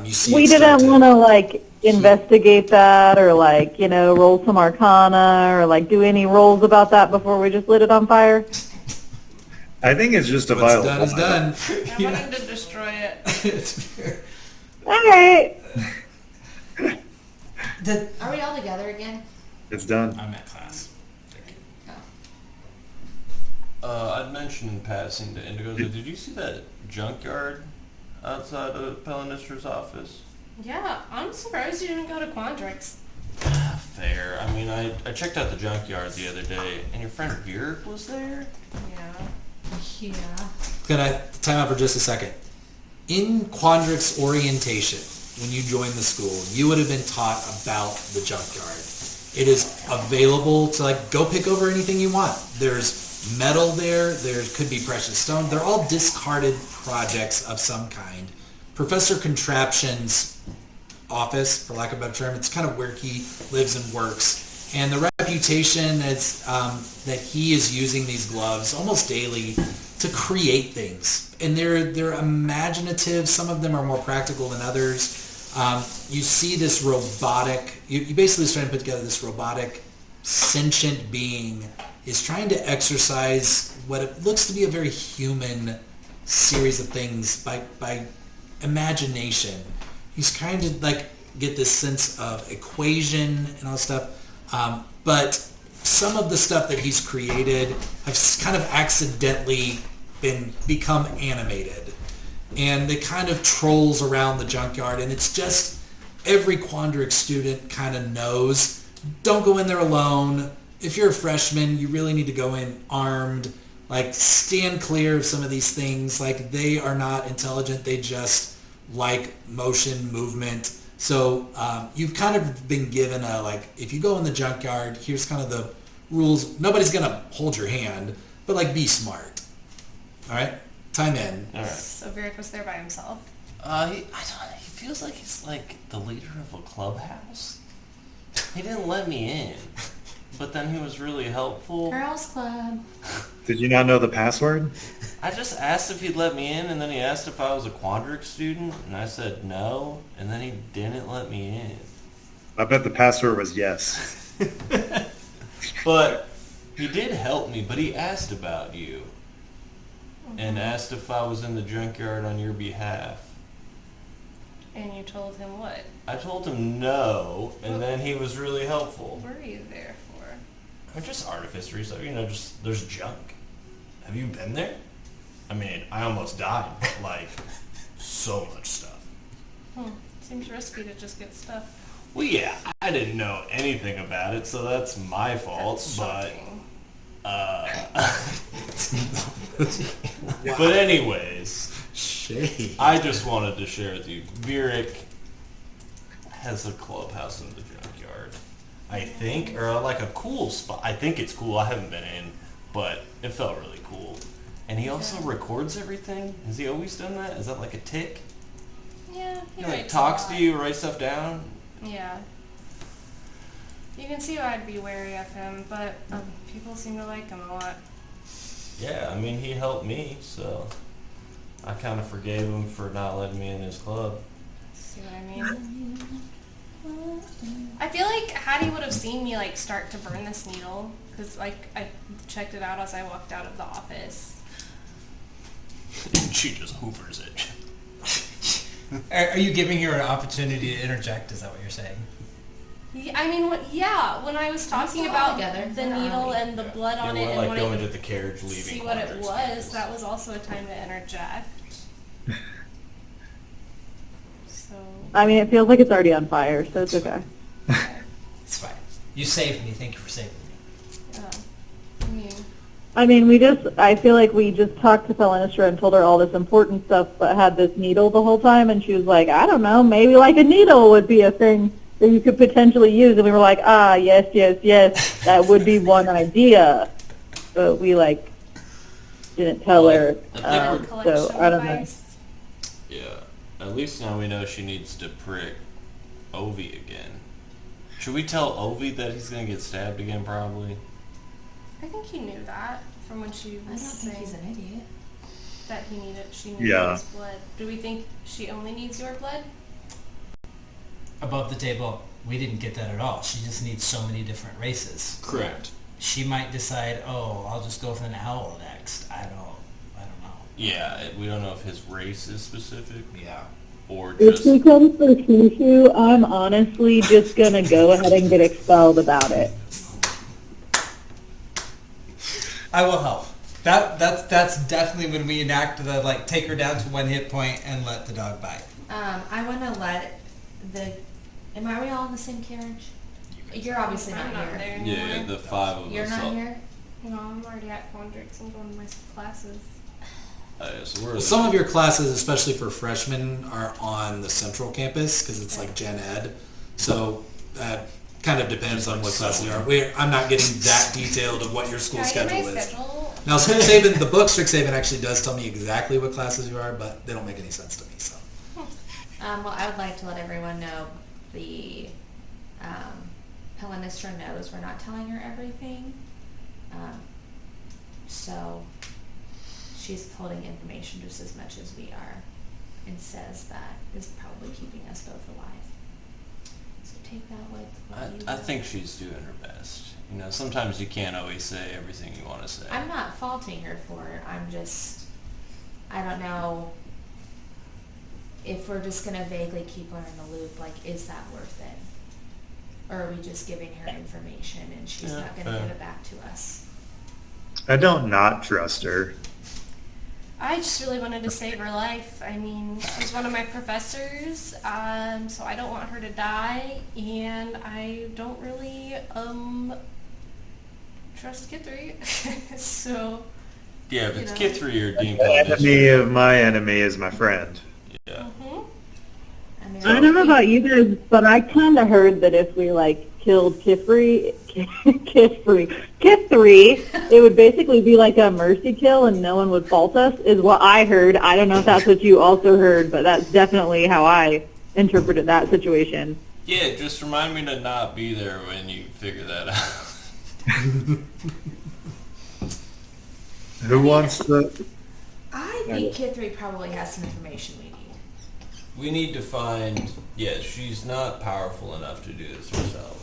[SPEAKER 1] you see.
[SPEAKER 8] We
[SPEAKER 1] it start
[SPEAKER 8] didn't want to like investigate that or like, roll some arcana or like do any rolls about that before we just lit it on fire.
[SPEAKER 7] I think it's just a
[SPEAKER 1] What's
[SPEAKER 7] vial.
[SPEAKER 1] done is done.
[SPEAKER 6] I wanted to destroy it.
[SPEAKER 8] All right.
[SPEAKER 5] Are we all together again?
[SPEAKER 7] It's done.
[SPEAKER 2] I'm at class.
[SPEAKER 3] I'd mentioned in passing to Indigo, did you see that junkyard outside of Pelinistra's office?
[SPEAKER 6] Yeah, I'm surprised you didn't go to Quandrix.
[SPEAKER 3] Fair. I mean, I checked out the junkyard the other day, and your friend Veer was there?
[SPEAKER 6] Yeah.
[SPEAKER 5] Yeah.
[SPEAKER 1] Can I time out for just a second? In Quandrix orientation, when you joined the school, you would have been taught about the junkyard. It is available to go pick over anything you want. There's metal there could be precious stone. They're all discarded projects of some kind. Professor Contraption's office, for lack of a better term, it's kind of where he lives and works. And the reputation is that he is using these gloves almost daily to create things. And they're imaginative. Some of them are more practical than others. You see this robotic, you basically trying to put together this robotic, sentient being is trying to exercise what it looks to be a very human series of things by imagination. He's trying to get this sense of equation and all that stuff. But some of the stuff that he's created have kind of accidentally become animated, and they kind of trolls around the junkyard, and it's just every Quandrix student kind of knows, don't go in there alone. If you're a freshman, you really need to go in armed. Like, stand clear of some of these things. Like, they are not intelligent. They just like motion, movement. So you've kind of been given a, like, if you go in the junkyard, here's kind of the rules. Nobody's going to hold your hand, but, like, be smart. All right? Time in.
[SPEAKER 3] All right.
[SPEAKER 6] So Vieric was there by himself.
[SPEAKER 3] He feels like he's like the leader of a clubhouse. He didn't let me in, but then he was really helpful.
[SPEAKER 5] Girls Club.
[SPEAKER 7] Did you not know the password?
[SPEAKER 3] I just asked if he'd let me in, and then he asked if I was a Quandrix student, and I said no, and then he didn't let me in.
[SPEAKER 7] I bet the password was yes.
[SPEAKER 3] But he did help me, but he asked about you, and asked if I was in the junkyard on your behalf.
[SPEAKER 6] And you told him what?
[SPEAKER 3] I told him no, and then he was really helpful.
[SPEAKER 6] What were you there for?
[SPEAKER 3] I mean, just artificery stuff, just there's junk. Have you been there? I mean, I almost died. Like, so much stuff.
[SPEAKER 6] Seems risky to just get stuff.
[SPEAKER 3] Well, yeah, I didn't know anything about it, so that's my fault,
[SPEAKER 6] That's
[SPEAKER 3] but...
[SPEAKER 6] shocking.
[SPEAKER 3] But anyways,
[SPEAKER 1] Shade.
[SPEAKER 3] I just wanted to share with you, Vieric has a clubhouse in the junkyard, I think, or like a cool spot. I think it's cool. I haven't been in, but it felt really cool. And he also records everything. Has he always done that? Is that like a tick?
[SPEAKER 6] Yeah,
[SPEAKER 3] He
[SPEAKER 6] he
[SPEAKER 3] like
[SPEAKER 6] writes
[SPEAKER 3] talks
[SPEAKER 6] a
[SPEAKER 3] to
[SPEAKER 6] lot.
[SPEAKER 3] you, writes stuff down.
[SPEAKER 6] Yeah. You can see why I'd be wary of him, but people seem to like him a lot.
[SPEAKER 3] Yeah, I mean, he helped me, so I kind of forgave him for not letting me in his club.
[SPEAKER 6] See what I mean? I feel like Hattie would have seen me like start to burn this needle, because like I checked it out as I walked out of the office.
[SPEAKER 3] And she just hoovers it.
[SPEAKER 2] Are you giving her an opportunity to interject? Is that what you're saying?
[SPEAKER 6] Yeah, I mean, when I was talking
[SPEAKER 5] still all
[SPEAKER 6] about
[SPEAKER 5] together.
[SPEAKER 6] the
[SPEAKER 5] We're all
[SPEAKER 6] needle
[SPEAKER 5] right.
[SPEAKER 6] and the blood on it
[SPEAKER 3] we're
[SPEAKER 6] and
[SPEAKER 3] like
[SPEAKER 6] wanting
[SPEAKER 3] going
[SPEAKER 6] to
[SPEAKER 3] to the carriage, leaving.
[SPEAKER 6] see what it
[SPEAKER 3] Quandrix
[SPEAKER 6] was,
[SPEAKER 3] campus.
[SPEAKER 6] that was also a time to interject. So,
[SPEAKER 8] I mean, it feels like it's already on fire, so it's okay.
[SPEAKER 2] It's fine. You saved me. Thank you for saving me.
[SPEAKER 6] I mean,
[SPEAKER 8] I feel like we just talked to Felinistra and told her all this important stuff, but had this needle the whole time, and she was like, I don't know, maybe like a needle would be a thing that you could potentially use. And we were like, yes, that would be one idea. But we, like, didn't tell her.
[SPEAKER 6] collection
[SPEAKER 8] So, I don't know.
[SPEAKER 6] device.
[SPEAKER 3] Yeah, at least now we know she needs to prick Ovi again. Should we tell Ovi that he's gonna get stabbed again? Probably.
[SPEAKER 6] I think he knew that from when she
[SPEAKER 5] I don't
[SPEAKER 6] was
[SPEAKER 5] think
[SPEAKER 6] saying
[SPEAKER 5] he's an idiot.
[SPEAKER 6] that she needed
[SPEAKER 7] Yeah.
[SPEAKER 6] his blood. Do we think she only needs your blood?
[SPEAKER 2] Above the table, we didn't get that at all. She just needs so many different races.
[SPEAKER 3] Correct.
[SPEAKER 2] She might decide, oh, I'll just go for an owl next. I don't know.
[SPEAKER 3] Yeah, we don't know if his race is specific
[SPEAKER 2] Yeah.
[SPEAKER 3] or
[SPEAKER 8] If
[SPEAKER 3] just.
[SPEAKER 8] she comes for Shushu, I'm honestly just going to go ahead and get expelled about it.
[SPEAKER 2] I will help. That's definitely when we enact the take her down to 1 hit point and let the dog bite.
[SPEAKER 5] I want to let are we all in the same carriage? You're obviously
[SPEAKER 6] I'm
[SPEAKER 5] not
[SPEAKER 6] not
[SPEAKER 5] here.
[SPEAKER 6] there
[SPEAKER 3] Yeah,
[SPEAKER 6] anymore.
[SPEAKER 3] the 5 of
[SPEAKER 5] You're
[SPEAKER 3] us.
[SPEAKER 5] not here?
[SPEAKER 6] No, I'm already at Quandrix. I'm going to my classes.
[SPEAKER 3] So we're
[SPEAKER 1] Well, some of your classes, especially for freshmen, are on the central campus because it's like Gen Ed. So that kind of depends on what classes you are. I'm not getting that detailed of what your school
[SPEAKER 6] Can I get
[SPEAKER 1] schedule
[SPEAKER 6] my
[SPEAKER 1] is.
[SPEAKER 6] schedule?
[SPEAKER 1] Now, Strixhaven, the book Strixhaven actually does tell me exactly what classes you are, but they don't make any sense to me. So,
[SPEAKER 5] Well, I would like to let everyone know the Hellenistra knows we're not telling her everything. So she's holding information just as much as we are, and says that is probably keeping us both alive. So take that with what you
[SPEAKER 3] I
[SPEAKER 5] will.
[SPEAKER 3] think she's doing her best. Sometimes you can't always say everything you want to say.
[SPEAKER 5] I'm not faulting her for it. I don't know if we're just going to vaguely keep her in the loop. Like, is that worth it? Or are we just giving her information and she's
[SPEAKER 3] Yeah,
[SPEAKER 5] not going to
[SPEAKER 3] fair.
[SPEAKER 5] give it back to us?
[SPEAKER 7] I don't not trust her.
[SPEAKER 6] I just really wanted to save her life. I mean, she's one of my professors, so I don't want her to die, and I don't really trust Kid 3. So,
[SPEAKER 3] Yeah, if it's
[SPEAKER 6] You know.
[SPEAKER 3] Kid 3 or Dean
[SPEAKER 7] The enemy of my enemy is my friend.
[SPEAKER 3] Yeah.
[SPEAKER 5] I mean,
[SPEAKER 8] I don't know about you guys, but I kind of heard that if we like killed Kithri, it would basically be like a mercy kill and no one would fault us, is what I heard. I don't know if that's what you also heard, but that's definitely how I interpreted that situation.
[SPEAKER 3] Yeah, just remind me to not be there when you figure that out.
[SPEAKER 7] Who wants the...
[SPEAKER 5] I think Kid 3 probably has some information we need.
[SPEAKER 3] We need to find... Yeah, she's not powerful enough to do this herself.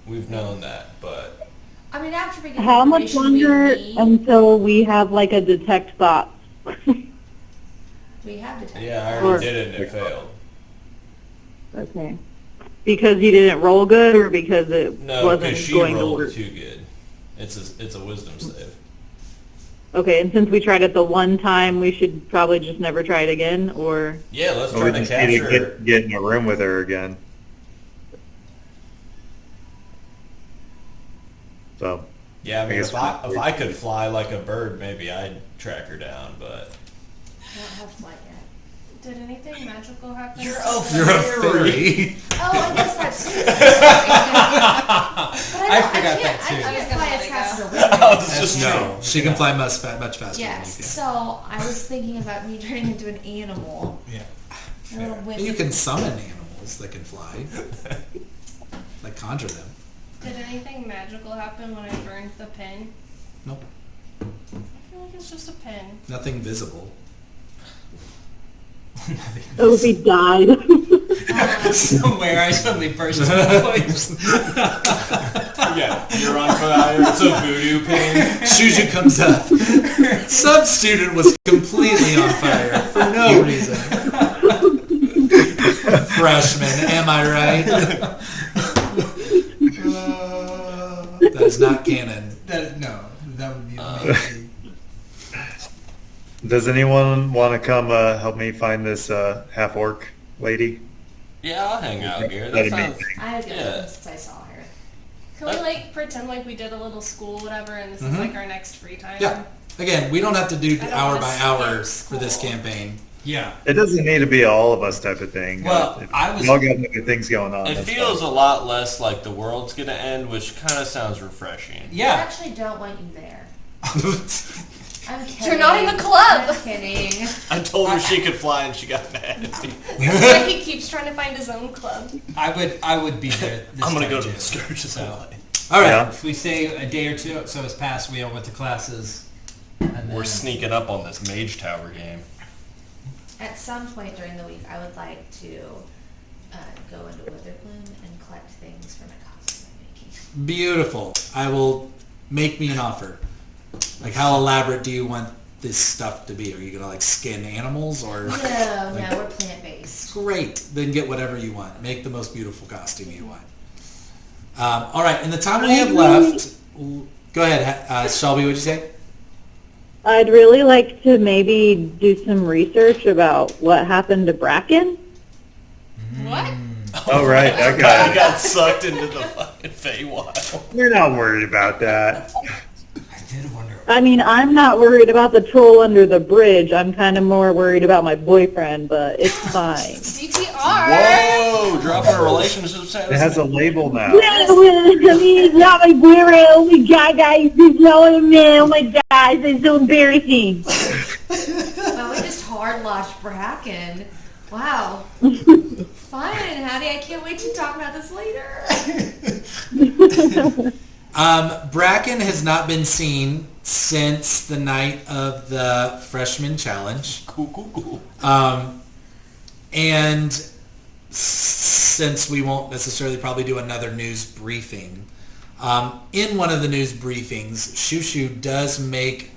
[SPEAKER 3] We've known that, but...
[SPEAKER 5] I mean, after we get
[SPEAKER 8] How much
[SPEAKER 5] information we
[SPEAKER 8] longer
[SPEAKER 5] need,
[SPEAKER 8] until we have like a detect thoughts?
[SPEAKER 5] we have detected.
[SPEAKER 3] Yeah, I
[SPEAKER 8] Or-
[SPEAKER 3] already did it and it failed.
[SPEAKER 8] Okay. Because you didn't roll good, or because it
[SPEAKER 3] No,
[SPEAKER 8] wasn't
[SPEAKER 3] because she
[SPEAKER 8] going to
[SPEAKER 3] rolled
[SPEAKER 8] work?
[SPEAKER 3] too good. It's a wisdom save.
[SPEAKER 8] Okay, and since we tried it the one time, we should probably just never try it again, or...
[SPEAKER 3] Yeah, let's
[SPEAKER 7] Or
[SPEAKER 3] try
[SPEAKER 7] we
[SPEAKER 3] to
[SPEAKER 7] just need
[SPEAKER 3] capture
[SPEAKER 7] to
[SPEAKER 3] her.
[SPEAKER 7] get in a room with her again. So,
[SPEAKER 3] Yeah, I mean,
[SPEAKER 7] guess
[SPEAKER 3] if I could fly like a bird, maybe I'd track her down, but...
[SPEAKER 5] I don't have flight yet.
[SPEAKER 6] did anything magical happen?
[SPEAKER 3] You're
[SPEAKER 1] You're a fairy.
[SPEAKER 5] Oh, I guess that's true.
[SPEAKER 2] I forgot that too.
[SPEAKER 5] I can't fly as fast as a
[SPEAKER 3] I
[SPEAKER 5] wizard.
[SPEAKER 3] was just
[SPEAKER 1] No, she can fly much faster
[SPEAKER 5] Yes,
[SPEAKER 1] than
[SPEAKER 5] so I was thinking about me turning into an animal.
[SPEAKER 2] Yeah.
[SPEAKER 5] A little
[SPEAKER 1] you
[SPEAKER 5] whip.
[SPEAKER 1] can. You can summon animals that can fly. Like conjure them.
[SPEAKER 6] Did anything magical happen when I burned the pin?
[SPEAKER 1] Nope.
[SPEAKER 6] I feel like it's just a pin.
[SPEAKER 1] Nothing visible.
[SPEAKER 8] Oh, if he died.
[SPEAKER 2] Somewhere I suddenly burst into flames.
[SPEAKER 3] Yeah, you're on fire. It's a voodoo pin.
[SPEAKER 1] Shuju comes up. Some student was completely on fire for no reason. Freshman, am I right? That is not canon.
[SPEAKER 2] No, that would be amazing.
[SPEAKER 7] does anyone want to come help me find this half-orc lady?
[SPEAKER 3] Yeah, I'll hang out here. That
[SPEAKER 7] That'd be
[SPEAKER 3] sounds...
[SPEAKER 7] amazing.
[SPEAKER 5] I have good
[SPEAKER 3] Yeah.
[SPEAKER 5] ones since I saw her.
[SPEAKER 6] Can we like pretend like we did a little school, whatever, and this is like our next free time?
[SPEAKER 1] Yeah. Again, we don't have to do
[SPEAKER 6] I don't
[SPEAKER 1] hour
[SPEAKER 6] wanna
[SPEAKER 1] by hour
[SPEAKER 6] skip
[SPEAKER 1] for this
[SPEAKER 6] school.
[SPEAKER 1] campaign.
[SPEAKER 2] Yeah.
[SPEAKER 7] It doesn't need to be all of us type of thing.
[SPEAKER 2] Well,
[SPEAKER 7] If
[SPEAKER 2] I was-
[SPEAKER 7] we all got other things going on.
[SPEAKER 3] It
[SPEAKER 7] that's
[SPEAKER 3] feels
[SPEAKER 7] fine.
[SPEAKER 3] a lot less like the world's gonna end, which kind of sounds refreshing.
[SPEAKER 5] I
[SPEAKER 2] Yeah.
[SPEAKER 5] actually don't want you there. I'm kidding.
[SPEAKER 6] You're not in the club!
[SPEAKER 5] I'm kidding.
[SPEAKER 3] I told her she could fly and she got mad at me.
[SPEAKER 6] It's like he keeps trying to find his own club.
[SPEAKER 2] I would be there. This
[SPEAKER 3] I'm gonna
[SPEAKER 2] time
[SPEAKER 3] go to
[SPEAKER 2] too.
[SPEAKER 3] the Scourges
[SPEAKER 2] So,
[SPEAKER 3] Alley.
[SPEAKER 1] All right.
[SPEAKER 7] Yeah.
[SPEAKER 2] if we say a day or two so has passed, we all went to classes. And
[SPEAKER 3] We're
[SPEAKER 2] then-
[SPEAKER 3] sneaking up on this Mage Tower game.
[SPEAKER 5] At some point during the week, I would like to go into Witherbloom and collect things for my costume I'm making.
[SPEAKER 1] Beautiful. I will make me an offer. Like, how elaborate do you want this stuff to be? Are you gonna like skin animals or?
[SPEAKER 5] No,
[SPEAKER 1] Like-
[SPEAKER 5] no, we're plant-based.
[SPEAKER 1] Great. Then get whatever you want. Make the most beautiful costume you want. All right. In the time we have left, go ahead, Shelby. What'd you say?
[SPEAKER 8] I'd really like to maybe do some research about what happened to Bracken.
[SPEAKER 6] What?
[SPEAKER 7] Oh, right, that
[SPEAKER 3] I
[SPEAKER 7] guy.
[SPEAKER 3] got sucked into the fucking Feywild.
[SPEAKER 7] We're not worried about that.
[SPEAKER 2] I did wonder.
[SPEAKER 8] I mean, I'm not worried about the troll under the bridge. I'm kind of more worried about my boyfriend, but it's fine.
[SPEAKER 6] DTR!
[SPEAKER 3] Whoa! Dropping a relationship status.
[SPEAKER 7] It has a label now.
[SPEAKER 8] Yeah, well, I mean, it's not my boyfriend. Oh my god, guys, this is man. Oh my god, this is so embarrassing.
[SPEAKER 5] Wow, we just hard launched Bracken. Wow. Fine, Hattie. I can't wait to talk about this later.
[SPEAKER 1] Bracken has not been seen since the night of the freshman challenge.
[SPEAKER 3] Cool.
[SPEAKER 1] And since we won't necessarily probably do another news briefing, in one of the news briefings, Shushu does make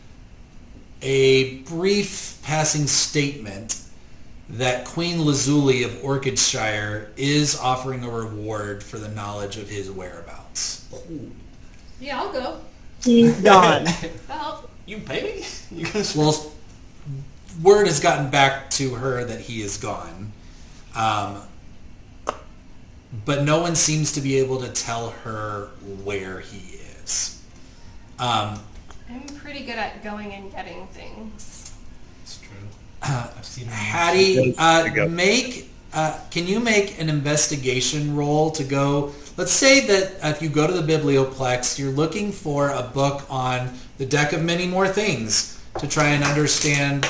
[SPEAKER 1] a brief passing statement that Queen Lazuli of Orchidshire is offering a reward for the knowledge of his whereabouts.
[SPEAKER 6] Yeah, I'll go.
[SPEAKER 8] He's gone.
[SPEAKER 6] Well,
[SPEAKER 3] You baby? You gonna
[SPEAKER 1] Well, word has gotten back to her that he is gone. But no one seems to be able to tell her where he is.
[SPEAKER 6] I'm pretty good at going and getting things.
[SPEAKER 2] It's true. I've seen her.
[SPEAKER 1] Hattie,
[SPEAKER 7] There you go.
[SPEAKER 1] can you make an investigation roll to go? Let's say that if you go to the Biblioplex, you're looking for a book on the deck of many more things to try and understand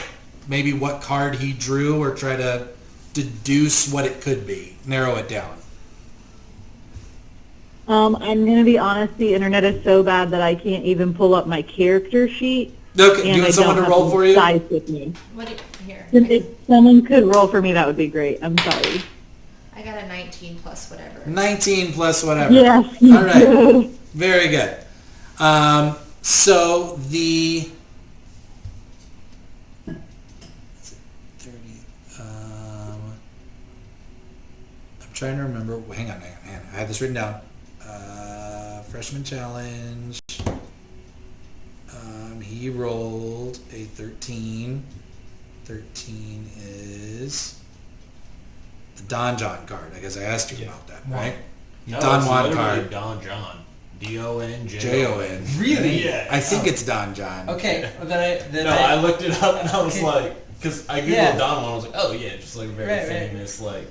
[SPEAKER 1] maybe what card he drew or try to deduce what it could be, narrow it down.
[SPEAKER 8] I'm going to be honest, the internet is so bad that I can't even pull up my character sheet.
[SPEAKER 1] Okay, do
[SPEAKER 8] And
[SPEAKER 1] you
[SPEAKER 8] I
[SPEAKER 1] want someone
[SPEAKER 8] don't
[SPEAKER 1] to
[SPEAKER 8] have
[SPEAKER 1] roll
[SPEAKER 8] the
[SPEAKER 1] for you?
[SPEAKER 8] dice with me.
[SPEAKER 5] What do you, here?
[SPEAKER 8] If someone could roll for me, that would be great. I'm sorry.
[SPEAKER 5] I got a 19 plus whatever.
[SPEAKER 1] 19 plus whatever.
[SPEAKER 8] Yes.
[SPEAKER 1] All right. Very good. So the 30. I'm trying to remember. Hang on. I have this written down. Freshman challenge. He rolled a 13. 13 is the Don John card. I guess I asked you about that, right?
[SPEAKER 3] No,
[SPEAKER 1] Don
[SPEAKER 3] it's
[SPEAKER 1] Juan
[SPEAKER 3] literally
[SPEAKER 1] card.
[SPEAKER 3] Don John. D-O-N-J-O-N.
[SPEAKER 1] J-O-N.
[SPEAKER 2] Really?
[SPEAKER 3] Yeah.
[SPEAKER 1] I think it's Don John.
[SPEAKER 2] Okay. Well, then
[SPEAKER 3] No, I looked it up and I was
[SPEAKER 2] Okay.
[SPEAKER 3] like, because I googled
[SPEAKER 2] Yeah.
[SPEAKER 3] Don Juan, I was like, oh yeah, just like a very
[SPEAKER 2] Right.
[SPEAKER 3] famous like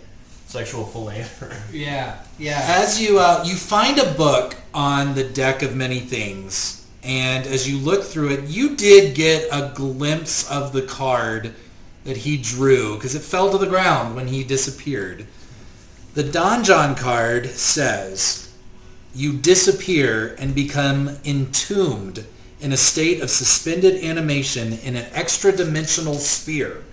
[SPEAKER 3] sexual philanderer.
[SPEAKER 2] Yeah.
[SPEAKER 1] As you find a book on the deck of many things, and as you look through it, you did get a glimpse of the card that he drew because it fell to the ground when he disappeared. The Don John card says, you disappear and become entombed in a state of suspended animation in an extra-dimensional sphere.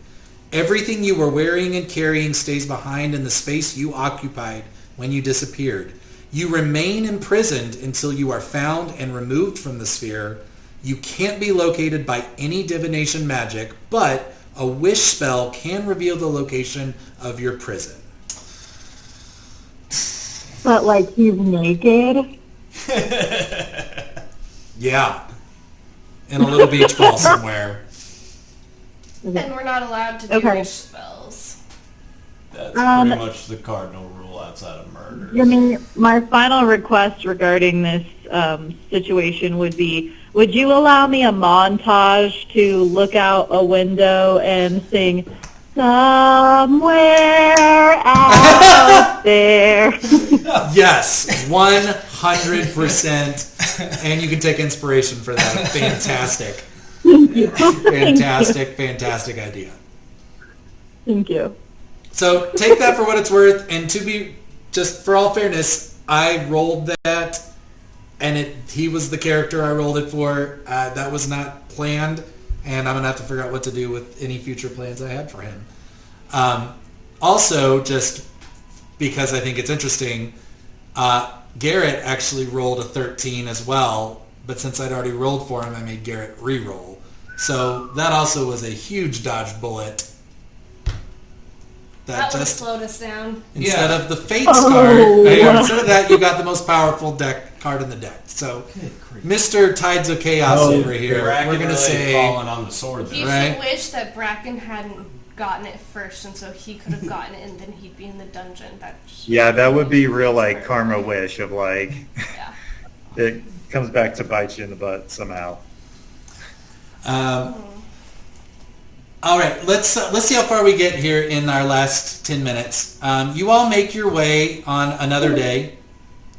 [SPEAKER 1] Everything you were wearing and carrying stays behind in the space you occupied when you disappeared. You remain imprisoned until you are found and removed from the sphere. You can't be located by any divination magic, but a wish spell can reveal the location of your prison.
[SPEAKER 8] But, like, he's naked.
[SPEAKER 1] Yeah. In a little beach ball somewhere.
[SPEAKER 6] And we're not allowed to do
[SPEAKER 8] Okay.
[SPEAKER 6] wish spells.
[SPEAKER 3] That's pretty much the cardinal rule outside of murder.
[SPEAKER 8] Jimmy, my final request regarding this situation would be, would you allow me a montage to look out a window and sing, somewhere out there?
[SPEAKER 1] Yes, 100%. And you can take inspiration for that. Fantastic. Fantastic idea.
[SPEAKER 8] Thank you.
[SPEAKER 1] So take that for what it's worth, and to be, just for all fairness, I rolled that, and he was the character I rolled it for. That was not planned, and I'm going to have to figure out what to do with any future plans I had for him. Also, just because I think it's interesting, Garrett actually rolled a 13 as well, but since I'd already rolled for him, I made Garrett re-roll. So that also was a huge dodge bullet.
[SPEAKER 6] That would have
[SPEAKER 1] just
[SPEAKER 6] slowed us down.
[SPEAKER 1] instead of the Fates card, instead of that, you got the most powerful deck card in the deck. So, Mr. Tides of Chaos over here, we're gonna say,
[SPEAKER 3] falling on the sword.
[SPEAKER 6] He
[SPEAKER 3] There.
[SPEAKER 6] should wish that Bracken hadn't gotten it first, and so he could have gotten it, and then he'd be in the dungeon.
[SPEAKER 7] Yeah, that would be real, like, karma wish of, like,
[SPEAKER 6] Yeah.
[SPEAKER 7] it comes back to bite you in the butt somehow.
[SPEAKER 1] all right, let's see how far we get here in our last 10 minutes. You all make your way on another day.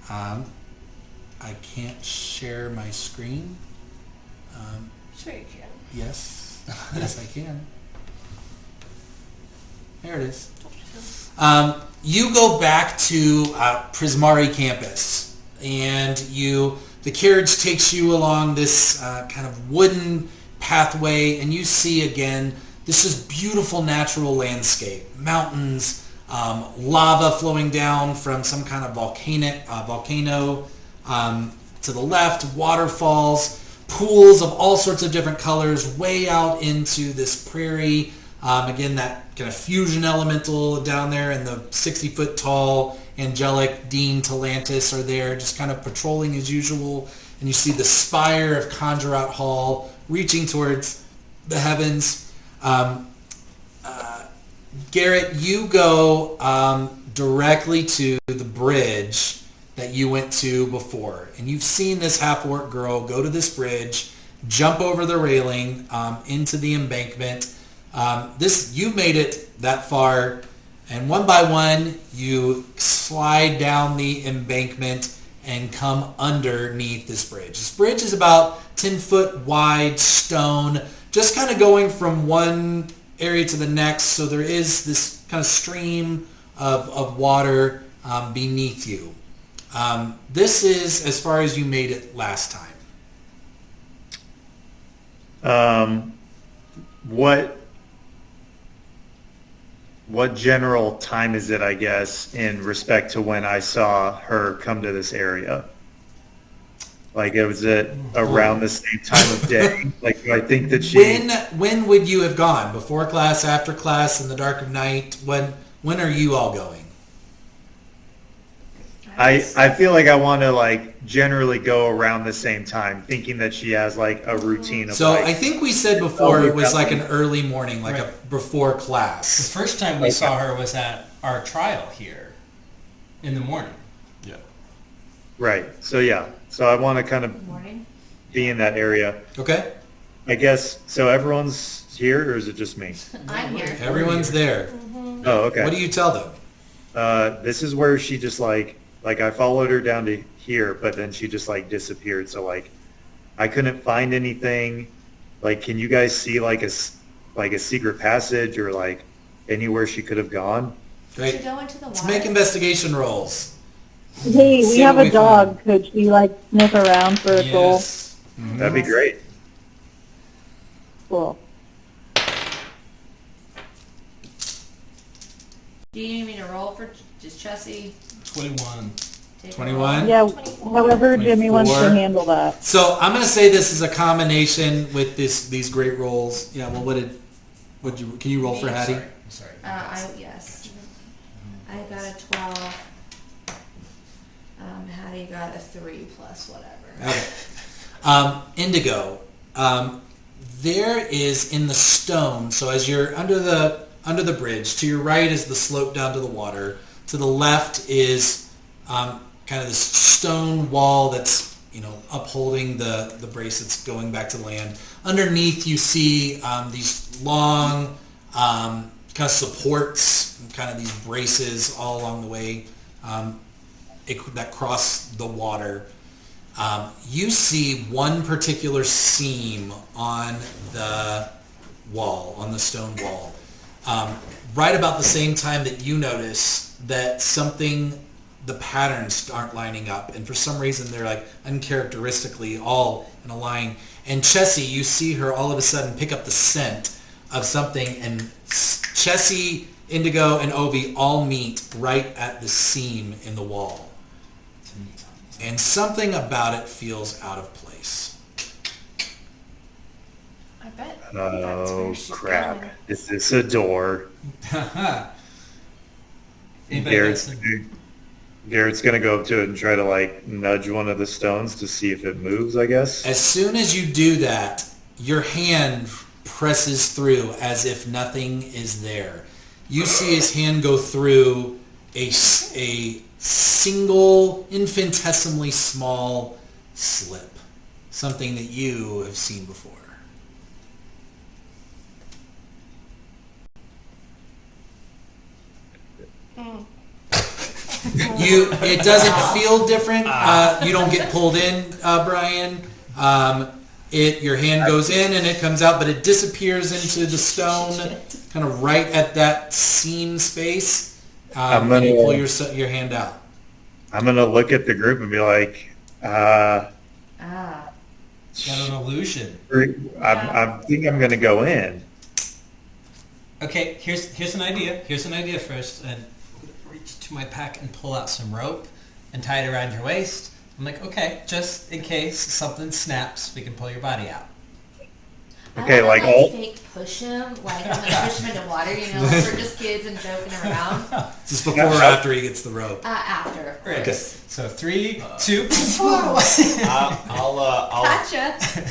[SPEAKER 1] I can't share my screen.
[SPEAKER 6] Sure you can.
[SPEAKER 1] Yes, yes, I can. There it is. You go back to Prismari campus, and the carriage takes you along this kind of wooden pathway, and you see again this is beautiful natural landscape, mountains, lava flowing down from some kind of volcano to the left, waterfalls, pools of all sorts of different colors way out into this prairie Again, that kind of fusion elemental down there, and the 60-foot tall angelic Dean Talantis are there, just kind of patrolling as usual. And you see the spire of Conjure Out Hall reaching towards the heavens. Garrett, you go directly to the bridge that you went to before. And you've seen this half-orc girl go to this bridge, jump over the railing into the embankment. You've made it that far, and one by one, you slide down the embankment and come underneath this bridge. This bridge is about 10-foot wide stone, just kind of going from one area to the next, so there is this kind of stream of water beneath you. This is as far as you made it last time.
[SPEAKER 7] What general time is it, I guess, in respect to when I saw her come to this area? Like, was it around the same time of day? Like, I think that she...
[SPEAKER 1] When would you have gone? Before class, after class, in the dark of night? When are you all going?
[SPEAKER 7] I feel like I want to, like, generally go around the same time, thinking that she has, like, a routine of,
[SPEAKER 1] So
[SPEAKER 7] like...
[SPEAKER 1] I think we said before it was like an early morning, like a before class.
[SPEAKER 2] The first time we saw her was at our trial here in the morning.
[SPEAKER 3] Yeah.
[SPEAKER 7] Right. So, yeah. So I want to kind of
[SPEAKER 5] Morning.
[SPEAKER 7] be in that area.
[SPEAKER 1] Okay?
[SPEAKER 7] I guess, so everyone's here, or is it just me?
[SPEAKER 5] I'm here.
[SPEAKER 1] Everyone's there.
[SPEAKER 7] Oh, okay.
[SPEAKER 1] What do you tell them?
[SPEAKER 7] This is where she just, like I followed her down to here, but then she just, like, disappeared. So, like, I couldn't find anything. Like, can you guys see, like, a secret passage or, like, anywhere she could have gone?
[SPEAKER 1] Great.
[SPEAKER 5] Should go into the
[SPEAKER 1] Let's
[SPEAKER 5] water.
[SPEAKER 1] make investigation rolls.
[SPEAKER 8] Hey, we
[SPEAKER 1] See
[SPEAKER 8] have
[SPEAKER 1] what
[SPEAKER 8] a
[SPEAKER 1] we
[SPEAKER 8] dog.
[SPEAKER 1] find.
[SPEAKER 8] Could she, like, sniff around for a goal?
[SPEAKER 2] Yes.
[SPEAKER 7] That'd be great.
[SPEAKER 8] Cool.
[SPEAKER 5] Do you need me to roll for just Chessie?
[SPEAKER 2] 21.
[SPEAKER 5] Take a
[SPEAKER 1] 21?
[SPEAKER 5] roll?
[SPEAKER 8] Yeah, however Jimmy wants to
[SPEAKER 1] 24.
[SPEAKER 8] handle that.
[SPEAKER 1] So I'm going to say this is a combination with these great rolls. Yeah, well, can you roll for Hattie?
[SPEAKER 2] I'm sorry.
[SPEAKER 5] Yes. I got a 12. Hattie got a 3 plus whatever.
[SPEAKER 1] Okay. Indigo. There is in the stone, so as you're under the bridge, to your right is the slope down to the water. To the left is kind of this stone wall that's upholding the brace that's going back to land. Underneath you see these long kind of supports, and kind of these braces all along the way that cross the water. You see one particular seam on the wall, on the stone wall, right about the same time that you notice that the patterns aren't lining up, and for some reason they're like uncharacteristically all in a line. And Chessie, you see her all of a sudden pick up the scent of something, and Chessie, Indigo, and Ovi all meet right at the seam in the wall. And something about it feels out of place.
[SPEAKER 6] I bet. that's
[SPEAKER 7] Oh,
[SPEAKER 6] where she's
[SPEAKER 7] crap.
[SPEAKER 6] going.
[SPEAKER 7] Is this a door?
[SPEAKER 2] Anybody got some-
[SPEAKER 7] Garrett's going to go up to it and try to, like, nudge one of the stones to see if it moves, I guess.
[SPEAKER 1] As soon as you do that, your hand presses through as if nothing is there. You see his hand go through a single, infinitesimally small slip. Something that you have seen before. It doesn't feel different. You don't get pulled in, Brian. Your hand goes in and it comes out, but it disappears into the stone, kind of right at that seam space. And you pull your hand out.
[SPEAKER 7] I'm going to look at the group and be like,
[SPEAKER 2] Got an illusion.
[SPEAKER 7] I think I'm going to go in.
[SPEAKER 2] Okay, here's an idea. Here's an idea first. And reach to my pack and pull out some rope and tie it around your waist. I'm like, okay, just in case something snaps, we can pull your body out.
[SPEAKER 7] Okay, like
[SPEAKER 5] I
[SPEAKER 7] all.
[SPEAKER 5] fake push him, like I'm gonna push him into water, like we're just kids and joking around.
[SPEAKER 1] Is this before or after he gets the rope?
[SPEAKER 5] After, of
[SPEAKER 2] Right.
[SPEAKER 5] course.
[SPEAKER 2] So 3, 2,
[SPEAKER 5] Gotcha.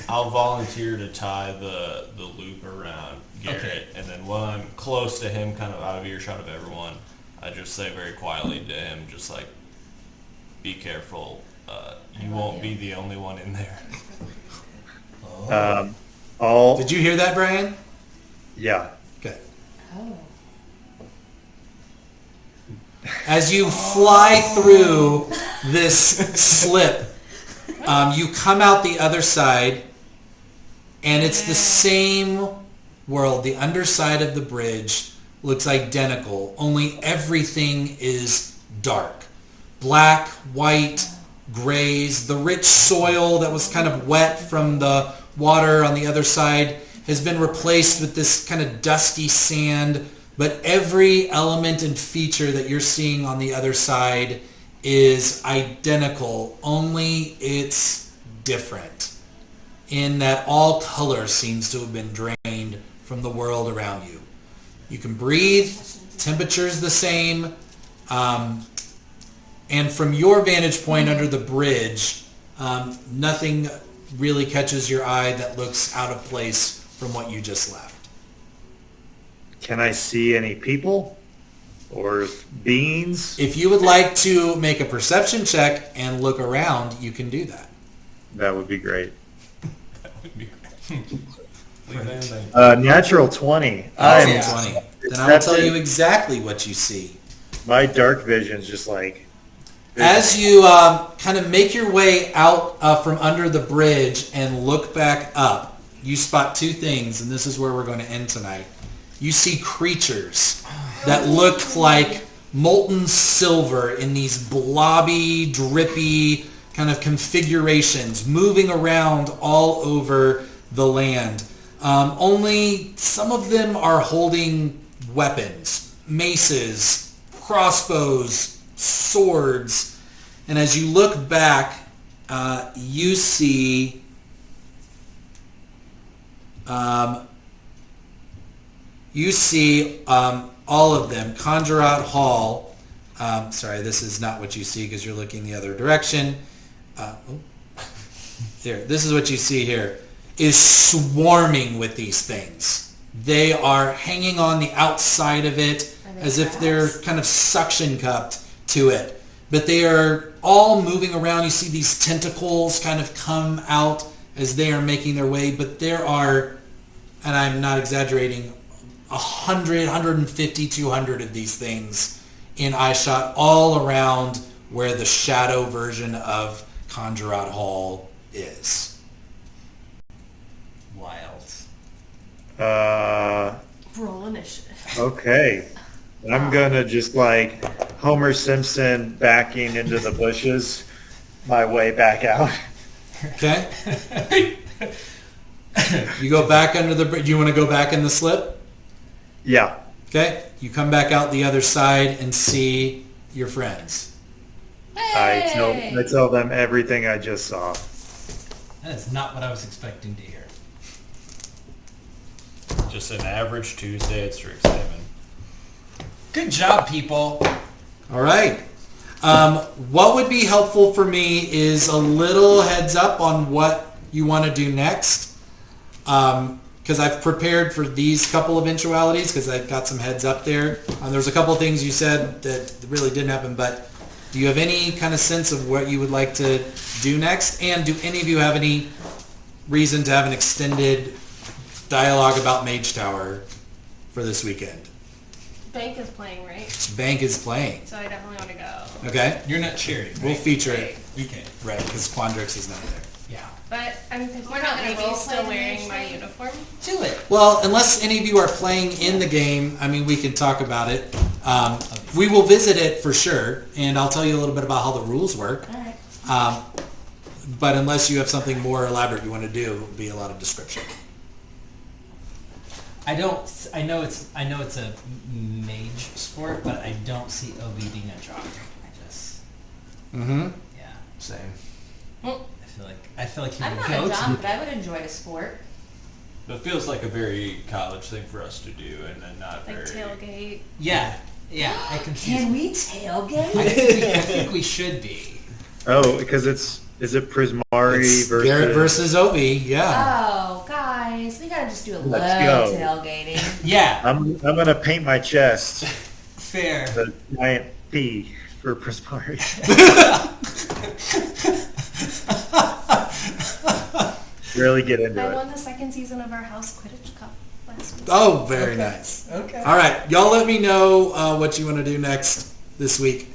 [SPEAKER 3] I'll volunteer to tie the loop around Garrett,
[SPEAKER 2] Okay.
[SPEAKER 3] and then when I'm close to him, kind of out of earshot of everyone, I just say very quietly to him, just like, be careful. You won't be the only one in there.
[SPEAKER 7] All.
[SPEAKER 1] Did you hear that, Brian?
[SPEAKER 7] Yeah.
[SPEAKER 1] Okay.
[SPEAKER 5] Oh.
[SPEAKER 1] As you fly through this slip, you come out the other side, and it's the same world. The underside of the bridge looks identical, only everything is dark. Black, white, grays. The rich soil that was kind of wet from the water on the other side has been replaced with this kind of dusty sand, but every element and feature that you're seeing on the other side is identical, only it's different in that all color seems to have been drained from the world around you. You can breathe, temperature's the same, and from your vantage point under the bridge, nothing really catches your eye that looks out of place from what you just left.
[SPEAKER 7] Can I see any people or beings?
[SPEAKER 1] If you would like to make a perception check and look around, you can do that.
[SPEAKER 7] That would be great.
[SPEAKER 3] That would be great.
[SPEAKER 7] Natural 20.
[SPEAKER 1] I'm
[SPEAKER 2] yeah.
[SPEAKER 1] 20. Then I will tell you exactly what you see.
[SPEAKER 7] My dark vision's just like.
[SPEAKER 1] As you kind of make your way out from under the bridge and look back up, you spot two things, and this is where we're going to end tonight. You see creatures that look like molten silver in these blobby, drippy kind of configurations moving around all over the land. Only some of them are holding weapons, maces, crossbows, swords, and as you look back, you see all of them. Conjurat Hall. Sorry, this is not what you see because you're looking the other direction. There, this is what you see here. Is swarming with these things. They are hanging on the outside of it as if they're kind of suction cupped to it. But they are all moving around. You see these tentacles kind of come out as they are making their way. But there are, and I'm not exaggerating, 100, 150, 200 of these things in eyeshot all around where the shadow version of Conjurat Hall is.
[SPEAKER 2] Wild.
[SPEAKER 6] Roll initiative.
[SPEAKER 7] Okay. I'm gonna just like Homer Simpson backing into the bushes my way back out.
[SPEAKER 1] Okay? You go back under the bridge. Do you want to go back in the slip?
[SPEAKER 7] Yeah.
[SPEAKER 1] Okay? You come back out the other side and see your friends.
[SPEAKER 7] I tell them everything I just saw.
[SPEAKER 2] That is not what I was expecting to hear.
[SPEAKER 3] Just an average Tuesday at Strixhaven.
[SPEAKER 2] Good job, people.
[SPEAKER 1] All right. What would be helpful for me is a little heads up on what you want to do next. Because I've prepared for these couple of eventualities because I've got some heads up there. There's a couple of things you said that really didn't happen, but do you have any kind of sense of what you would like to do next? And do any of you have any reason to have an extended dialogue about Mage Tower for this weekend?
[SPEAKER 6] Bank is playing, right?
[SPEAKER 1] Bank is playing.
[SPEAKER 6] So I definitely want to go.
[SPEAKER 1] Okay?
[SPEAKER 2] You're not cheering, right?
[SPEAKER 1] We'll feature it.
[SPEAKER 2] Okay.
[SPEAKER 1] Right, because Quandrix is not there.
[SPEAKER 2] Yeah.
[SPEAKER 6] But I'm thinking
[SPEAKER 5] We're not
[SPEAKER 6] about
[SPEAKER 5] gonna
[SPEAKER 6] maybe
[SPEAKER 5] role
[SPEAKER 6] still
[SPEAKER 5] play
[SPEAKER 6] wearing
[SPEAKER 5] the
[SPEAKER 6] my
[SPEAKER 5] next
[SPEAKER 6] uniform.
[SPEAKER 2] Do it.
[SPEAKER 1] Well, unless any of you are playing in the game, I mean, we can talk about it. We will visit it for sure, and I'll tell you a little bit about how the rules work.
[SPEAKER 5] All right.
[SPEAKER 1] But unless you have something more elaborate you want to do, it'll be a lot of description.
[SPEAKER 2] I know it's a mage sport, but I don't see Obi being a jock.
[SPEAKER 1] Mm-hmm.
[SPEAKER 2] Yeah.
[SPEAKER 3] Same.
[SPEAKER 2] I feel like he
[SPEAKER 5] I'm
[SPEAKER 2] would
[SPEAKER 5] not
[SPEAKER 2] go
[SPEAKER 5] a jock,
[SPEAKER 2] to.
[SPEAKER 5] but I would enjoy a sport.
[SPEAKER 3] It feels like a very college thing for us to do, and then not
[SPEAKER 6] Like
[SPEAKER 3] very.
[SPEAKER 6] tailgate.
[SPEAKER 2] Yeah, I can see.
[SPEAKER 5] Can we tailgate?
[SPEAKER 2] I think we should be.
[SPEAKER 7] Oh, because is it Prismari
[SPEAKER 1] It's
[SPEAKER 7] versus
[SPEAKER 1] Garrett versus Ovi, yeah.
[SPEAKER 5] Oh, guys, we gotta just do a little
[SPEAKER 7] Let's go.
[SPEAKER 5] tailgating.
[SPEAKER 2] Yeah,
[SPEAKER 7] I'm gonna paint my chest
[SPEAKER 2] fair.
[SPEAKER 7] the giant P for Prismari. Really get into
[SPEAKER 6] I
[SPEAKER 7] it.
[SPEAKER 6] won the second season of our house Quidditch Cup last week.
[SPEAKER 1] Oh, very nice.
[SPEAKER 2] Okay.
[SPEAKER 1] All right, y'all let me know what you want to do next this week.